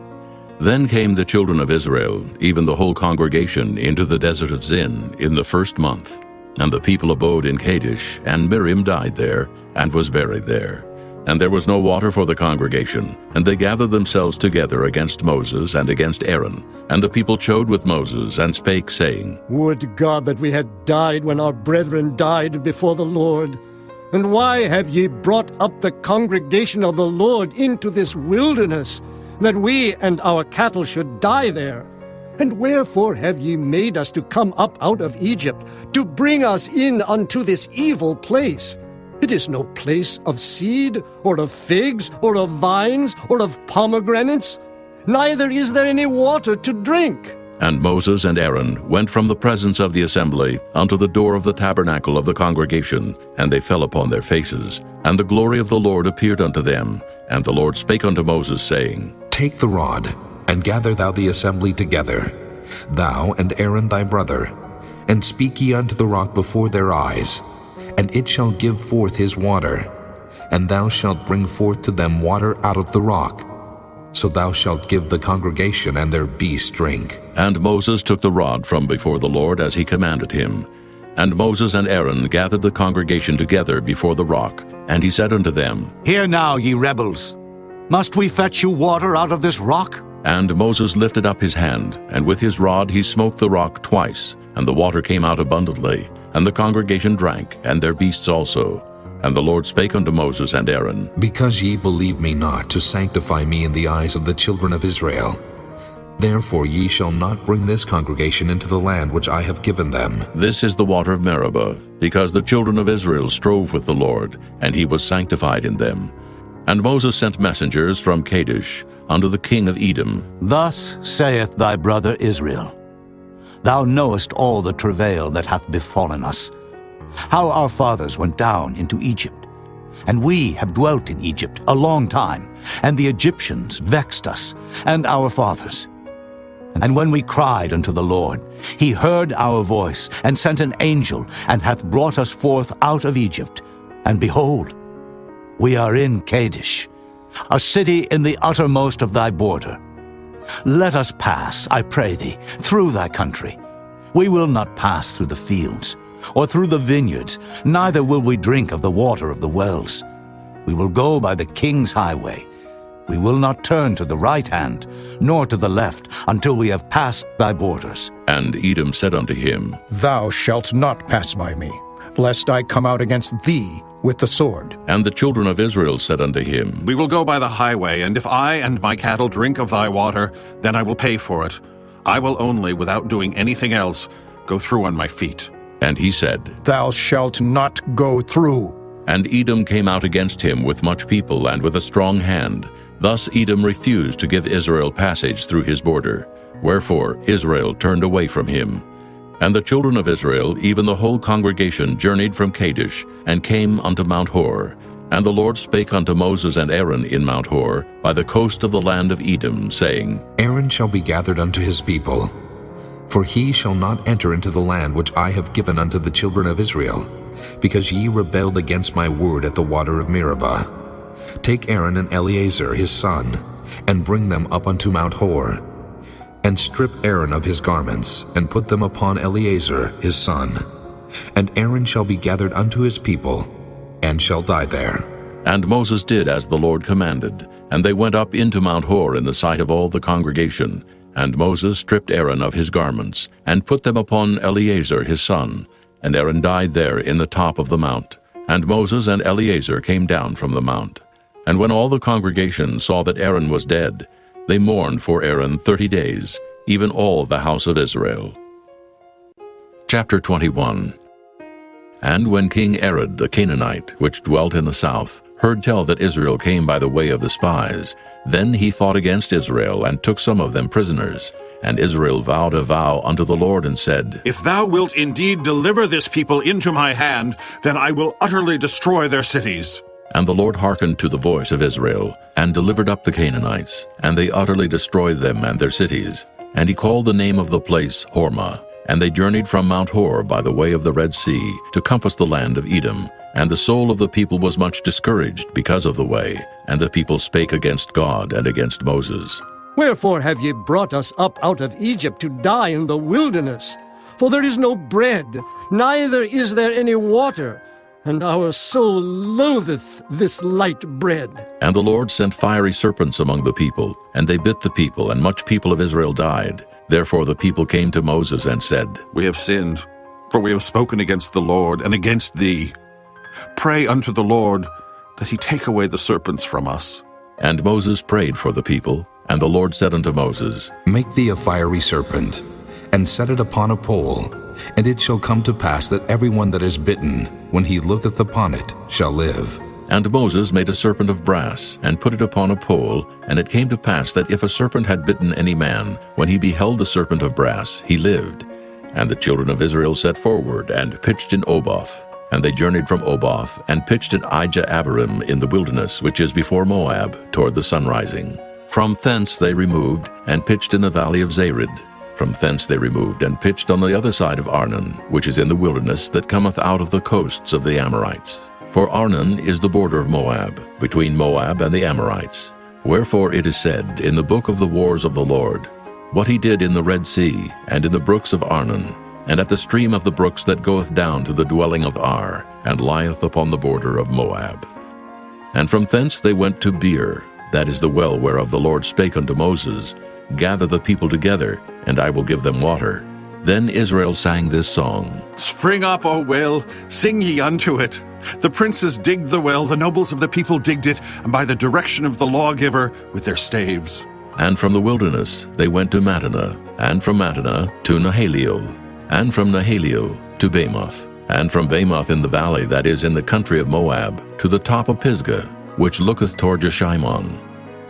Then came the children of Israel, even the whole congregation, into the desert of Zin in the 1st month. And the people abode in Kadesh, and Miriam died there, and was buried there. And there was no water for the congregation, and they gathered themselves together against Moses and against Aaron. And the people chode with Moses, and spake, saying, Would God that we had died when our brethren died before the Lord! And why have ye brought up the congregation of the Lord into this wilderness, that we and our cattle should die there? And wherefore have ye made us to come up out of Egypt, to bring us in unto this evil place? It is no place of seed, or of figs, or of vines, or of pomegranates, neither is there any water to drink. And Moses and Aaron went from the presence of the assembly unto the door of the tabernacle of the congregation, and they fell upon their faces. And the glory of the Lord appeared unto them. And the Lord spake unto Moses, saying, Take the rod, and gather thou the assembly together, thou and Aaron thy brother, and speak ye unto the rock before their eyes, and it shall give forth his water, and thou shalt bring forth to them water out of the rock. So thou shalt give the congregation and their beasts drink. And Moses took the rod from before the Lord as he commanded him. And Moses and Aaron gathered the congregation together before the rock, and he said unto them, Hear now, ye rebels, must we fetch you water out of this rock? And Moses lifted up his hand, and with his rod he smote the rock twice, and the water came out abundantly, and the congregation drank, and their beasts also. And the Lord spake unto Moses and Aaron, Because ye believe me not to sanctify me in the eyes of the children of Israel, therefore ye shall not bring this congregation into the land which I have given them. This is the water of Meribah, because the children of Israel strove with the Lord, and he was sanctified in them. And Moses sent messengers from Kadesh unto the king of Edom. Thus saith thy brother Israel, Thou knowest all the travail that hath befallen us, how our fathers went down into Egypt. And we have dwelt in Egypt a long time, and the Egyptians vexed us, and our fathers. And when we cried unto the Lord, he heard our voice, and sent an angel, and hath brought us forth out of Egypt. And behold, we are in Kadesh, a city in the uttermost of thy border. Let us pass, I pray thee, through thy country. We will not pass through the fields, or through the vineyards, neither will we drink of the water of the wells. We will go by the king's highway. We will not turn to the right hand, nor to the left, until we have passed thy borders. And Edom said unto him, Thou shalt not pass by me, lest I come out against thee with the sword. And the children of Israel said unto him, We will go by the highway, and if I and my cattle drink of thy water, then I will pay for it. I will only, without doing anything else, go through on my feet. And he said, Thou shalt not go through. And Edom came out against him with much people and with a strong hand. Thus Edom refused to give Israel passage through his border. Wherefore Israel turned away from him. And the children of Israel, even the whole congregation, journeyed from Kadesh, and came unto Mount Hor, And the Lord spake unto Moses and Aaron in Mount Hor, by the coast of the land of Edom, saying, Aaron shall be gathered unto his people, for he shall not enter into the land which I have given unto the children of Israel, because ye rebelled against my word at the water of Meribah. Take Aaron and Eleazar his son, and bring them up unto Mount Hor, and strip Aaron of his garments, and put them upon Eleazar his son. And Aaron shall be gathered unto his people, and shall die there. And Moses did as the Lord commanded, and they went up into Mount Hor in the sight of all the congregation. And Moses stripped Aaron of his garments, and put them upon Eleazar his son. And Aaron died there in the top of the mount. And Moses and Eleazar came down from the mount. And when all the congregation saw that Aaron was dead, they mourned for Aaron 30 days, even all the house of Israel. Chapter 21. And when King Arad the Canaanite, which dwelt in the south, heard tell that Israel came by the way of the spies, then he fought against Israel, and took some of them prisoners. And Israel vowed a vow unto the Lord, and said, If thou wilt indeed deliver this people into my hand, then I will utterly destroy their cities. And the Lord hearkened to the voice of Israel, and delivered up the Canaanites, and they utterly destroyed them and their cities. And he called the name of the place Hormah. And they journeyed from Mount Hor by the way of the Red Sea, to compass the land of Edom. And the soul of the people was much discouraged because of the way, and the people spake against God and against Moses. Wherefore have ye brought us up out of Egypt to die in the wilderness? For there is no bread, neither is there any water, and our soul loatheth this light bread. And the Lord sent fiery serpents among the people, and they bit the people, and much people of Israel died. Therefore the people came to Moses and said, We have sinned, for we have spoken against the Lord and against thee. Pray unto the Lord, that he take away the serpents from us. And Moses prayed for the people, and the Lord said unto Moses, Make thee a fiery serpent, and set it upon a pole, and it shall come to pass that every one that is bitten, when he looketh upon it, shall live. And Moses made a serpent of brass, and put it upon a pole, and it came to pass that if a serpent had bitten any man, when he beheld the serpent of brass, he lived. And the children of Israel set forward, and pitched in Oboth. And they journeyed from Oboth, and pitched at Ijah-Abarim in the wilderness, which is before Moab, toward the sunrising. From thence they removed, and pitched in the valley of Zared. From thence they removed, and pitched on the other side of Arnon, which is in the wilderness that cometh out of the coasts of the Amorites. For Arnon is the border of Moab, between Moab and the Amorites. Wherefore it is said in the book of the wars of the Lord, what he did in the Red Sea, and in the brooks of Arnon, and at the stream of the brooks that goeth down to the dwelling of Ar, and lieth upon the border of Moab. And from thence they went to Beer, that is the well whereof the Lord spake unto Moses, Gather the people together, and I will give them water. Then Israel sang this song, Spring up, O well, sing ye unto it. The princes digged the well, the nobles of the people digged it, and by the direction of the lawgiver with their staves. And from the wilderness they went to Mattanah, and from Mattanah to Nahaliel, and from Nahaliel to Bamoth, and from Bamoth in the valley that is in the country of Moab, to the top of Pisgah, which looketh toward Jeshimon.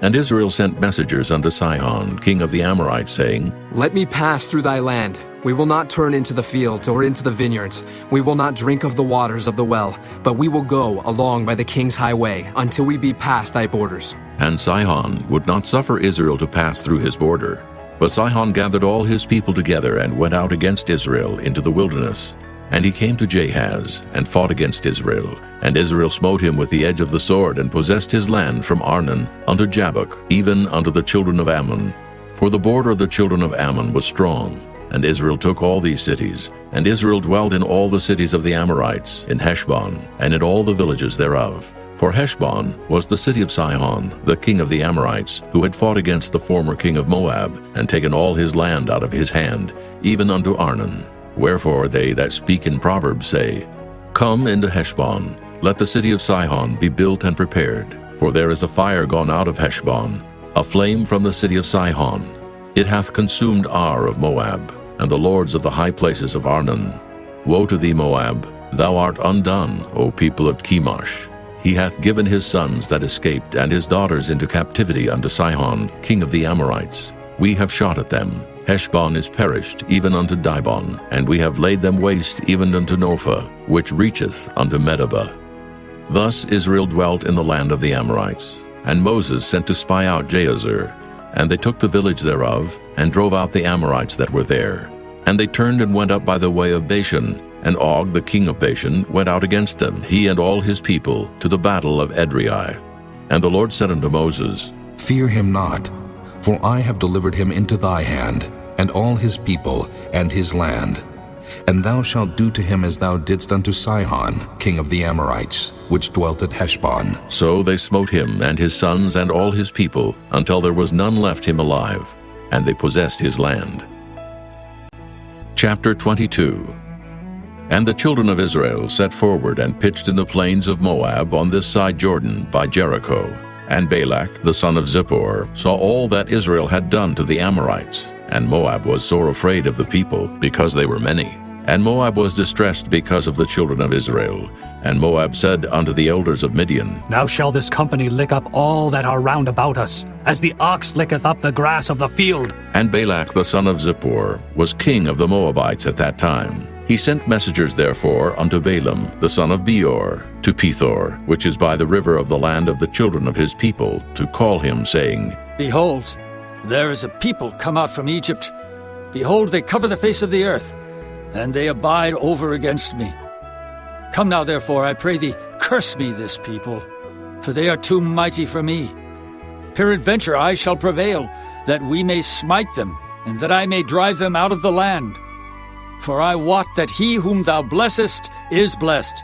And Israel sent messengers unto Sihon, king of the Amorites, saying, Let me pass through thy land. We will not turn into the fields or into the vineyards. We will not drink of the waters of the well, but we will go along by the king's highway until we be past thy borders. And Sihon would not suffer Israel to pass through his border. But Sihon gathered all his people together, and went out against Israel into the wilderness. And he came to Jahaz, and fought against Israel. And Israel smote him with the edge of the sword, and possessed his land from Arnon unto Jabbok, even unto the children of Ammon. For the border of the children of Ammon was strong. And Israel took all these cities. And Israel dwelt in all the cities of the Amorites, in Heshbon, and in all the villages thereof. For Heshbon was the city of Sihon, the king of the Amorites, who had fought against the former king of Moab, and taken all his land out of his hand, even unto Arnon. Wherefore they that speak in Proverbs say, Come into Heshbon, let the city of Sihon be built and prepared. For there is a fire gone out of Heshbon, a flame from the city of Sihon. It hath consumed Ar of Moab, and the lords of the high places of Arnon. Woe to thee, Moab! Thou art undone, O people of Chemosh. He hath given his sons that escaped, and his daughters into captivity unto Sihon, king of the Amorites. We have shot at them. Heshbon is perished, even unto Dibon, and we have laid them waste even unto Nophah, which reacheth unto Medeba. Thus Israel dwelt in the land of the Amorites. And Moses sent to spy out Jahazer. And they took the village thereof, and drove out the Amorites that were there. And they turned and went up by the way of Bashan. And Og, the king of Bashan, went out against them, he and all his people, to the battle of Edrei. And the Lord said unto Moses, Fear him not, for I have delivered him into thy hand, and all his people, and his land. And thou shalt do to him as thou didst unto Sihon, king of the Amorites, which dwelt at Heshbon. So they smote him and his sons and all his people, until there was none left him alive, and they possessed his land. Chapter 22. And the children of Israel set forward and pitched in the plains of Moab on this side Jordan by Jericho. And Balak, the son of Zippor, saw all that Israel had done to the Amorites. And Moab was sore afraid of the people, because they were many. And Moab was distressed because of the children of Israel. And Moab said unto the elders of Midian, Now shall this company lick up all that are round about us, as the ox licketh up the grass of the field. And Balak the son of Zippor was king of the Moabites at that time. He sent messengers therefore unto Balaam the son of Beor to Pethor, which is by the river of the land of the children of his people, to call him, saying, Behold, there is a people come out from Egypt. Behold, they cover the face of the earth, and they abide over against me. Come now, therefore, I pray thee, curse me this people, for they are too mighty for me. Peradventure I shall prevail, that we may smite them, and that I may drive them out of the land. For I wot that he whom thou blessest is blessed,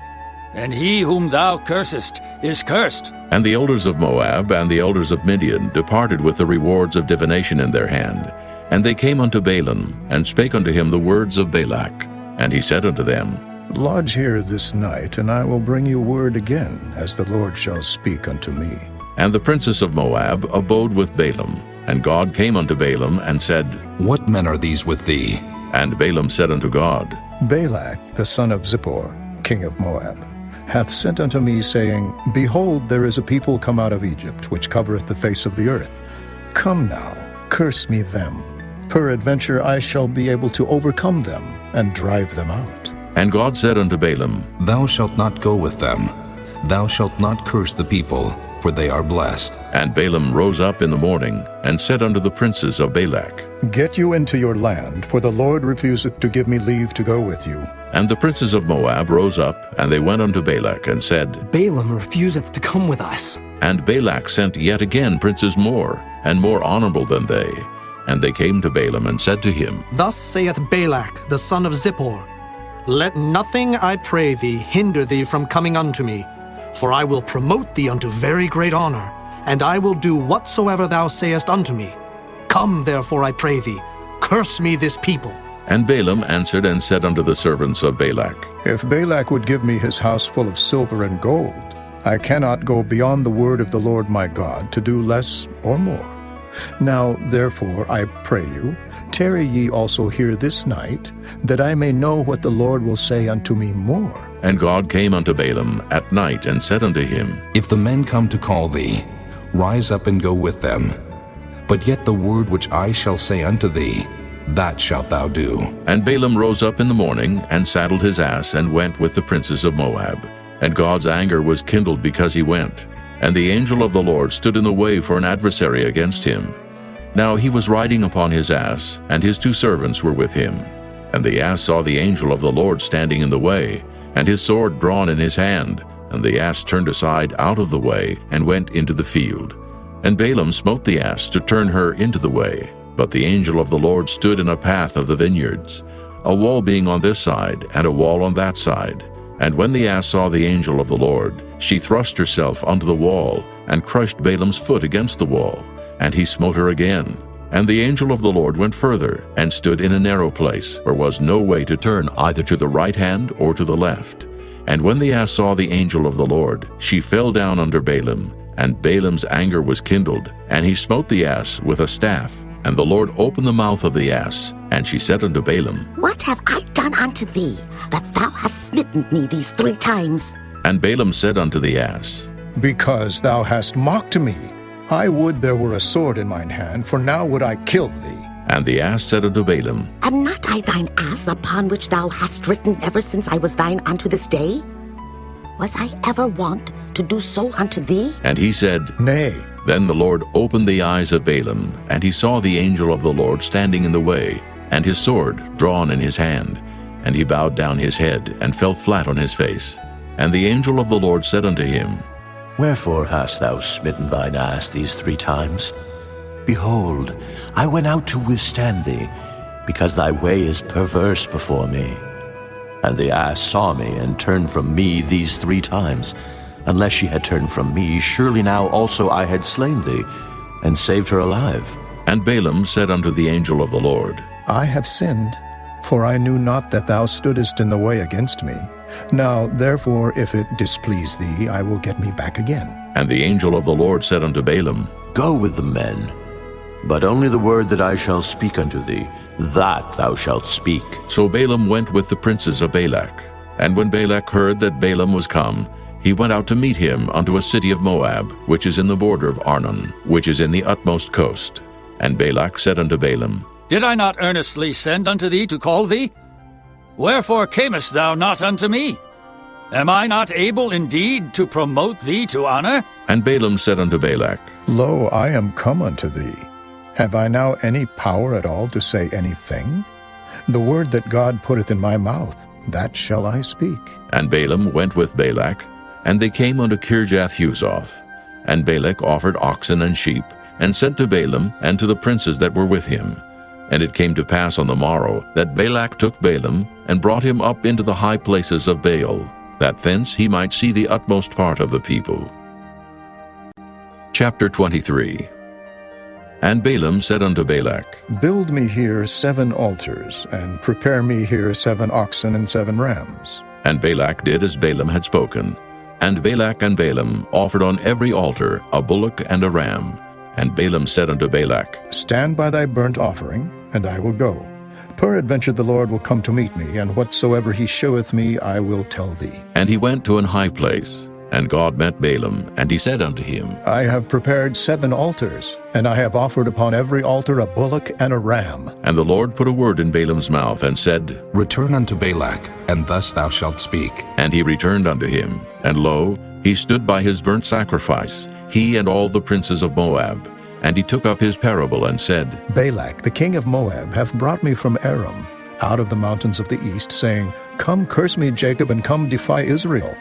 and he whom thou cursest is cursed. And the elders of Moab and the elders of Midian departed with the rewards of divination in their hand. And they came unto Balaam, and spake unto him the words of Balak. And he said unto them, Lodge here this night, and I will bring you word again, as the Lord shall speak unto me. And the princess of Moab abode with Balaam. And God came unto Balaam, and said, What men are these with thee? And Balaam said unto God, Balak, the son of Zippor, king of Moab, hath sent unto me, saying, Behold, there is a people come out of Egypt, which covereth the face of the earth. Come now, curse me them. Peradventure I shall be able to overcome them, and drive them out. And God said unto Balaam, Thou shalt not go with them. Thou shalt not curse the people, for they are blessed. And Balaam rose up in the morning, and said unto the princes of Balak, Get you into your land, for the Lord refuseth to give me leave to go with you. And the princes of Moab rose up, and they went unto Balak, and said, Balaam refuseth to come with us. And Balak sent yet again princes more, and more honorable than they. And they came to Balaam, and said to him, Thus saith Balak, the son of Zippor, Let nothing, I pray thee, hinder thee from coming unto me, for I will promote thee unto very great honor, and I will do whatsoever thou sayest unto me. Come, therefore, I pray thee, curse me this people. And Balaam answered and said unto the servants of Balak, If Balak would give me his house full of silver and gold, I cannot go beyond the word of the Lord my God to do less or more. Now, therefore, I pray you, tarry ye also here this night, that I may know what the Lord will say unto me more. And God came unto Balaam at night, and said unto him, If the men come to call thee, rise up and go with them. But yet the word which I shall say unto thee, that shalt thou do. And Balaam rose up in the morning, and saddled his ass, and went with the princes of Moab. And God's anger was kindled because he went. And the angel of the Lord stood in the way for an adversary against him. Now he was riding upon his ass, and his 2 servants were with him. And the ass saw the angel of the Lord standing in the way, and his sword drawn in his hand. And the ass turned aside out of the way, and went into the field. And Balaam smote the ass to turn her into the way. But the angel of the Lord stood in a path of the vineyards, a wall being on this side, and a wall on that side. And when the ass saw the angel of the Lord, she thrust herself unto the wall, and crushed Balaam's foot against the wall. And he smote her again. And the angel of the Lord went further, and stood in a narrow place, where was no way to turn either to the right hand or to the left. And when the ass saw the angel of the Lord, she fell down under Balaam. And Balaam's anger was kindled, and he smote the ass with a staff. And the Lord opened the mouth of the ass, and she said unto Balaam, What have I done unto thee, that thou hast smitten me these 3 times? And Balaam said unto the ass, Because thou hast mocked me. I would there were a sword in mine hand, for now would I kill thee. And the ass said unto Balaam, Am not I thine ass, upon which thou hast ridden ever since I was thine unto this day? Was I ever wont to do so unto thee? And he said, Nay. Then the Lord opened the eyes of Balaam, and he saw the angel of the Lord standing in the way, and his sword drawn in his hand. And he bowed down his head, and fell flat on his face. And the angel of the Lord said unto him, Wherefore hast thou smitten thine ass these 3 times? Behold, I went out to withstand thee, because thy way is perverse before me. And the ass saw me, and turned from me these 3 times. Unless she had turned from me, surely now also I had slain thee, and saved her alive. And Balaam said unto the angel of the Lord, I have sinned, for I knew not that thou stoodest in the way against me. Now, therefore, if it displease thee, I will get me back again. And the angel of the Lord said unto Balaam, Go with the men, but only the word that I shall speak unto thee, that thou shalt speak. So Balaam went with the princes of Balak. And when Balak heard that Balaam was come, he went out to meet him unto a city of Moab, which is in the border of Arnon, which is in the utmost coast. And Balak said unto Balaam, Did I not earnestly send unto thee to call thee? Wherefore camest thou not unto me? Am I not able indeed to promote thee to honor? And Balaam said unto Balak, Lo, I am come unto thee. Have I now any power at all to say anything? The word that God putteth in my mouth, that shall I speak. And Balaam went with Balak, and they came unto Kirjath-Huzoth. And Balak offered oxen and sheep, and sent to Balaam and to the princes that were with him. And it came to pass on the morrow that Balak took Balaam, and brought him up into the high places of Baal, that thence he might see the utmost part of the people. Chapter 23. And Balaam said unto Balak, Build me here 7 altars, and prepare me here 7 oxen and 7 rams. And Balak did as Balaam had spoken. And Balak and Balaam offered on every altar a bullock and a ram. And Balaam said unto Balak, Stand by thy burnt offering, and I will go. Peradventure the Lord will come to meet me, and whatsoever he sheweth me I will tell thee. And he went to an high place. And God met Balaam, and he said unto him, I have prepared 7 altars, and I have offered upon every altar a bullock and a ram. And the Lord put a word in Balaam's mouth, and said, Return unto Balak, and thus thou shalt speak. And he returned unto him. And lo, he stood by his burnt sacrifice, he and all the princes of Moab. And he took up his parable, and said, Balak, the king of Moab, hath brought me from Aram, out of the mountains of the east, saying, Come curse me, Jacob, and come defy Israel.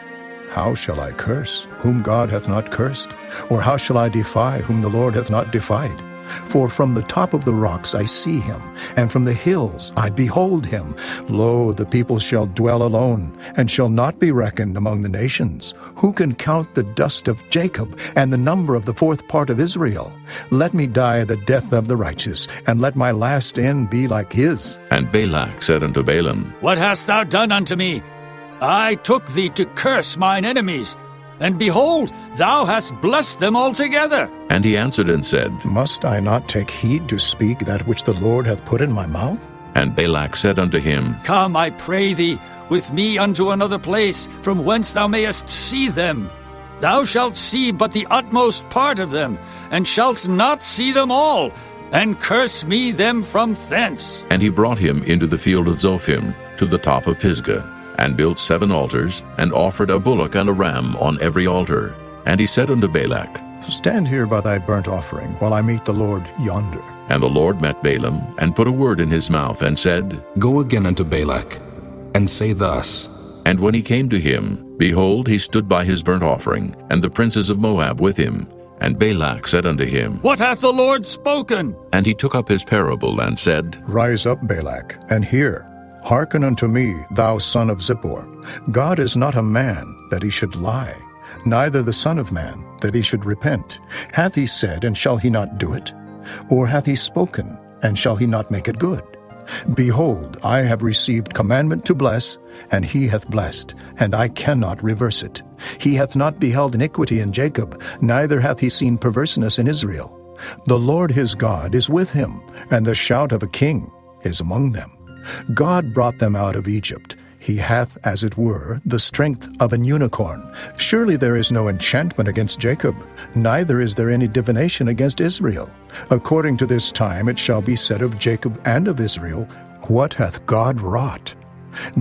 How shall I curse, whom God hath not cursed? Or how shall I defy, whom the Lord hath not defied? For from the top of the rocks I see him, and from the hills I behold him. Lo, the people shall dwell alone, and shall not be reckoned among the nations. Who can count the dust of Jacob, and the number of the 4th part of Israel? Let me die the death of the righteous, and let my last end be like his. And Balak said unto Balaam, What hast thou done unto me? I took thee to curse mine enemies, and behold, thou hast blessed them altogether. And he answered and said, Must I not take heed to speak that which the Lord hath put in my mouth? And Balak said unto him, Come, I pray thee, with me unto another place, from whence thou mayest see them. Thou shalt see but the utmost part of them, and shalt not see them all, and curse me them from thence. And he brought him into the field of Zophim, to the top of Pisgah, and built 7 altars, and offered a bullock and a ram on every altar. And he said unto Balak, Stand here by thy burnt offering, while I meet the Lord yonder. And the Lord met Balaam, and put a word in his mouth, and said, Go again unto Balak, and say thus. And when he came to him, behold, he stood by his burnt offering, and the princes of Moab with him. And Balak said unto him, What hath the Lord spoken? And he took up his parable, and said, Rise up, Balak, and hear. Hearken unto me, thou son of Zippor. God is not a man, that he should lie, neither the son of man, that he should repent. Hath he said, and shall he not do it? Or hath he spoken, and shall he not make it good? Behold, I have received commandment to bless, and he hath blessed, and I cannot reverse it. He hath not beheld iniquity in Jacob, neither hath he seen perverseness in Israel. The Lord his God is with him, and the shout of a king is among them. God brought them out of Egypt. He hath, as it were, the strength of an unicorn. Surely there is no enchantment against Jacob, neither is there any divination against Israel. According to this time it shall be said of Jacob and of Israel, What hath God wrought?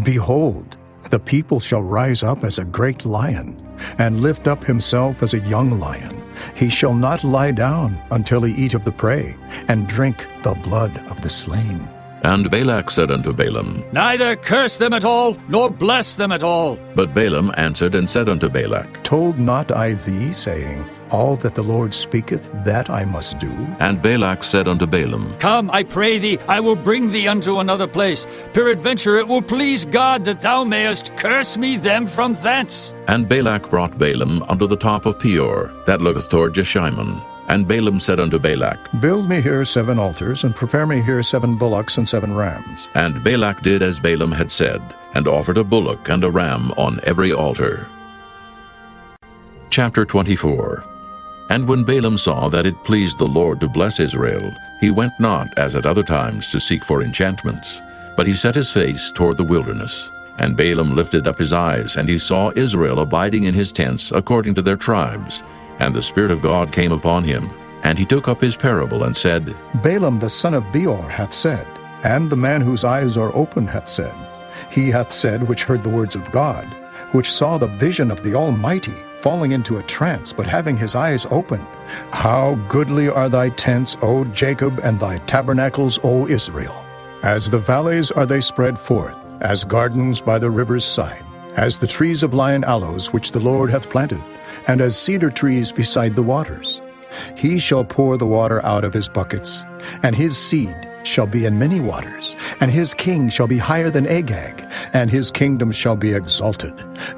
Behold, The people shall rise up as a great lion, and lift up himself as a young lion. He shall not lie down until he eat of the prey, and drink the blood of the slain. And Balak said unto Balaam, Neither curse them at all, nor bless them at all. But Balaam answered and said unto Balak, Told not I thee, saying, All that the Lord speaketh, that I must do? And Balak said unto Balaam, Come, I pray thee, I will bring thee unto another place. Peradventure it will please God that thou mayest curse me them from thence. And Balak brought Balaam unto the top of Peor, that looketh toward Jeshimon. And Balaam said unto Balak, Build me here 7 altars, and prepare me here 7 bullocks and 7 rams. And Balak did as Balaam had said, and offered a bullock and a ram on every altar. Chapter 24. And when Balaam saw that it pleased the Lord to bless Israel, he went not, as at other times, to seek for enchantments, but he set his face toward the wilderness. And Balaam lifted up his eyes, and he saw Israel abiding in his tents according to their tribes. And the Spirit of God came upon him, and he took up his parable and said, Balaam the son of Beor hath said, and the man whose eyes are open hath said, He hath said which heard the words of God, which saw the vision of the Almighty, falling into a trance, but having his eyes open. How goodly are thy tents, O Jacob, and thy tabernacles, O Israel! As the valleys are they spread forth, as gardens by the river's side, as the trees of lion aloes which the Lord hath planted, and as cedar trees beside the waters. He shall pour the water out of his buckets, and his seed shall be in many waters, and his king shall be higher than Agag, and his kingdom shall be exalted.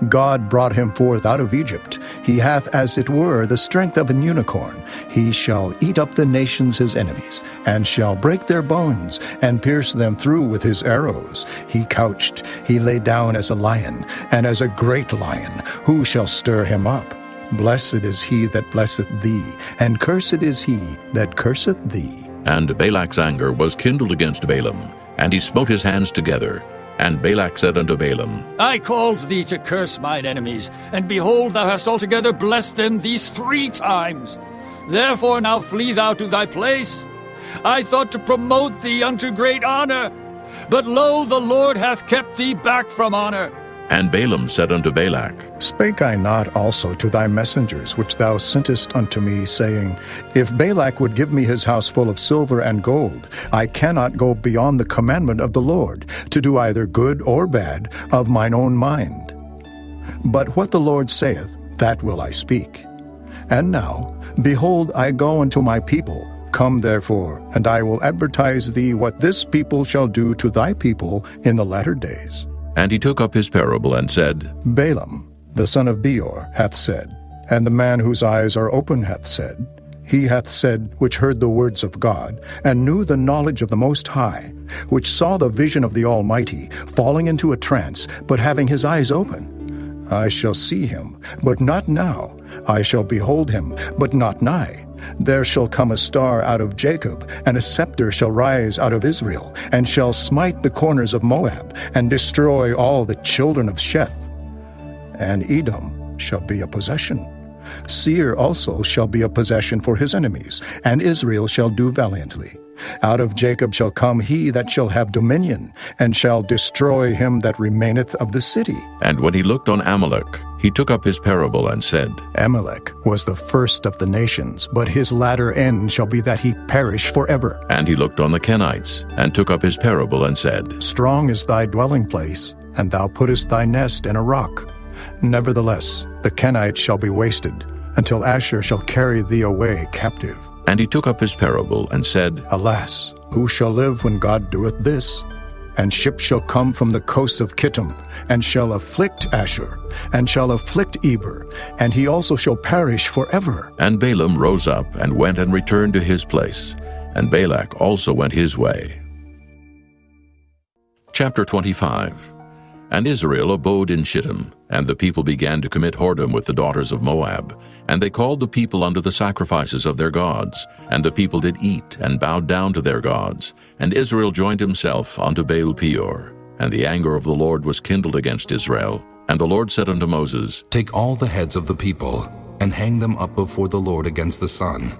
God brought him forth out of Egypt. He hath as it were the strength of an unicorn. He shall eat up the nations his enemies, and shall break their bones, and pierce them through with his arrows. He couched, he lay down as a lion, and as a great lion. Who shall stir him up? Blessed is he that blesseth thee, and cursed is he that curseth thee. And Balak's anger was kindled against Balaam, and he smote his hands together. And Balak said unto Balaam, I called thee to curse mine enemies, and behold, thou hast altogether blessed them these 3 times. Therefore now flee thou to thy place. I thought to promote thee unto great honor, but lo, the Lord hath kept thee back from honor. And Balaam said unto Balak, Spake I not also to thy messengers, which thou sentest unto me, saying, If Balak would give me his house full of silver and gold, I cannot go beyond the commandment of the Lord, to do either good or bad of mine own mind. But what the Lord saith, that will I speak. And now, behold, I go unto my people. Come therefore, and I will advertise thee what this people shall do to thy people in the latter days. And he took up his parable and said, Balaam, the son of Beor, hath said, and the man whose eyes are open hath said, He hath said, which heard the words of God, and knew the knowledge of the Most High, which saw the vision of the Almighty, falling into a trance, but having his eyes open. I shall see him, but not now. I shall behold him, but not nigh. There shall come a star out of Jacob, and a scepter shall rise out of Israel, and shall smite the corners of Moab, and destroy all the children of Sheth. And Edom shall be a possession. Seir also shall be a possession for his enemies, and Israel shall do valiantly. Out of Jacob shall come he that shall have dominion, and shall destroy him that remaineth of the city. And when he looked on Amalek, he took up his parable and said, Amalek was the first of the nations, but his latter end shall be that he perish forever. And he looked on the Kenites, and took up his parable and said, Strong is thy dwelling place, and thou puttest thy nest in a rock. Nevertheless, the Kenites shall be wasted, until Asher shall carry thee away captive. And he took up his parable and said, Alas, who shall live when God doeth this? And ships shall come from the coast of Kittim, and shall afflict Asher, and shall afflict Eber, and he also shall perish forever. And Balaam rose up, and went and returned to his place, and Balak also went his way. Chapter 25. And Israel abode in Shittim, and the people began to commit whoredom with the daughters of Moab. And they called the people unto the sacrifices of their gods. And the people did eat, and bowed down to their gods. And Israel joined himself unto Baal Peor. And the anger of the Lord was kindled against Israel. And the Lord said unto Moses, Take all the heads of the people, and hang them up before the Lord against the sun,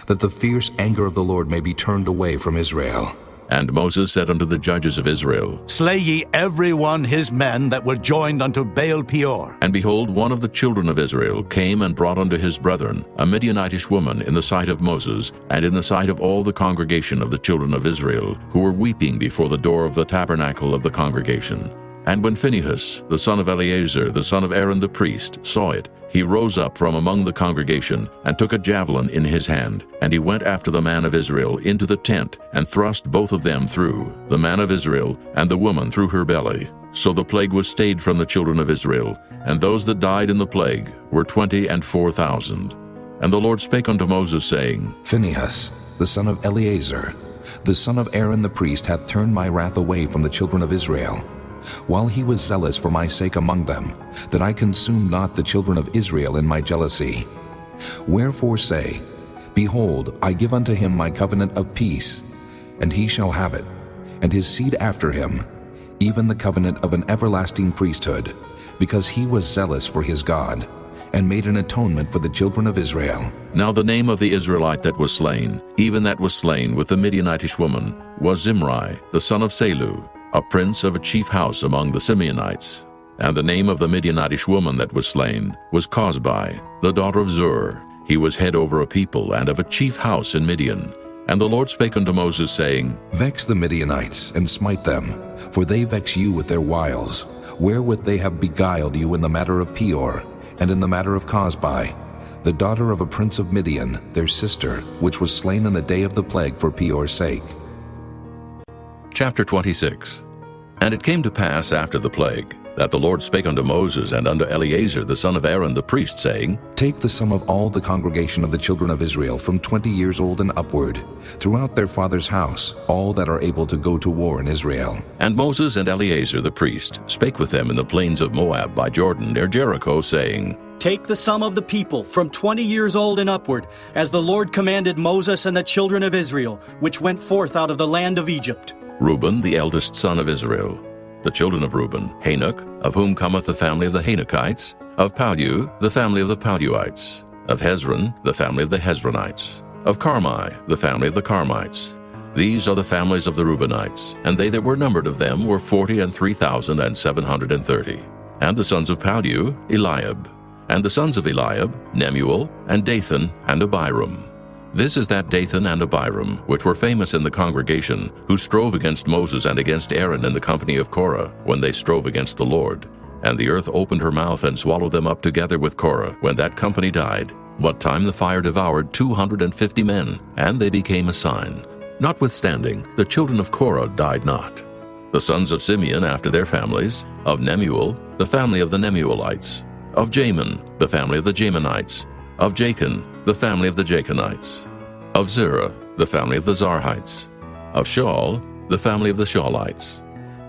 that the fierce anger of the Lord may be turned away from Israel. And Moses said unto the judges of Israel, Slay ye every one his men that were joined unto Baal Peor. And behold, one of the children of Israel came and brought unto his brethren a Midianitish woman in the sight of Moses, and in the sight of all the congregation of the children of Israel, who were weeping before the door of the tabernacle of the congregation. And when Phinehas, the son of Eleazar, the son of Aaron the priest, saw it, he rose up from among the congregation, and took a javelin in his hand, and he went after the man of Israel into the tent, and thrust both of them through, the man of Israel and the woman through her belly. So the plague was stayed from the children of Israel, and those that died in the plague were 24,000. And the Lord spake unto Moses, saying, Phinehas, the son of Eleazar, the son of Aaron the priest, hath turned my wrath away from the children of Israel, while he was zealous for my sake among them, that I consumed not the children of Israel in my jealousy. Wherefore say, Behold, I give unto him my covenant of peace, and he shall have it, and his seed after him, even the covenant of an everlasting priesthood, because he was zealous for his God, and made an atonement for the children of Israel. Now the name of the Israelite that was slain, even that was slain with the Midianitish woman, was Zimri, the son of Salu, a prince of a chief house among the Simeonites. And the name of the Midianitish woman that was slain was Cosbi, the daughter of Zur. He was head over a people and of a chief house in Midian. And the Lord spake unto Moses, saying, Vex the Midianites, and smite them, for they vex you with their wiles, wherewith they have beguiled you in the matter of Peor, and in the matter of Cosbi, the daughter of a prince of Midian, their sister, which was slain in the day of the plague for Peor's sake. Chapter 26. And it came to pass after the plague, that the Lord spake unto Moses and unto Eleazar the son of Aaron the priest, saying, Take the sum of all the congregation of the children of Israel from 20 years old and upward, throughout their father's house, all that are able to go to war in Israel. And Moses and Eleazar the priest spake with them in the plains of Moab by Jordan near Jericho, saying, Take the sum of the people from 20 years old and upward, as the Lord commanded Moses and the children of Israel, which went forth out of the land of Egypt. Reuben, the eldest son of Israel. The children of Reuben, Hanok, of whom cometh the family of the Hanokites. Of Palu, the family of the Paluites. Of Hezron, the family of the Hezronites. Of Carmi, the family of the Carmites. These are the families of the Reubenites, and they that were numbered of them were 43,730. And the sons of Palu, Eliab. And the sons of Eliab, Nemuel, and Dathan, and Abiram. This is that Dathan and Abiram, which were famous in the congregation, who strove against Moses and against Aaron in the company of Korah, when they strove against the Lord. And the earth opened her mouth and swallowed them up together with Korah, when that company died, what time the fire devoured 250 men, and they became a sign. Notwithstanding, the children of Korah died not. The sons of Simeon after their families, of Nemuel, the family of the Nemuelites. Of Jamin, the family of the Jaminites. Of Jachin, the family of the Jachinites. Of Zerah, the family of the Zarhites. Of Shaul, the family of the Shaulites.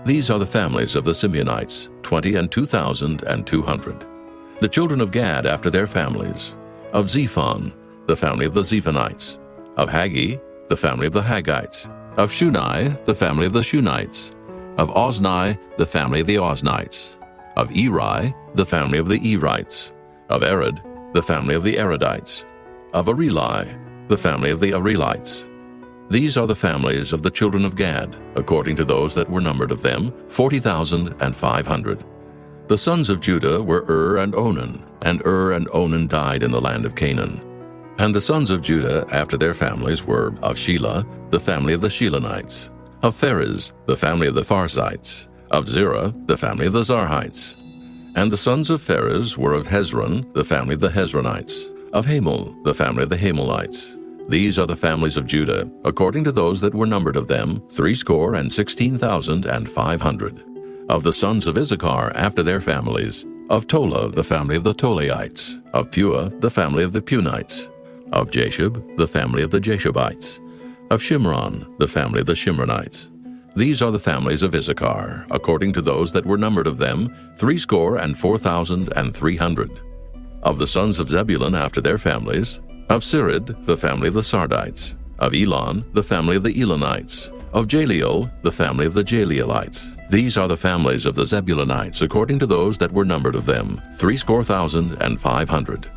These are the families of the Simeonites, 22,200. The children of Gad after their families. Of Zephon, the family of the Zephonites. Of Haggi, the family of the Haggites. Of Shunai, the family of the Shunites. Of Ozni, the family of the Oznites. Of Eri, the family of the Erites. Of Arad, the family of the Aradites. Of Areli, the family of the Arelites. These are the families of the children of Gad, according to those that were numbered of them, 40,500. The sons of Judah were and Onan, and and Onan died in the land of Canaan. And the sons of Judah after their families were of Shelah, the family of the Shelonites. Of Pharez, the family of the Pharzites. Of Zerah, the family of the Zarhites. And the sons of Pharez were of Hezron, the family of the Hezronites. Of Hamul, the family of the Hamelites. These are the families of Judah, according to those that were numbered of them, 16,500. Of the sons of Issachar after their families, of Tola, the family of the Tolaites. Of Pua, the family of the Punites. Of Jashub, the family of the Jashubites. Of Shimron, the family of the Shimronites. These are the families of Issachar, according to those that were numbered of them, 64,300. Of the sons of Zebulun after their families, of Sirid, the family of the Sardites. Of Elon, the family of the Elonites. Of Jaleel, the family of the Jaleelites. These are the families of the Zebulunites, according to those that were numbered of them, 64,500.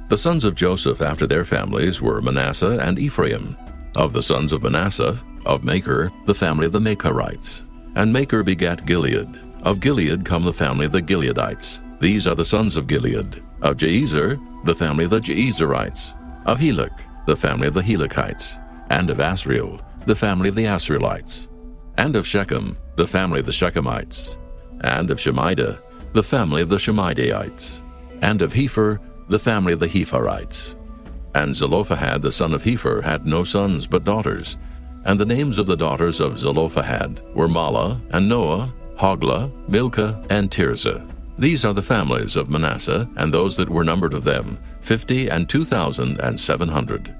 The sons of Joseph after their families were Manasseh and Ephraim. Of the sons of Manasseh, Of Maker, the family of the Makerites. And Maker begat Gilead. Of Gilead come the family of the Gileadites. These are the sons of Gilead. Of Jeezer, the family of the Jeezerites. Of Helek, the family of the Helekites. And of Asriel, the family of the Asrielites. And of Shechem, the family of the Shechemites. And of Shemida, the family of the Shemidaites. And of Hepher, the family of the Hepherites. And Zelophehad the son of Hepher had no sons but daughters. And the names of the daughters of Zelophehad were Mahlah, and Noah, Hoglah, Milcah, and Tirzah. These are the families of Manasseh, and those that were numbered of them, 50 and 2,700.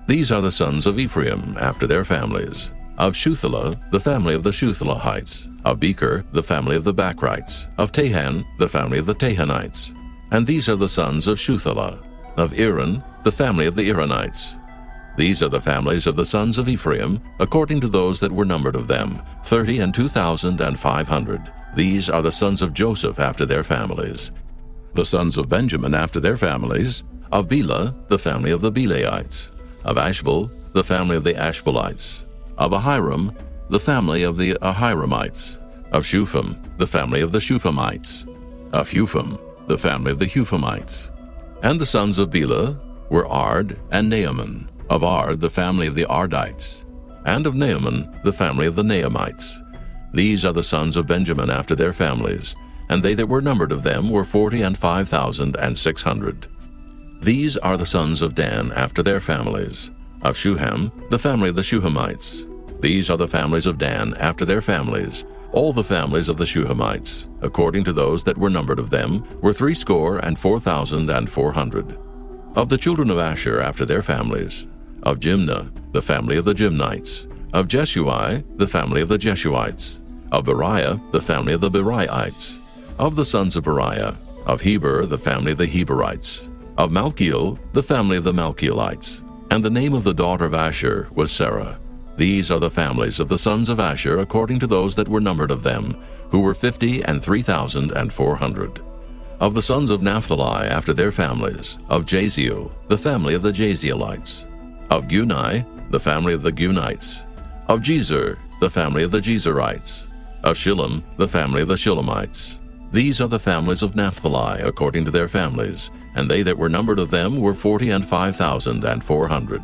These are the sons of Ephraim after their families. Of Shuthelah, the family of the Shuthelahites. Of Becher, the family of the Bachrites. Of Tahan, the family of the Tahanites. And these are the sons of Shuthelah. Of Aaron, the family of the Aaronites. These are the families of the sons of Ephraim, according to those that were numbered of them, 30 and 2,500. These are the sons of Joseph after their families. The sons of Benjamin after their families, of Bela, the family of the Belaites. Of Ashbel, the family of the Ashbelites. Of Ahiram, the family of the Ahiramites. Of Shupham, the family of the Shuphamites. Of Hupham, the family of the Huphamites. And the sons of Bela were Ard and Naaman. Of Ard, the family of the Ardites. And of Naaman, the family of the Naamites. These are the sons of Benjamin after their families, and they that were numbered of them were 40 and 5,600. These are the sons of Dan after their families. Of Shuham, the family of the Shuhamites. These are the families of Dan after their families. All the families of the Shuhamites, according to those that were numbered of them, were 64,400. Of the children of Asher after their families. Of Jimnah, the family of the Jimnites. Of Jeshui, the family of the Jeshuites. Of Beriah, the family of the Beriaites. Of the sons of Beriah. Of Heber, the family of the Heberites. Of Malchiel, the family of the Malchielites. And the name of the daughter of Asher was Sarah. These are the families of the sons of Asher according to those that were numbered of them, who were 50 and 3,400. Of the sons of Naphtali after their families, of Jaziel, the family of the Jazielites. Of Gunai, the family of the Gunites. Of Jezer, the family of the Jezerites. Of Shillem, the family of the Shillemites. These are the families of Naphtali according to their families, and they that were numbered of them were 40 and 5,400.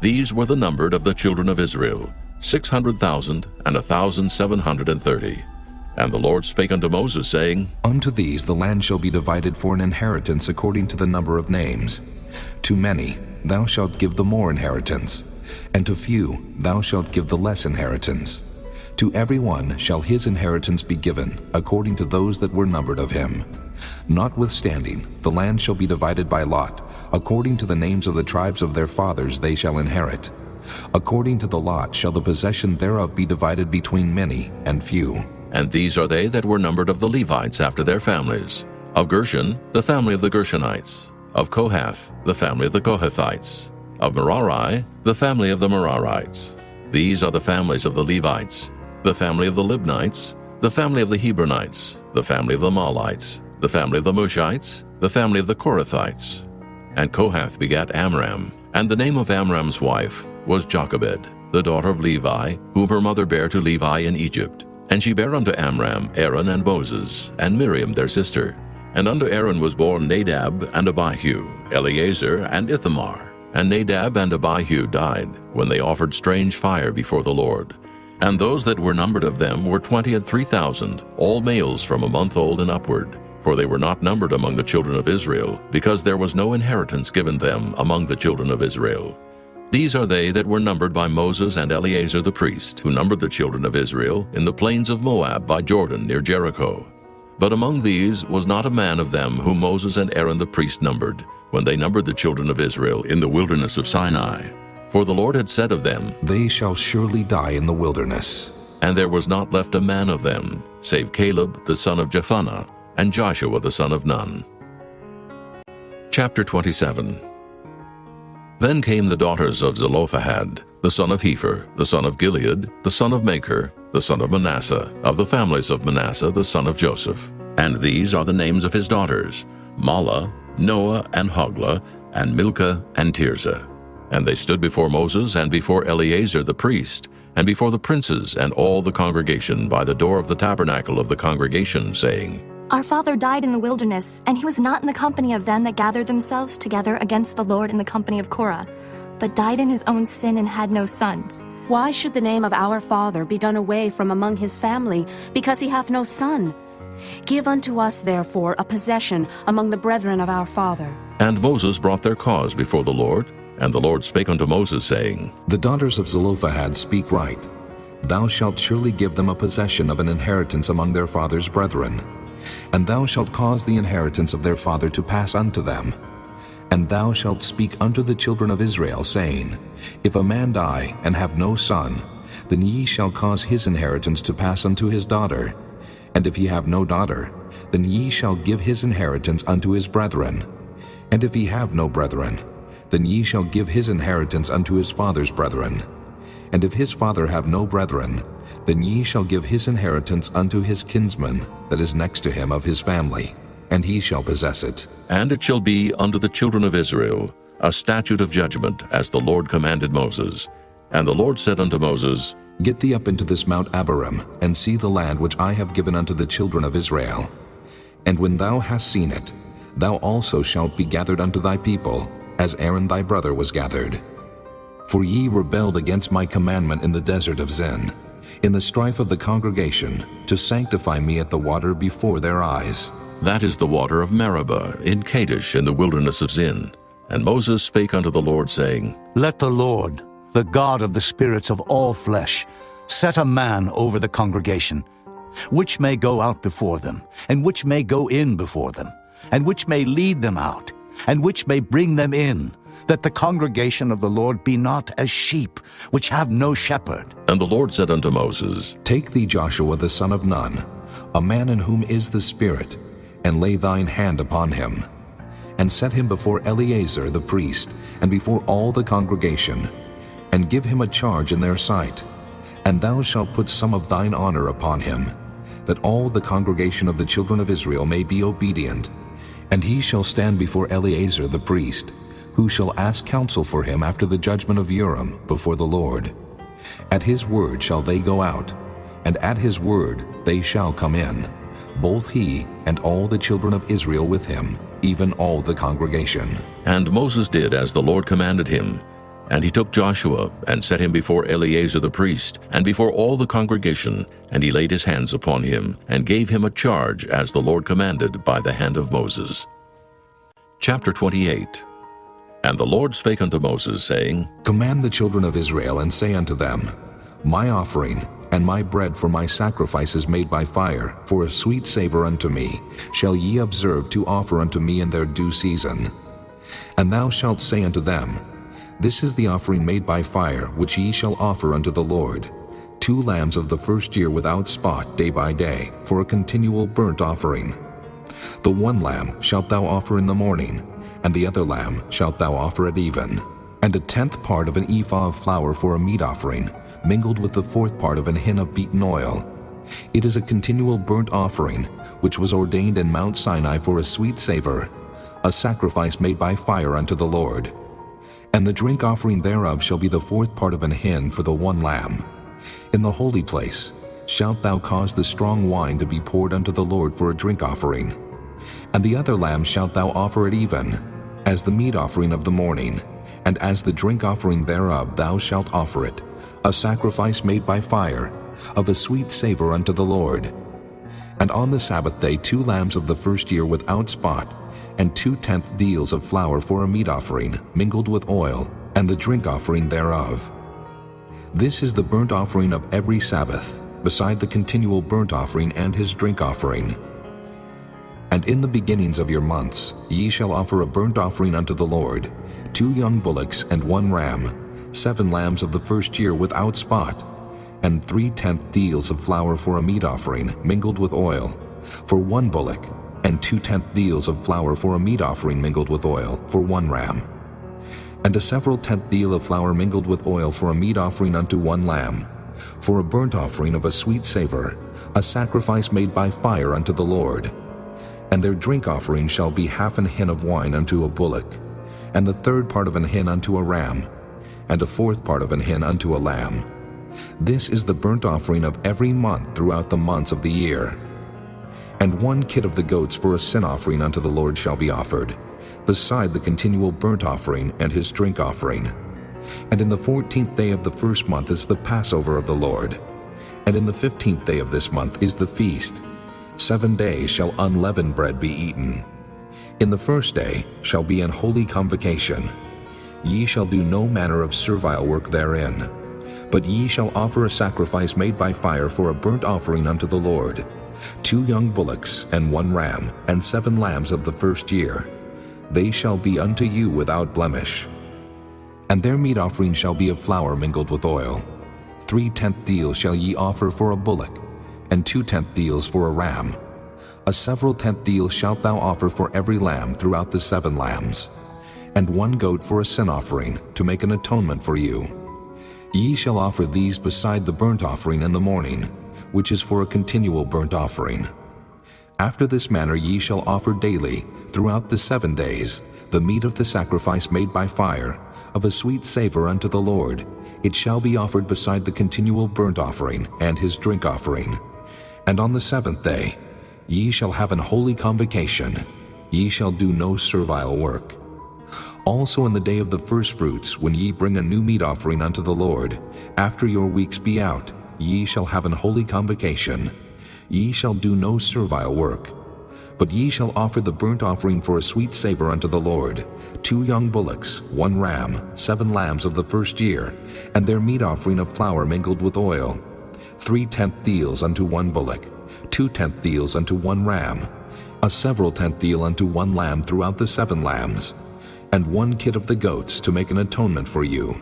These were the numbered of the children of Israel, 600,000 and 1,730. And the Lord spake unto Moses, saying, Unto these the land shall be divided for an inheritance according to the number of names. To many thou shalt give the more inheritance, and to few thou shalt give the less inheritance. To every one shall his inheritance be given, according to those that were numbered of him. Notwithstanding, the land shall be divided by lot, according to the names of the tribes of their fathers they shall inherit. According to the lot shall the possession thereof be divided between many and few. And these are they that were numbered of the Levites after their families. Of Gershon, the family of the Gershonites. Of Kohath, the family of the Kohathites. Of Merari, the family of the Merarites. These are the families of the Levites. The family of the Libnites, the family of the Hebronites, the family of the Mahlites, the family of the Mushites, the family of the Korathites. And Kohath begat Amram, and the name of Amram's wife was Jochebed, the daughter of Levi, whom her mother bare to Levi in Egypt. And she bare unto Amram Aaron and Moses, and Miriam their sister. And unto Aaron was born Nadab and Abihu, Eleazar and Ithamar. And Nadab and Abihu died, when they offered strange fire before the Lord. And those that were numbered of them were 23,000, all males from a month old and upward. For they were not numbered among the children of Israel, because there was no inheritance given them among the children of Israel. These are they that were numbered by Moses and Eleazar the priest, who numbered the children of Israel in the plains of Moab by Jordan near Jericho. But among these was not a man of them whom Moses and Aaron the priest numbered, when they numbered the children of Israel in the wilderness of Sinai. For the Lord had said of them, They shall surely die in the wilderness. And there was not left a man of them, save Caleb the son of Jephunneh, and Joshua the son of Nun. Chapter 27. Then came the daughters of Zelophehad, the son of Hepher, the son of Gilead, the son of Maker, the son of Manasseh, of the families of Manasseh, the son of Joseph. And these are the names of his daughters, Mahlah, Noah, and Hoglah, and Milcah, and Tirzah. And they stood before Moses and before Eleazar the priest, and before the princes and all the congregation by the door of the tabernacle of the congregation, saying, Our father died in the wilderness, and he was not in the company of them that gathered themselves together against the Lord in the company of Korah, but died in his own sin and had no sons. Why should the name of our father be done away from among his family, because he hath no son? Give unto us, therefore, a possession among the brethren of our father. And Moses brought their cause before the Lord, and the Lord spake unto Moses, saying, The daughters of Zelophehad speak right. Thou shalt surely give them a possession of an inheritance among their father's brethren. And thou shalt cause the inheritance of their father to pass unto them. And thou shalt speak unto the children of Israel, saying, If a man die and have no son, then ye shall cause his inheritance to pass unto his daughter. And if he have no daughter, then ye shall give his inheritance unto his brethren. And if he have no brethren, then ye shall give his inheritance unto his father's brethren. And if his father have no brethren, then ye shall give his inheritance unto his kinsman that is next to him of his family, and he shall possess it. And it shall be unto the children of Israel a statute of judgment, as the Lord commanded Moses. And the Lord said unto Moses, Get thee up into this Mount Abarim, and see the land which I have given unto the children of Israel. And when thou hast seen it, thou also shalt be gathered unto thy people, as Aaron thy brother was gathered. For ye rebelled against my commandment in the desert of Zin, in the strife of the congregation, to sanctify me at the water before their eyes. That is the water of Meribah, in Kadesh, in the wilderness of Zin. And Moses spake unto the Lord, saying, Let the Lord, the God of the spirits of all flesh, set a man over the congregation, which may go out before them, and which may go in before them, and which may lead them out, and which may bring them in, that the congregation of the Lord be not as sheep, which have no shepherd. And the Lord said unto Moses, Take thee Joshua the son of Nun, a man in whom is the Spirit, and lay thine hand upon him, and set him before Eleazar the priest, and before all the congregation, and give him a charge in their sight. And thou shalt put some of thine honor upon him, that all the congregation of the children of Israel may be obedient. And he shall stand before Eleazar the priest, who shall ask counsel for him after the judgment of Urim before the Lord. At his word shall they go out, and at his word they shall come in, both he and all the children of Israel with him, even all the congregation. And Moses did as the Lord commanded him. And he took Joshua, and set him before Eleazar the priest, and before all the congregation, and he laid his hands upon him, and gave him a charge as the Lord commanded by the hand of Moses. Chapter 28. And the Lord spake unto Moses, saying, Command the children of Israel, and say unto them, My offering and my bread for my sacrifices made by fire, for a sweet savor unto me, shall ye observe to offer unto me in their due season. And thou shalt say unto them, This is the offering made by fire, which ye shall offer unto the Lord, 2 lambs of the first year without spot day by day, for a continual burnt offering. The 1 lamb shalt thou offer in the morning, and the other lamb shalt thou offer at even, and a 10th part of an ephah of flour for a meat offering, mingled with the 4th part of an hin of beaten oil. It is a continual burnt offering, which was ordained in Mount Sinai for a sweet savor, a sacrifice made by fire unto the Lord. And the drink offering thereof shall be the 4th part of an hin for the 1 lamb. In the holy place shalt thou cause the strong wine to be poured unto the Lord for a drink offering. And the other lamb shalt thou offer at even, as the meat offering of the morning, and as the drink offering thereof thou shalt offer it, a sacrifice made by fire, of a sweet savor unto the Lord. And on the Sabbath day 2 lambs of the first year without spot, and 2/10 deals of flour for a meat offering, mingled with oil, and the drink offering thereof. This is the burnt offering of every Sabbath, beside the continual burnt offering and his drink offering. And in the beginnings of your months ye shall offer a burnt offering unto the Lord, 2 young bullocks and 1 ram, 7 lambs of the first year without spot, and 3/10 deals of flour for a meat offering, mingled with oil, for 1 bullock, and 2/10 deals of flour for a meat offering mingled with oil, for 1 ram. And a several 10th deal of flour mingled with oil for a meat offering unto 1 lamb, for a burnt offering of a sweet savor, a sacrifice made by fire unto the Lord. And their drink offering shall be 1/2 an hin of wine unto a bullock, and the 3rd part of an hin unto a ram, and a 4th part of an hin unto a lamb. This is the burnt offering of every month throughout the months of the year. And 1 kid of the goats for a sin offering unto the Lord shall be offered, beside the continual burnt offering and his drink offering. And in the 14th day of the first month is the Passover of the Lord. And in the 15th day of this month is the feast. 7 days shall unleavened bread be eaten. In the first day shall be an holy convocation. Ye shall do no manner of servile work therein. But ye shall offer a sacrifice made by fire for a burnt offering unto the Lord, 2 young bullocks and 1 ram, and 7 lambs of the first year. They shall be unto you without blemish. And their meat offering shall be of flour mingled with oil. 3/10 deals shall ye offer for a bullock, and 2/10 deals for a ram. A several 10th deal shalt thou offer for every lamb throughout the 7 lambs, and 1 goat for a sin offering, to make an atonement for you. Ye shall offer these beside the burnt offering in the morning, which is for a continual burnt offering. After this manner ye shall offer daily, throughout the 7 days, the meat of the sacrifice made by fire, of a sweet savor unto the Lord. It shall be offered beside the continual burnt offering and his drink offering. And on the 7th day ye shall have an holy convocation. Ye shall do no servile work. Also in the day of the firstfruits, when ye bring a new meat offering unto the Lord, after your weeks be out, ye shall have an holy convocation. Ye shall do no servile work. But ye shall offer the burnt offering for a sweet savor unto the Lord, 2 young bullocks, 1 ram, 7 lambs of the first year, and their meat offering of flour mingled with oil, 3/10 deals unto 1 bullock, 2/10 deals unto 1 ram, a several 10th deal unto 1 lamb throughout the 7 lambs, and 1 kid of the goats to make an atonement for you.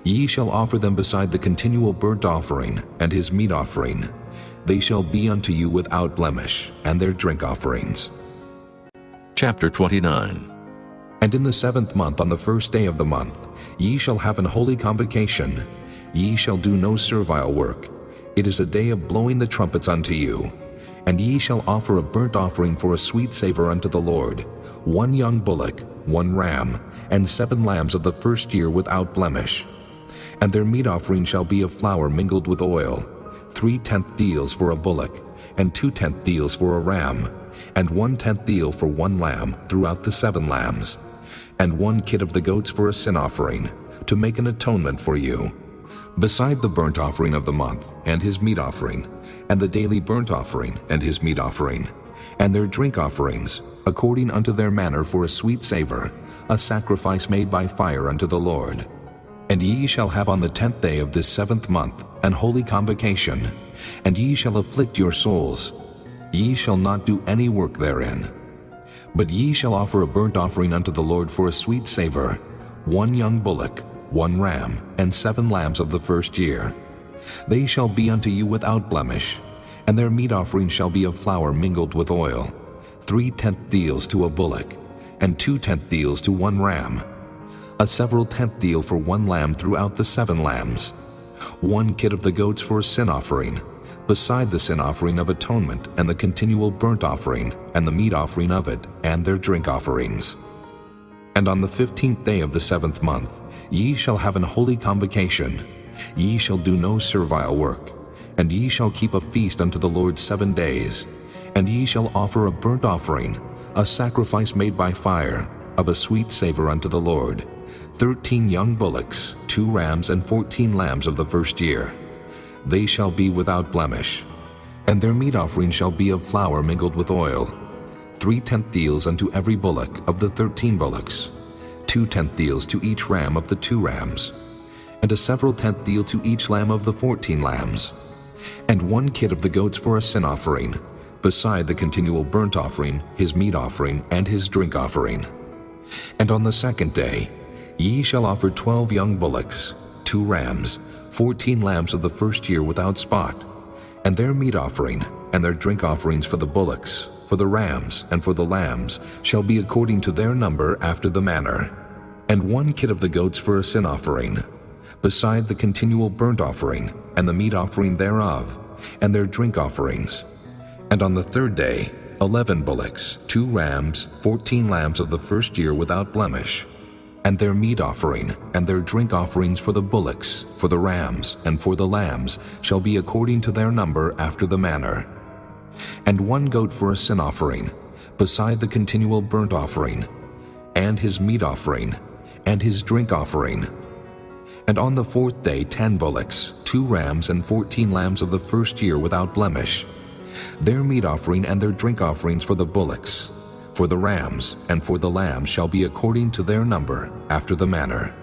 Ye shall offer them beside the continual burnt offering and his meat offering. They shall be unto you without blemish, and their drink offerings. Chapter 29. And in the 7th month, on the 1st day of the month, ye shall have an holy convocation. Ye shall do no servile work. It is a day of blowing the trumpets unto you. And ye shall offer a burnt offering for a sweet savor unto the Lord, 1 young bullock, 1 ram, and 7 lambs of the first year without blemish. And their meat offering shall be of flour mingled with oil, 3/10 deals for a bullock, and 2/10 deals for a ram, and 1/10 deal for 1 lamb throughout the 7 lambs, and 1 kid of the goats for a sin offering, to make an atonement for you. Beside the burnt offering of the month, and his meat offering, and the daily burnt offering, and his meat offering, and their drink offerings, according unto their manner for a sweet savor, a sacrifice made by fire unto the Lord. And ye shall have on the 10th day of this 7th month an holy convocation, and ye shall afflict your souls. Ye shall not do any work therein. But ye shall offer a burnt offering unto the Lord for a sweet savor, 1 young bullock, 1 ram, and 7 lambs of the first year. They shall be unto you without blemish, and their meat offering shall be of flour mingled with oil, 3/10 deals to a bullock, and 2/10 deals to 1 ram, a several 10th deal for 1 lamb throughout the 7 lambs, 1 kid of the goats for a sin offering, beside the sin offering of atonement and the continual burnt offering and the meat offering of it and their drink offerings. And on the 15th day of the 7th month ye shall have an holy convocation. Ye shall do no servile work, and ye shall keep a feast unto the Lord 7 days, and ye shall offer a burnt offering, a sacrifice made by fire, of a sweet savor unto the Lord, 13 young bullocks, 2 rams, and 14 lambs of the first year. They shall be without blemish. And their meat offering shall be of flour mingled with oil, 3/10 deals unto every bullock of the 13 bullocks, 2/10 deals to each ram of the 2 rams, and a several 10th deal to each lamb of the 14 lambs, and 1 kid of the goats for a sin offering, beside the continual burnt offering, his meat offering, and his drink offering. And on the 2nd day ye shall offer 12 young bullocks, 2 rams, 14 lambs of the first year without spot, and their meat offering, and their drink offerings for the bullocks, for the rams, and for the lambs, shall be according to their number after the manner, and 1 kid of the goats for a sin offering, beside the continual burnt offering, and the meat offering thereof, and their drink offerings. And on the 3rd day 11 bullocks, 2 rams, 14 lambs of the first year without blemish, And their meat offering and their drink offerings for the bullocks, for the rams, and for the lambs shall be according to their number after the manner. And 1 goat for a sin offering, beside the continual burnt offering, and his meat offering, and his drink offering. And on the 4th day 10 bullocks, 2 rams, and 14 lambs of the first year without blemish. Their meat offering and their drink offerings for the bullocks, for the rams, and for the lambs shall be according to their number, after the manner.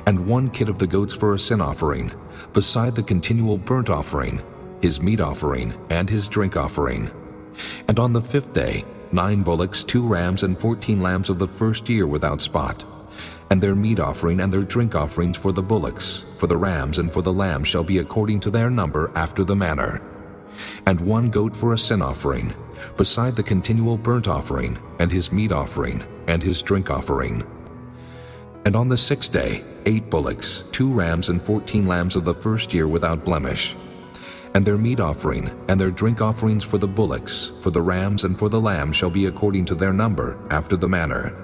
And 1 kid of the goats for a sin offering, beside the continual burnt offering, his meat offering, and his drink offering. And on the 5th day 9 bullocks, 2 rams, and 14 lambs of the first year without spot. And their meat offering and their drink offerings for the bullocks, for the rams, and for the lambs shall be according to their number, after the manner. And 1 goat for a sin offering, beside the continual burnt offering, and his meat offering, and his drink offering. And on the 6th day 8 bullocks, 2 rams, and 14 lambs of the first year without blemish. And their meat offering and their drink offerings for the bullocks, for the rams, and for the lambs shall be according to their number, after the manner.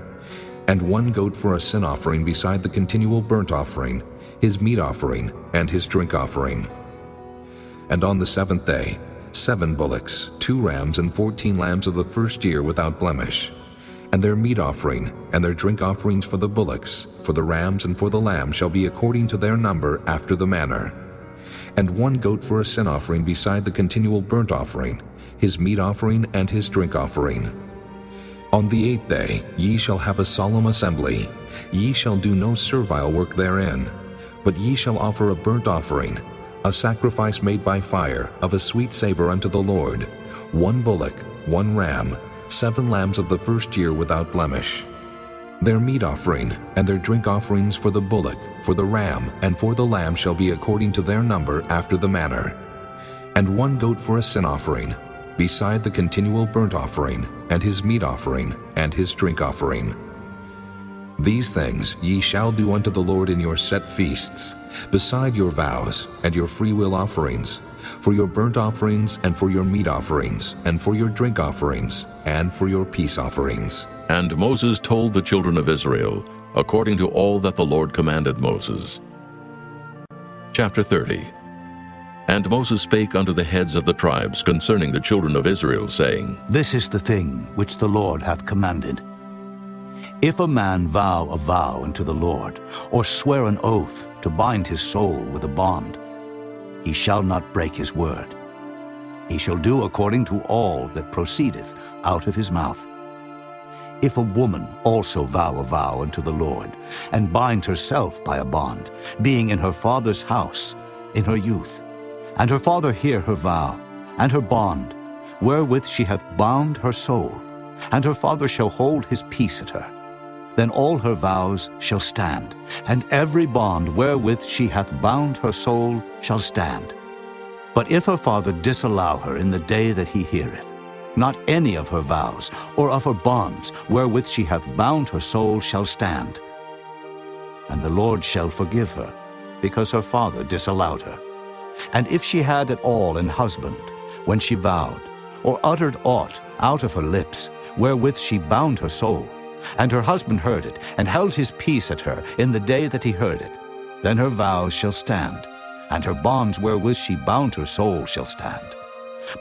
And 1 goat for a sin offering beside the continual burnt offering, his meat offering, and his drink offering. And on the 7th day 7 bullocks, 2 rams, and 14 lambs of the first year without blemish. And their meat offering and their drink offerings for the bullocks, for the rams, and for the lambs shall be according to their number, after the manner. And 1 goat for a sin offering beside the continual burnt offering, his meat offering, and his drink offering. On the 8th day ye shall have a solemn assembly. Ye shall do no servile work therein, but ye shall offer a burnt offering, a sacrifice made by fire, of a sweet savor unto the Lord, 1 bullock, 1 ram, 7 lambs of the first year without blemish. Their meat offering and their drink offerings for the bullock, for the ram, and for the lamb shall be according to their number, after the manner. And 1 goat for a sin offering, beside the continual burnt offering, and his meat offering, and his drink offering. These things ye shall do unto the Lord in your set feasts, beside your vows and your freewill offerings, for your burnt offerings, and for your meat offerings, and for your drink offerings, and for your peace offerings. And Moses told the children of Israel, according to all that the Lord commanded Moses. Chapter 30. And Moses spake unto the heads of the tribes concerning the children of Israel, saying, This is the thing which the Lord hath commanded. If a man vow a vow unto the Lord, or swear an oath to bind his soul with a bond, he shall not break his word. He shall do according to all that proceedeth out of his mouth. If a woman also vow a vow unto the Lord, and bind herself by a bond, being in her father's house in her youth, and her father hear her vow, and her bond, wherewith she hath bound her soul, and her father shall hold his peace at her, then all her vows shall stand, and every bond wherewith she hath bound her soul shall stand. But if her father disallow her in the day that he heareth, not any of her vows or of her bonds wherewith she hath bound her soul shall stand. And the Lord shall forgive her, because her father disallowed her. And if she had at all an husband, when she vowed, or uttered aught out of her lips, wherewith she bound her soul, and her husband heard it, and held his peace at her in the day that he heard it, then her vows shall stand, and her bonds wherewith she bound her soul shall stand.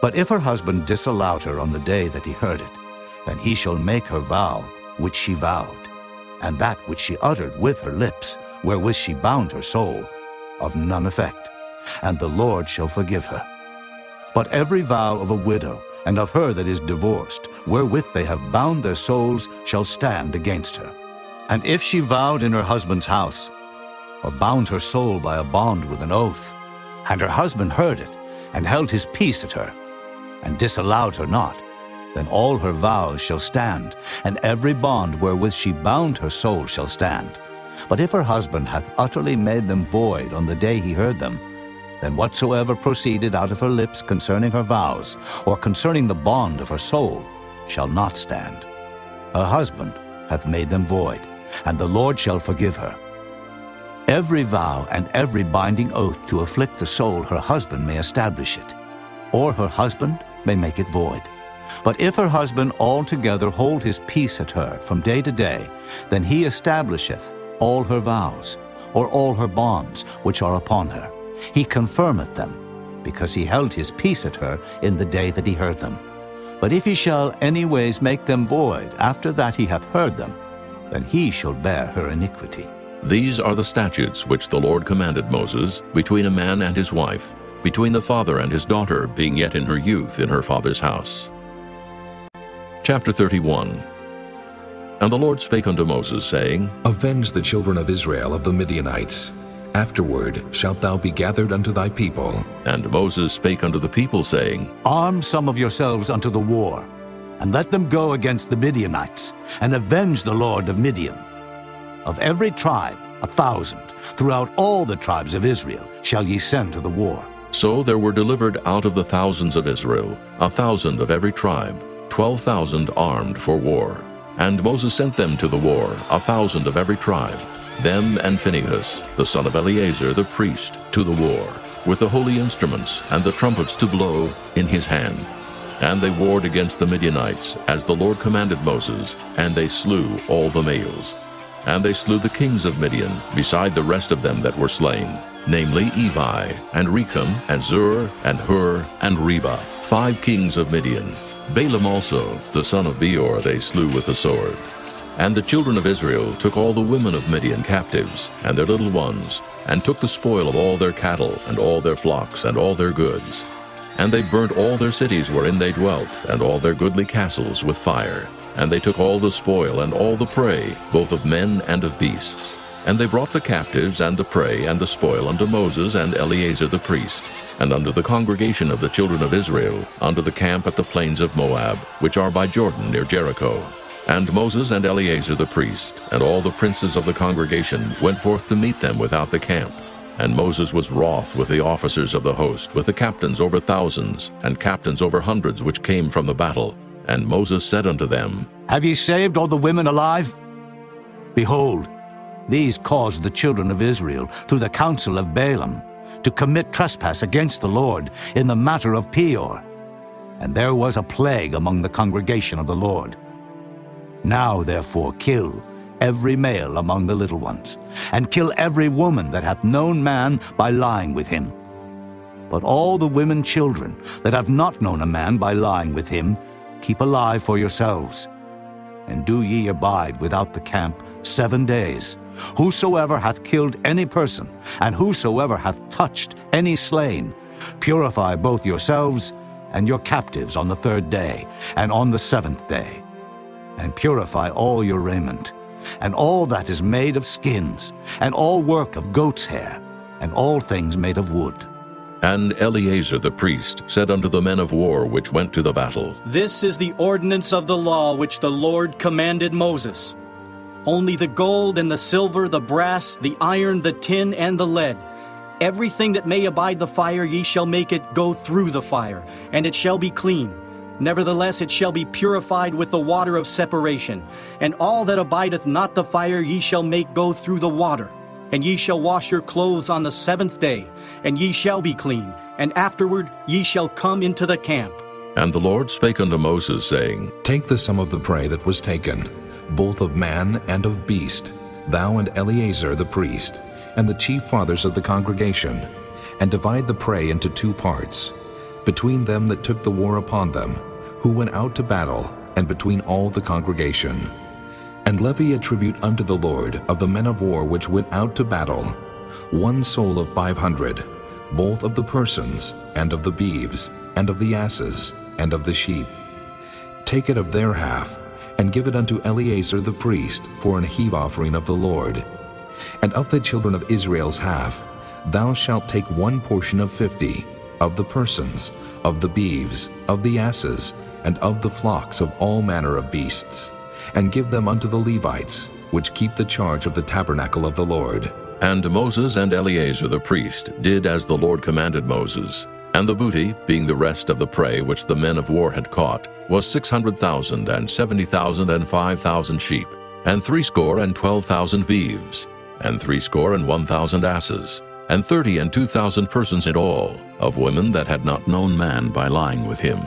But if her husband disallowed her on the day that he heard it, then he shall make her vow which she vowed, and that which she uttered with her lips, wherewith she bound her soul, of none effect, and the Lord shall forgive her. But every vow of a widow, and of her that is divorced, wherewith they have bound their souls, shall stand against her. And if she vowed in her husband's house, or bound her soul by a bond with an oath, and her husband heard it, and held his peace at her, and disallowed her not, then all her vows shall stand, and every bond wherewith she bound her soul shall stand. But if her husband hath utterly made them void on the day he heard them, then whatsoever proceeded out of her lips concerning her vows, or concerning the bond of her soul, shall not stand. Her husband hath made them void, and the Lord shall forgive her. Every vow and every binding oath to afflict the soul her husband may establish it, or her husband may make it void. But if her husband altogether hold his peace at her from day to day, then he establisheth all her vows, or all her bonds which are upon her. He confirmeth them, because he held his peace at her in the day that he heard them. But if he shall any ways make them void after that he hath heard them, then he shall bear her iniquity. These are the statutes which the Lord commanded Moses between a man and his wife, between the father and his daughter, being yet in her youth in her father's house. Chapter 31. And the Lord spake unto Moses, saying, Avenge the children of Israel of the Midianites. Afterward shalt thou be gathered unto thy people. And Moses spake unto the people, saying, Arm some of yourselves unto the war, and let them go against the Midianites, and avenge the Lord of Midian. Of every tribe 1,000, throughout all the tribes of Israel, shall ye send to the war. So there were delivered out of the thousands of Israel 1,000 of every tribe, 12,000 armed for war. And Moses sent them to the war, 1,000 of every tribe, them and Phinehas, the son of Eleazar the priest, to the war, with the holy instruments and the trumpets to blow in his hand. And they warred against the Midianites, as the Lord commanded Moses, and they slew all the males. And they slew the kings of Midian, beside the rest of them that were slain, namely Evi, and Rechem, and Zur, and Hur, and Reba, 5 kings of Midian. Balaam also, the son of Beor, they slew with the sword. And the children of Israel took all the women of Midian captives, and their little ones, and took the spoil of all their cattle, and all their flocks, and all their goods. And they burnt all their cities wherein they dwelt, and all their goodly castles with fire. And they took all the spoil and all the prey, both of men and of beasts. And they brought the captives and the prey and the spoil unto Moses and Eleazar the priest, and unto the congregation of the children of Israel, unto the camp at the plains of Moab, which are by Jordan near Jericho. And Moses and Eleazar the priest, and all the princes of the congregation, went forth to meet them without the camp. And Moses was wroth with the officers of the host, with the captains over thousands, and captains over hundreds which came from the battle. And Moses said unto them, Have ye saved all the women alive? Behold, these caused the children of Israel, through the counsel of Balaam, to commit trespass against the Lord in the matter of Peor. And there was a plague among the congregation of the Lord. Now therefore kill every male among the little ones, and kill every woman that hath known man by lying with him. But all the women children that have not known a man by lying with him, keep alive for yourselves. And do ye abide without the camp 7 days. Whosoever hath killed any person, and whosoever hath touched any slain, purify both yourselves and your captives on the 3rd day, and on the 7th day. And purify all your raiment, and all that is made of skins, and all work of goat's hair, and all things made of wood. And Eleazar the priest said unto the men of war which went to the battle, This is the ordinance of the law which the Lord commanded Moses. Only the gold and the silver, the brass, the iron, the tin, and the lead, everything that may abide the fire, ye shall make it go through the fire, and it shall be clean. Nevertheless it shall be purified with the water of separation. And all that abideth not the fire ye shall make go through the water. And ye shall wash your clothes on the 7th day, and ye shall be clean, and afterward ye shall come into the camp. And the Lord spake unto Moses, saying, Take the sum of the prey that was taken, both of man and of beast, thou and Eleazar the priest, and the chief fathers of the congregation, and divide the prey into 2 parts, between them that took the war upon them, who went out to battle, and between all the congregation. And levy a tribute unto the Lord of the men of war which went out to battle, 1 soul of 500, both of the persons, and of the beeves, and of the asses, and of the sheep. Take it of their half, and give it unto Eleazar the priest for an heave offering of the Lord. And of the children of Israel's half, thou shalt take 1 portion of 50, of the persons, of the beeves, of the asses, and of the flocks of all manner of beasts, and give them unto the Levites, which keep the charge of the tabernacle of the Lord. And Moses and Eleazar the priest did as the Lord commanded Moses. And the booty, being the rest of the prey which the men of war had caught, was 600,000, and 70,000, and 5,000 sheep, and 62,000 beeves, and 61,000 asses, and 32,000 persons in all, of women that had not known man by lying with him.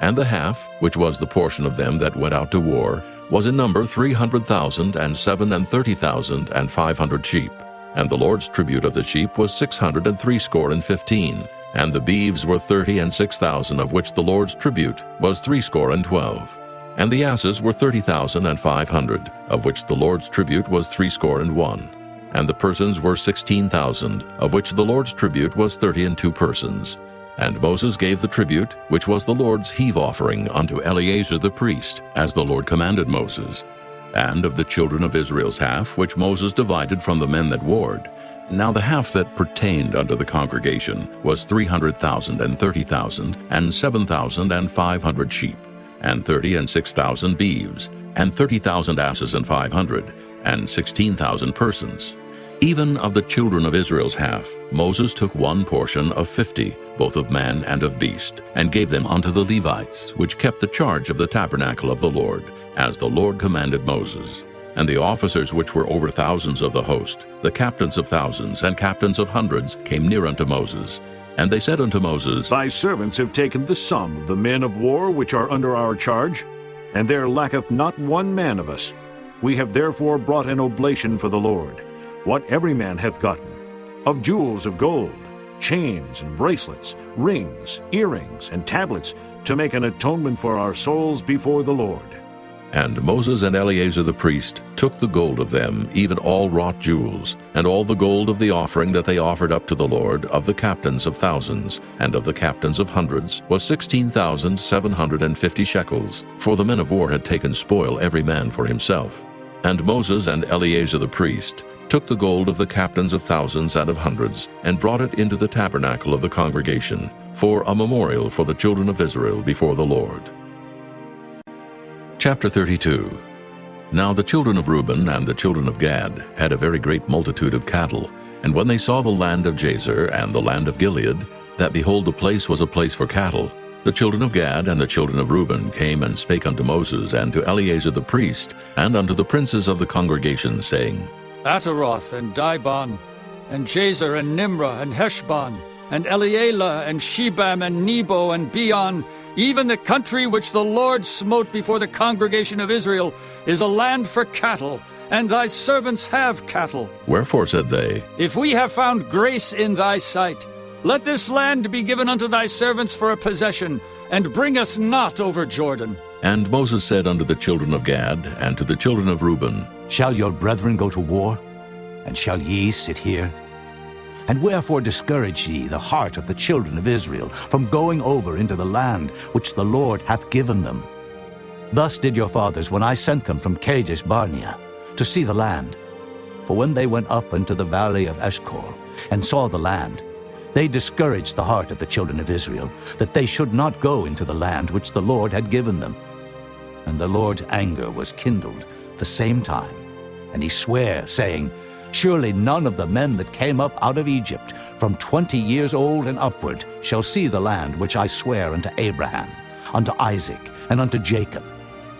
And the half, which was the portion of them that went out to war, was in number 300,000, and 37,500 sheep. And the Lord's tribute of the sheep was 615, and the beeves were 30 and 6,000, of which the Lord's tribute was 12. And the asses were 30,500, of which the Lord's tribute was 61. And the persons were 16,000, of which the Lord's tribute was 32 persons. And Moses gave the tribute, which was the Lord's heave offering, unto Eleazar the priest, as the Lord commanded Moses. And of the children of Israel's half, which Moses divided from the men that warred. Now the half that pertained unto the congregation was 300,000 and 30,000, and 7,500 sheep, and 30 and 6,000 beeves, and 30,000 asses and 500, and 16,000 persons. Even of the children of Israel's half, Moses took one portion of 50, both of man and of beast, and gave them unto the Levites, which kept the charge of the tabernacle of the Lord, as the Lord commanded Moses. And the officers which were over thousands of the host, the captains of thousands and captains of hundreds, came near unto Moses. And they said unto Moses, Thy servants have taken the sum of the men of war which are under our charge, and there lacketh not one man of us. We have therefore brought an oblation for the Lord, what every man hath gotten, of jewels of gold, chains and bracelets, rings, earrings, and tablets, to make an atonement for our souls before the Lord. And Moses and Eleazar the priest took the gold of them, even all wrought jewels, and all the gold of the offering that they offered up to the Lord, of the captains of thousands, and of the captains of hundreds, was 16,750 shekels, for the men of war had taken spoil every man for himself. And Moses and Eleazar the priest took the gold of the captains of thousands and of hundreds, and brought it into the tabernacle of the congregation, for a memorial for the children of Israel before the Lord. Chapter 32. Now the children of Reuben and the children of Gad had a very great multitude of cattle. And when they saw the land of Jazer and the land of Gilead, that behold the place was a place for cattle, the children of Gad and the children of Reuben came and spake unto Moses and to Eleazar the priest, and unto the princes of the congregation, saying, Ataroth and Dibon, and Jazer and Nimrah and Heshbon, and Elealeh and Shebam and Nebo and Beon, even the country which the Lord smote before the congregation of Israel, is a land for cattle, and thy servants have cattle. Wherefore said they, If we have found grace in thy sight, let this land be given unto thy servants for a possession, and bring us not over Jordan. And Moses said unto the children of Gad and to the children of Reuben, Shall your brethren go to war? And shall ye sit here? And wherefore discourage ye the heart of the children of Israel from going over into the land which the Lord hath given them? Thus did your fathers when I sent them from Kadesh Barnea to see the land. For when they went up into the valley of Eshcol and saw the land, they discouraged the heart of the children of Israel, that they should not go into the land which the Lord had given them. And the Lord's anger was kindled the same time, and he sware, saying, Surely none of the men that came up out of Egypt from 20 years old and upward shall see the land which I swear unto Abraham, unto Isaac, and unto Jacob,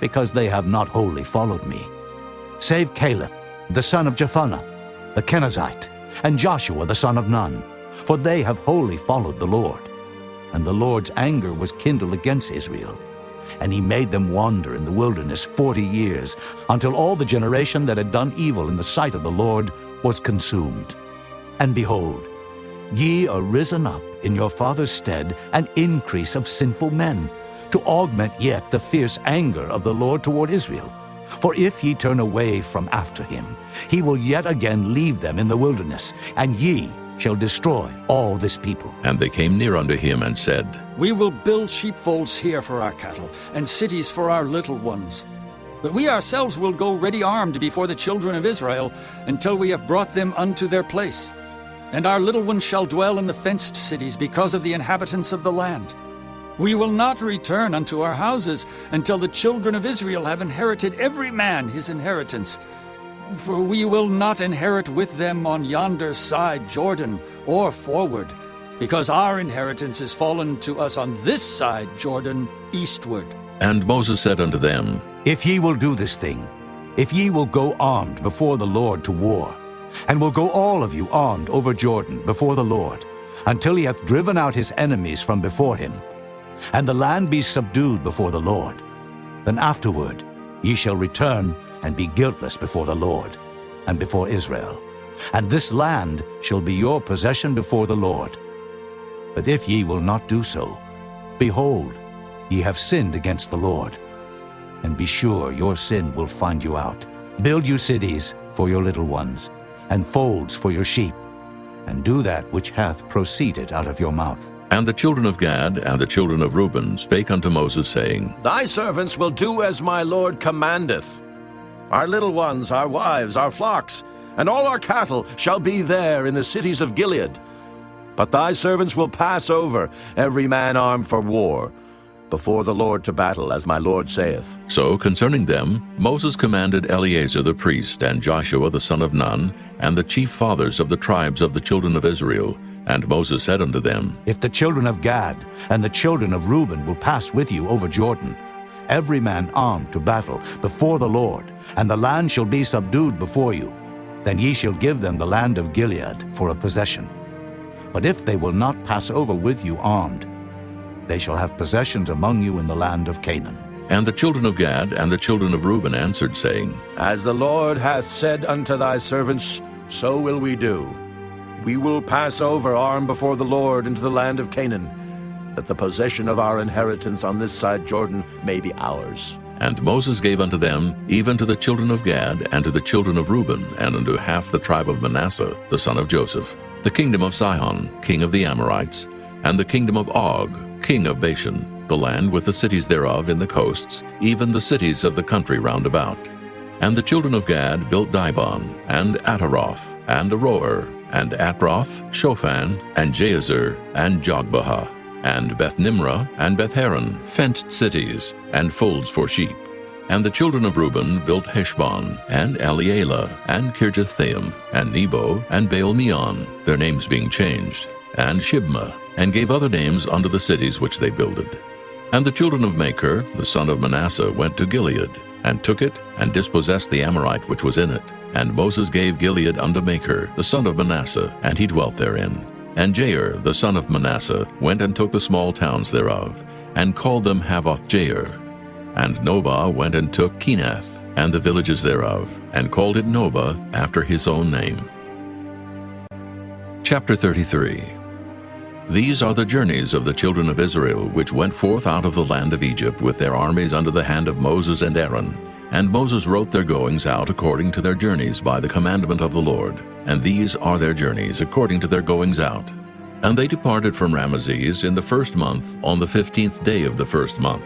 because they have not wholly followed me, save Caleb, the son of Jephunneh, the Kenizzite, and Joshua the son of Nun, for they have wholly followed the Lord. And the Lord's anger was kindled against Israel, and he made them wander in the wilderness 40 years, until all the generation that had done evil in the sight of the Lord was consumed. And behold, ye are risen up in your father's stead an increase of sinful men, to augment yet the fierce anger of the Lord toward Israel. For if ye turn away from after him, he will yet again leave them in the wilderness, and ye shall destroy all this people. And they came near unto him and said, We will build sheepfolds here for our cattle, and cities for our little ones. But we ourselves will go ready armed before the children of Israel, until we have brought them unto their place. And our little ones shall dwell in the fenced cities, because of the inhabitants of the land. We will not return unto our houses, until the children of Israel have inherited every man his inheritance. For we will not inherit with them on yonder side Jordan, or forward, because our inheritance is fallen to us on this side Jordan, eastward. And Moses said unto them, If ye will do this thing, if ye will go armed before the Lord to war, and will go all of you armed over Jordan before the Lord, until he hath driven out his enemies from before him, and the land be subdued before the Lord, then afterward ye shall return and be guiltless before the Lord, and before Israel. And this land shall be your possession before the Lord. But if ye will not do so, behold, ye have sinned against the Lord. And be sure your sin will find you out. Build you cities for your little ones, and folds for your sheep, and do that which hath proceeded out of your mouth. And the children of Gad and the children of Reuben spake unto Moses, saying, Thy servants will do as my Lord commandeth. Our little ones, our wives, our flocks, and all our cattle shall be there in the cities of Gilead. But thy servants will pass over, every man armed for war, before the Lord to battle, as my Lord saith. So concerning them Moses commanded Eleazar the priest, and Joshua the son of Nun, and the chief fathers of the tribes of the children of Israel. And Moses said unto them, If the children of Gad and the children of Reuben will pass with you over Jordan, every man armed to battle before the Lord, and the land shall be subdued before you, then ye shall give them the land of Gilead for a possession. But if they will not pass over with you armed, they shall have possessions among you in the land of Canaan. And the children of Gad and the children of Reuben answered, saying, As the Lord hath said unto thy servants, so will we do. We will pass over armed before the Lord into the land of Canaan, that the possession of our inheritance on this side Jordan may be ours. And Moses gave unto them, even to the children of Gad, and to the children of Reuben, and unto half the tribe of Manasseh, the son of Joseph, the kingdom of Sihon, king of the Amorites, and the kingdom of Og, king of Bashan, the land with the cities thereof in the coasts, even the cities of the country round about. And the children of Gad built Dibon, and Ataroth, and Aroer, and Atroth, Shophan, and Jazer, and Jogbehah, and Beth-nimrah, and Beth-haran, fenced cities, and folds for sheep. And the children of Reuben built Heshbon, and Elealeh, and Kirjathaim, and Nebo, and Baal-meon, their names being changed, and Shibmah, and gave other names unto the cities which they builded. And the children of Machir, the son of Manasseh, went to Gilead, and took it, and dispossessed the Amorite which was in it. And Moses gave Gilead unto Machir, the son of Manasseh, and he dwelt therein. And Jair, the son of Manasseh, went and took the small towns thereof, and called them Havoth-jair. And Nobah went and took Kenath, and the villages thereof, and called it Nobah after his own name. Chapter 33. These are the journeys of the children of Israel, which went forth out of the land of Egypt with their armies under the hand of Moses and Aaron. And Moses wrote their goings out according to their journeys by the commandment of the Lord. And these are their journeys according to their goings out. And they departed from Ramesses in the first month, on the 15th day of the first month.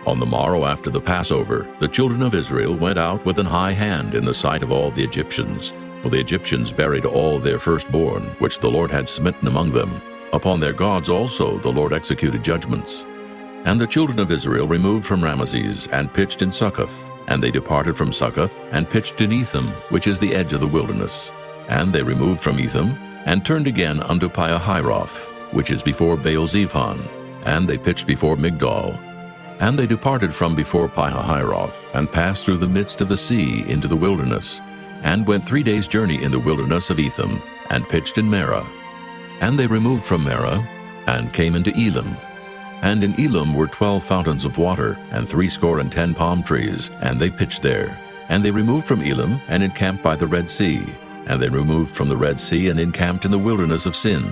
On the morrow after the Passover, the children of Israel went out with an high hand in the sight of all the Egyptians. For the Egyptians buried all their firstborn, which the Lord had smitten among them. Upon their gods also the Lord executed judgments. And the children of Israel removed from Ramesses, and pitched in Succoth. And they departed from Succoth, and pitched in Etham, which is the edge of the wilderness. And they removed from Etham, and turned again unto Piahiroth, which is before Baal-zephon. And they pitched before Migdol. And they departed from before Piahiroth, and passed through the midst of the sea into the wilderness, and went 3 days' journey in the wilderness of Etham, and pitched in Marah. And they removed from Marah, and came into Elim. And in Elim were 12 fountains of water, and 70 palm trees, and they pitched there. And they removed from Elim, and encamped by the Red Sea. And they removed from the Red Sea, and encamped in the wilderness of Sin.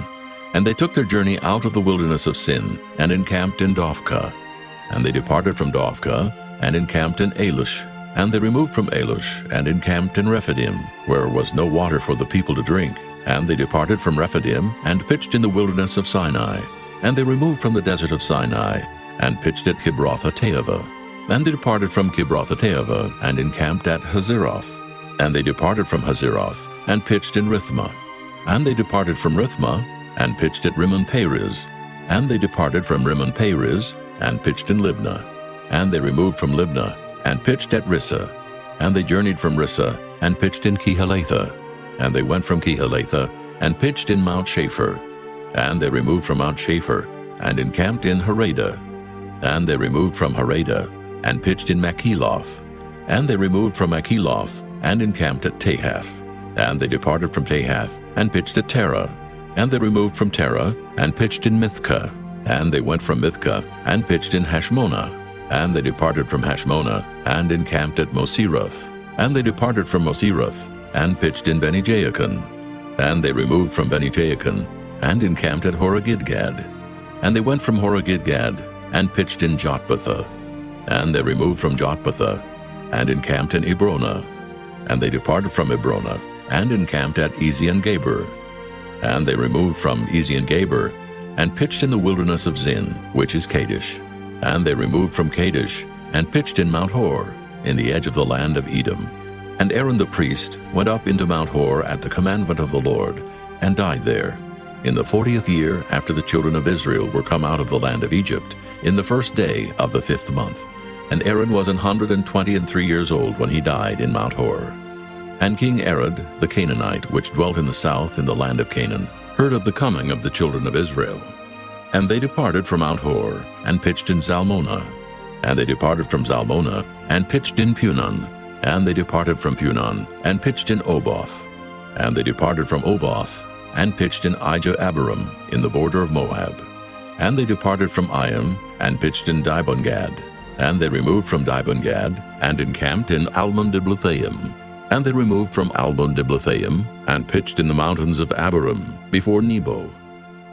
And they took their journey out of the wilderness of Sin, and encamped in Dophkah. And they departed from Dophkah, and encamped in Alush. And they removed from Alush, and encamped in Rephidim, where was no water for the people to drink. And they departed from Rephidim, and pitched in the wilderness of Sinai. And they removed from the desert of Sinai, and pitched at Kibroth-hattaavah. And they departed from Kibroth-hattaavah, and encamped at Hazeroth. And they departed from Hazeroth, and pitched in Rithmah. And they departed from Rithmah, and pitched at Rimmon-Perez. And they departed from Rimmon-Perez, and pitched in Libnah. And they removed from Libnah, and pitched at Rissah. And they journeyed from Rissah, and pitched in Kehelathah. And they went from Kehelathah, and pitched in Mount Shapher. And they removed from Mount Shapher, and encamped in Haradah. And they removed from Haradah, and pitched in Makheloth. And they removed from Makheloth, and encamped at Tahath. And they departed from Tahath, and pitched at Terah. And they removed from Terah, and pitched in Mithkah. And they went from Mithkah, and pitched in Hashmonah. And they departed from Hashmonah, and encamped at Moseroth. And they departed from Moseroth, and pitched in Beni-Jaakon. And they removed from Beni-Jaakon, and encamped at Horah-Gidgad. And they went from Horah-Gidgad, and pitched in Jotbathah. And they removed from Jotbathah, and encamped in Ebrona. And they departed from Ebrona, and encamped at Ezion-Geber. And they removed from Ezion-Geber, and pitched in the wilderness of Zin, which is Kadesh. And they removed from Kadesh, and pitched in Mount Hor, in the edge of the land of Edom. And Aaron the priest went up into Mount Hor at the commandment of the Lord, and died there, in the 40th year after the children of Israel were come out of the land of Egypt, in the first day of the 5th month. And Aaron was 123 years old when he died in Mount Hor. And King Arad, the Canaanite, which dwelt in the south in the land of Canaan, heard of the coming of the children of Israel. And they departed from Mount Hor, and pitched in Zalmonah. And they departed from Zalmonah, and pitched in Punon. And they departed from Punon, and pitched in Oboth. And they departed from Oboth, and pitched in Ijah-Abarim, in the border of Moab. And they departed from Iam, and pitched in Dibon-Gad. And they removed from Dibon-Gad, and encamped in Almon-Diblathaim. And they removed from Almon-Diblathaim, and pitched in the mountains of Abarim, before Nebo.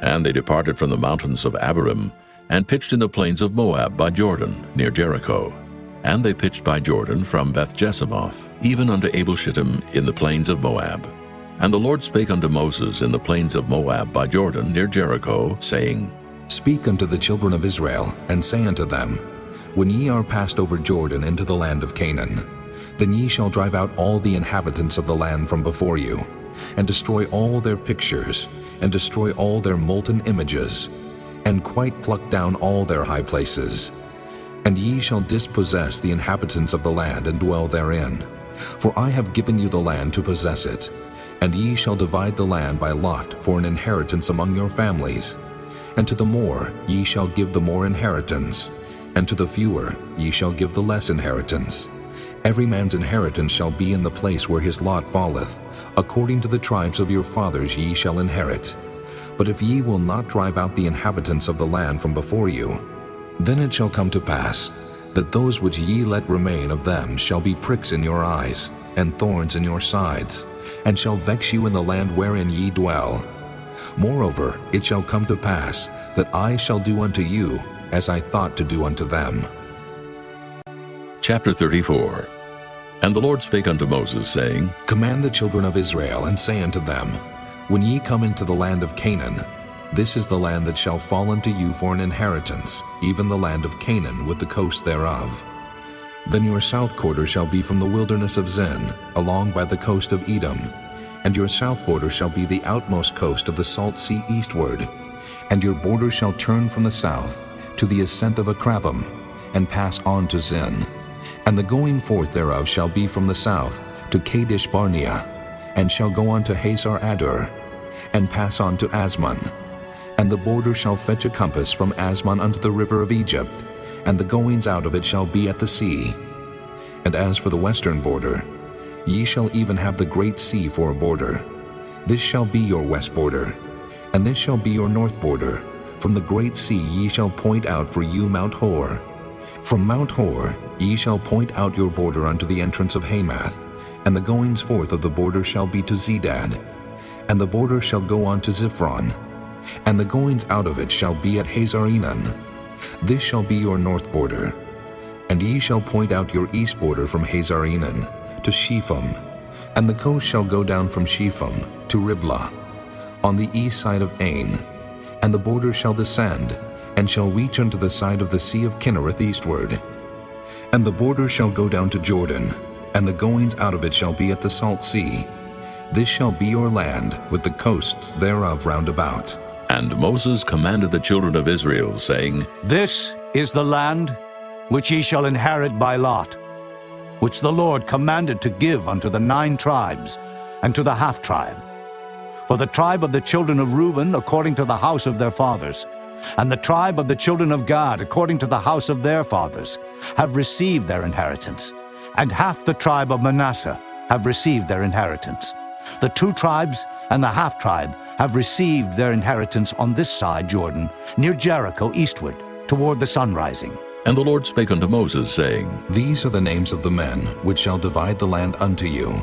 And they departed from the mountains of Abarim, and pitched in the plains of Moab by Jordan, near Jericho. And they pitched by Jordan from Beth-Jesimoth, even unto Abel-Shittim in the plains of Moab. And the Lord spake unto Moses in the plains of Moab by Jordan, near Jericho, saying, Speak unto the children of Israel, and say unto them, When ye are passed over Jordan into the land of Canaan, then ye shall drive out all the inhabitants of the land from before you, and destroy all their pictures, and destroy all their molten images, and quite pluck down all their high places. And ye shall dispossess the inhabitants of the land, and dwell therein. For I have given you the land to possess it, and ye shall divide the land by lot for an inheritance among your families. And to the more ye shall give the more inheritance, and to the fewer ye shall give the less inheritance. Every man's inheritance shall be in the place where his lot falleth. According to the tribes of your fathers ye shall inherit. But if ye will not drive out the inhabitants of the land from before you, then it shall come to pass that those which ye let remain of them shall be pricks in your eyes, and thorns in your sides, and shall vex you in the land wherein ye dwell. Moreover, it shall come to pass that I shall do unto you as I thought to do unto them. Chapter 34. And the Lord spake unto Moses, saying, Command the children of Israel, and say unto them, When ye come into the land of Canaan, this is the land that shall fall unto you for an inheritance, even the land of Canaan with the coast thereof. Then your south quarter shall be from the wilderness of Zin, along by the coast of Edom, and your south border shall be the outmost coast of the salt sea eastward, and your border shall turn from the south to the ascent of Akrabim, and pass on to Zin. And the going forth thereof shall be from the south to Kadesh Barnea, and shall go on to Hazar Adur, and pass on to Asmon. And the border shall fetch a compass from Asmon unto the river of Egypt, and the goings out of it shall be at the sea. And as for the western border, ye shall even have the great sea for a border. This shall be your west border, and this shall be your north border. From the great sea ye shall point out for you Mount Hor. From Mount Hor ye shall point out your border unto the entrance of Hamath, and the goings forth of the border shall be to Zedad, and the border shall go on to Ziphron, and the goings out of it shall be at Hazar-Enan. This shall be your north border. And ye shall point out your east border from Hazar-Enan to Shepham, and the coast shall go down from Shepham to Riblah, on the east side of Ain, and the border shall descend, and shall reach unto the side of the sea of Kinnereth eastward. And the border shall go down to Jordan, and the goings out of it shall be at the salt sea. This shall be your land, with the coasts thereof round about. And Moses commanded the children of Israel, saying, This is the land which ye shall inherit by lot, which the Lord commanded to give unto the 9 tribes, and to the half-tribe. For the tribe of the children of Reuben according to the house of their fathers, and the tribe of the children of Gad according to the house of their fathers, have received their inheritance, and half the tribe of Manasseh have received their inheritance. The 2 tribes and the half-tribe have received their inheritance on this side Jordan, near Jericho eastward, toward the sun rising. And the Lord spake unto Moses, saying, These are the names of the men which shall divide the land unto you,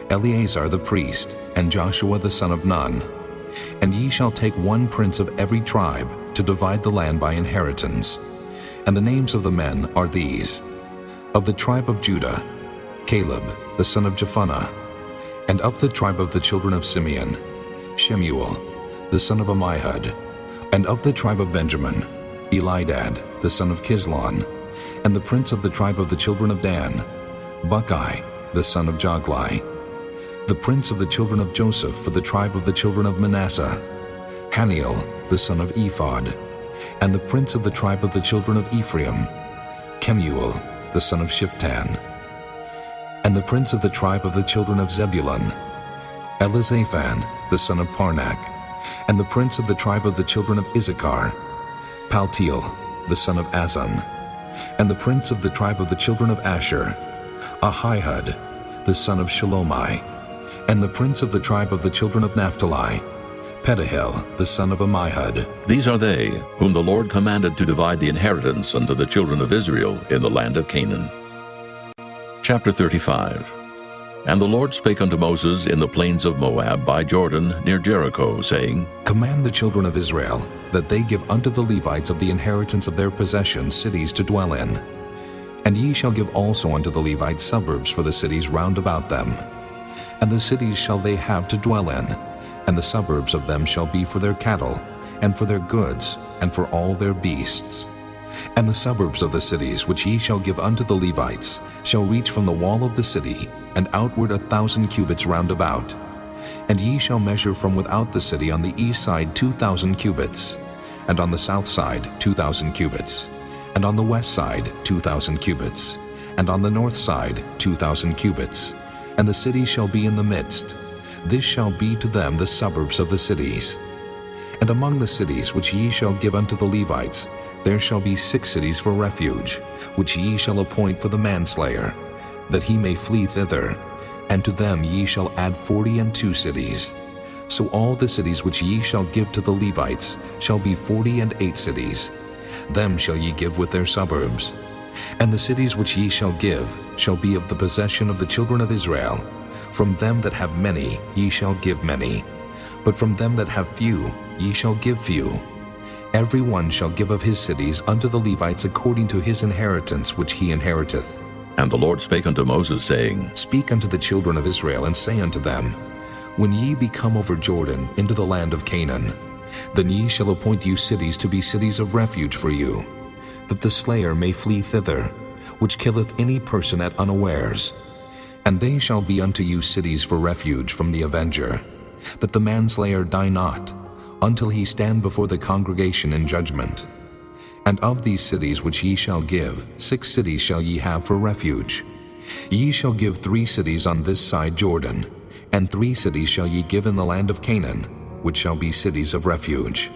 Eleazar the priest, and Joshua the son of Nun. And ye shall take one prince of every tribe to divide the land by inheritance. And the names of the men are these: of the tribe of Judah, Caleb the son of Jephunneh; and of the tribe of the children of Simeon, Shemuel the son of Ammihud; and of the tribe of Benjamin, Elidad the son of Kislon; and the prince of the tribe of the children of Dan, Bucci the son of Joglai; the prince of the children of Joseph for the tribe of the children of Manasseh, Haniel the son of Ephod; and the prince of the tribe of the children of Ephraim, Kemuel the son of Shiftan; and the prince of the tribe of the children of Zebulun, Elizaphan the son of Parnak; and the prince of the tribe of the children of Issachar, Paltiel the son of Azan; and the prince of the tribe of the children of Asher, Ahihud the son of Shalomai; and the prince of the tribe of the children of Naphtali, Pedahel the son of Ammihud. These are they whom the Lord commanded to divide the inheritance unto the children of Israel in the land of Canaan. Chapter 35. And the Lord spake unto Moses in the plains of Moab by Jordan near Jericho, saying, Command the children of Israel that they give unto the Levites of the inheritance of their possession cities to dwell in. And ye shall give also unto the Levites suburbs for the cities round about them. And the cities shall they have to dwell in, and the suburbs of them shall be for their cattle, and for their goods, and for all their beasts. And the suburbs of the cities which ye shall give unto the Levites shall reach from the wall of the city, and outward 1,000 cubits round about. And ye shall measure from without the city on the east side 2,000 cubits, and on the south side 2,000 cubits, and on the west side 2,000 cubits, and on the north side 2,000 cubits. And the city shall be in the midst. This shall be to them the suburbs of the cities. And among the cities which ye shall give unto the Levites, there shall be 6 cities for refuge, which ye shall appoint for the manslayer, that he may flee thither. And to them ye shall add 42 cities. So all the cities which ye shall give to the Levites shall be 48 cities. Them shall ye give with their suburbs. And the cities which ye shall give shall be of the possession of the children of Israel. From them that have many ye shall give many, but from them that have few ye shall give few. Every one shall give of his cities unto the Levites according to his inheritance which he inheriteth. And the Lord spake unto Moses, saying, Speak unto the children of Israel, and say unto them, When ye be come over Jordan into the land of Canaan, then ye shall appoint you cities to be cities of refuge for you, that the slayer may flee thither, which killeth any person at unawares. And they shall be unto you cities for refuge from the avenger, that the manslayer die not, until he stand before the congregation in judgment. And of these cities which ye shall give, 6 cities shall ye have for refuge. Ye shall give 3 cities on this side Jordan, and 3 cities shall ye give in the land of Canaan, which shall be cities of refuge.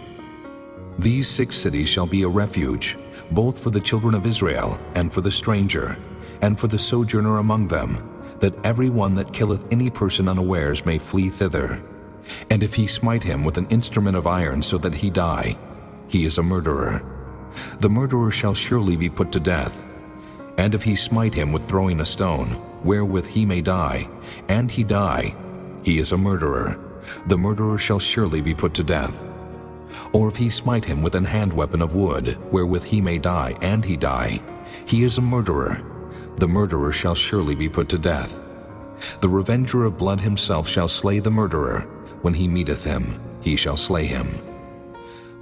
These 6 cities shall be a refuge, both for the children of Israel, and for the stranger, and for the sojourner among them, that every one that killeth any person unawares may flee thither. And if he smite him with an instrument of iron so that he die, he is a murderer. The murderer shall surely be put to death. And if he smite him with throwing a stone, wherewith he may die, and he die, he is a murderer. The murderer shall surely be put to death. Or if he smite him with an hand weapon of wood, wherewith he may die, and he die, he is a murderer. The murderer shall surely be put to death. The revenger of blood himself shall slay the murderer. When he meeteth him, he shall slay him.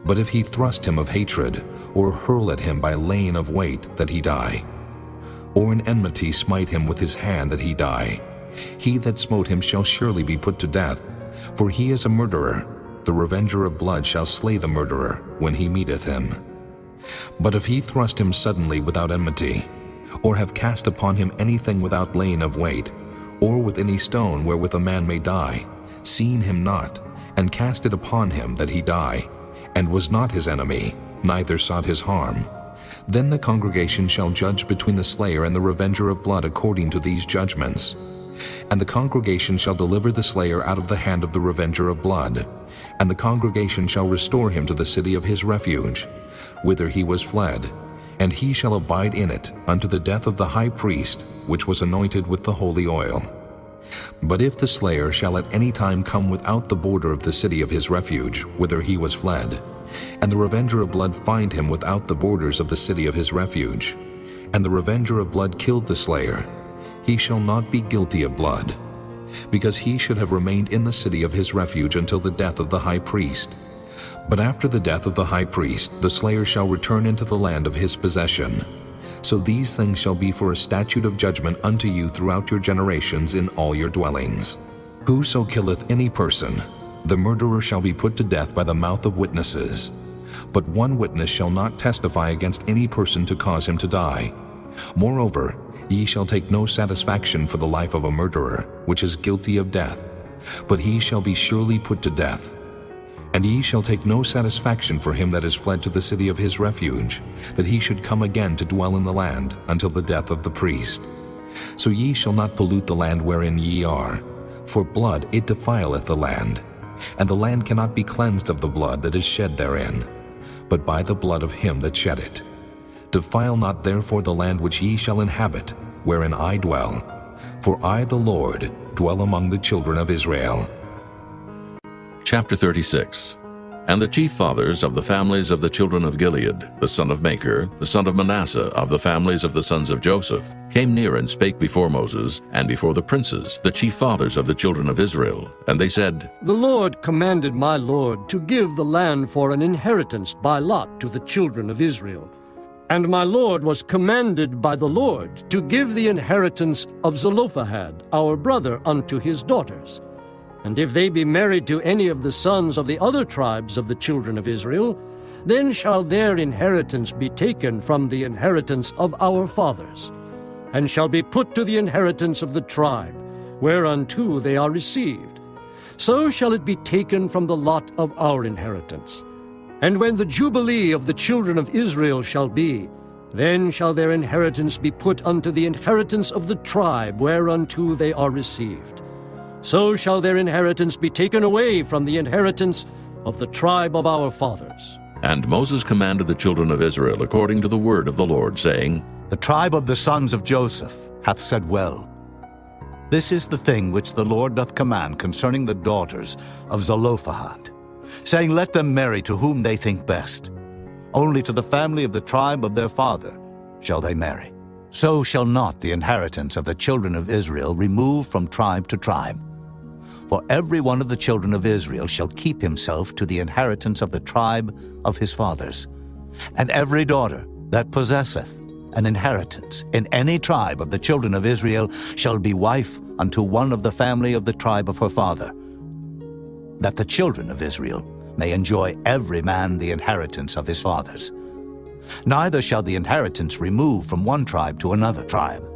But if he thrust him of hatred, or hurl at him by laying of weight, that he die, or in enmity smite him with his hand, that he die, he that smote him shall surely be put to death, for he is a murderer. The revenger of blood shall slay the murderer when he meeteth him. But if he thrust him suddenly without enmity, or have cast upon him anything without laying of weight, or with any stone wherewith a man may die, seeing him not, and cast it upon him that he die, and was not his enemy, neither sought his harm, then the congregation shall judge between the slayer and the revenger of blood according to these judgments. And the congregation shall deliver the slayer out of the hand of the revenger of blood, and the congregation shall restore him to the city of his refuge, whither he was fled, and he shall abide in it unto the death of the high priest, which was anointed with the holy oil. But if the slayer shall at any time come without the border of the city of his refuge, whither he was fled, and the revenger of blood find him without the borders of the city of his refuge, and the revenger of blood killed the slayer, he shall not be guilty of blood, because he should have remained in the city of his refuge until the death of the high priest. But after the death of the high priest, the slayer shall return into the land of his possession. So these things shall be for a statute of judgment unto you throughout your generations in all your dwellings. Whoso killeth any person, the murderer shall be put to death by the mouth of witnesses. But one witness shall not testify against any person to cause him to die. Moreover, ye shall take no satisfaction for the life of a murderer, which is guilty of death, but he shall be surely put to death. And ye shall take no satisfaction for him that is fled to the city of his refuge, that he should come again to dwell in the land until the death of the priest. So ye shall not pollute the land wherein ye are, for blood it defileth the land, and the land cannot be cleansed of the blood that is shed therein, but by the blood of him that shed it. Defile not therefore the land which ye shall inhabit, wherein I dwell, for I the Lord dwell among the children of Israel. Chapter 36. And the chief fathers of the families of the children of Gilead, the son of Machir, the son of Manasseh, of the families of the sons of Joseph, came near and spake before Moses, and before the princes, the chief fathers of the children of Israel. And they said, The Lord commanded my Lord to give the land for an inheritance by lot to the children of Israel. And my Lord was commanded by the Lord to give the inheritance of Zelophehad, our brother, unto his daughters. And if they be married to any of the sons of the other tribes of the children of Israel, then shall their inheritance be taken from the inheritance of our fathers, and shall be put to the inheritance of the tribe, whereunto they are received. So shall it be taken from the lot of our inheritance. And when the jubilee of the children of Israel shall be, then shall their inheritance be put unto the inheritance of the tribe, whereunto they are received. So shall their inheritance be taken away from the inheritance of the tribe of our fathers. And Moses commanded the children of Israel according to the word of the Lord, saying, The tribe of the sons of Joseph hath said well. This is the thing which the Lord doth command concerning the daughters of Zelophehad, saying, Let them marry to whom they think best. Only to the family of the tribe of their father shall they marry. So shall not the inheritance of the children of Israel remove from tribe to tribe. For every one of the children of Israel shall keep himself to the inheritance of the tribe of his fathers. And every daughter that possesseth an inheritance in any tribe of the children of Israel shall be wife unto one of the family of the tribe of her father, that the children of Israel may enjoy every man the inheritance of his fathers. Neither shall the inheritance remove from one tribe to another tribe,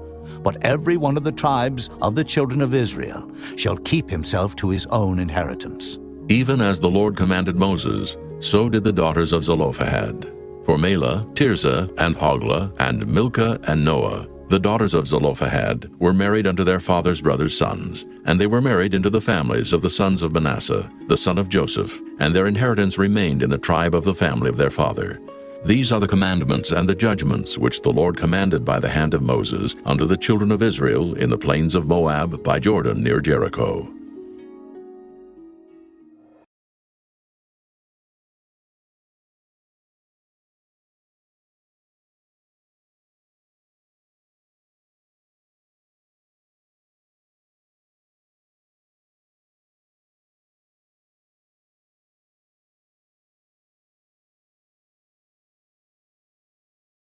but every one of the tribes of the children of Israel shall keep himself to his own inheritance. Even as the Lord commanded Moses, so did the daughters of Zelophehad. For Mela, Tirzah, and Hoglah, and Milcah, and Noah, the daughters of Zelophehad, were married unto their father's brothers' sons, and they were married into the families of the sons of Manasseh, the son of Joseph, and their inheritance remained in the tribe of the family of their father. These are the commandments and the judgments which the Lord commanded by the hand of Moses unto the children of Israel in the plains of Moab by Jordan near Jericho.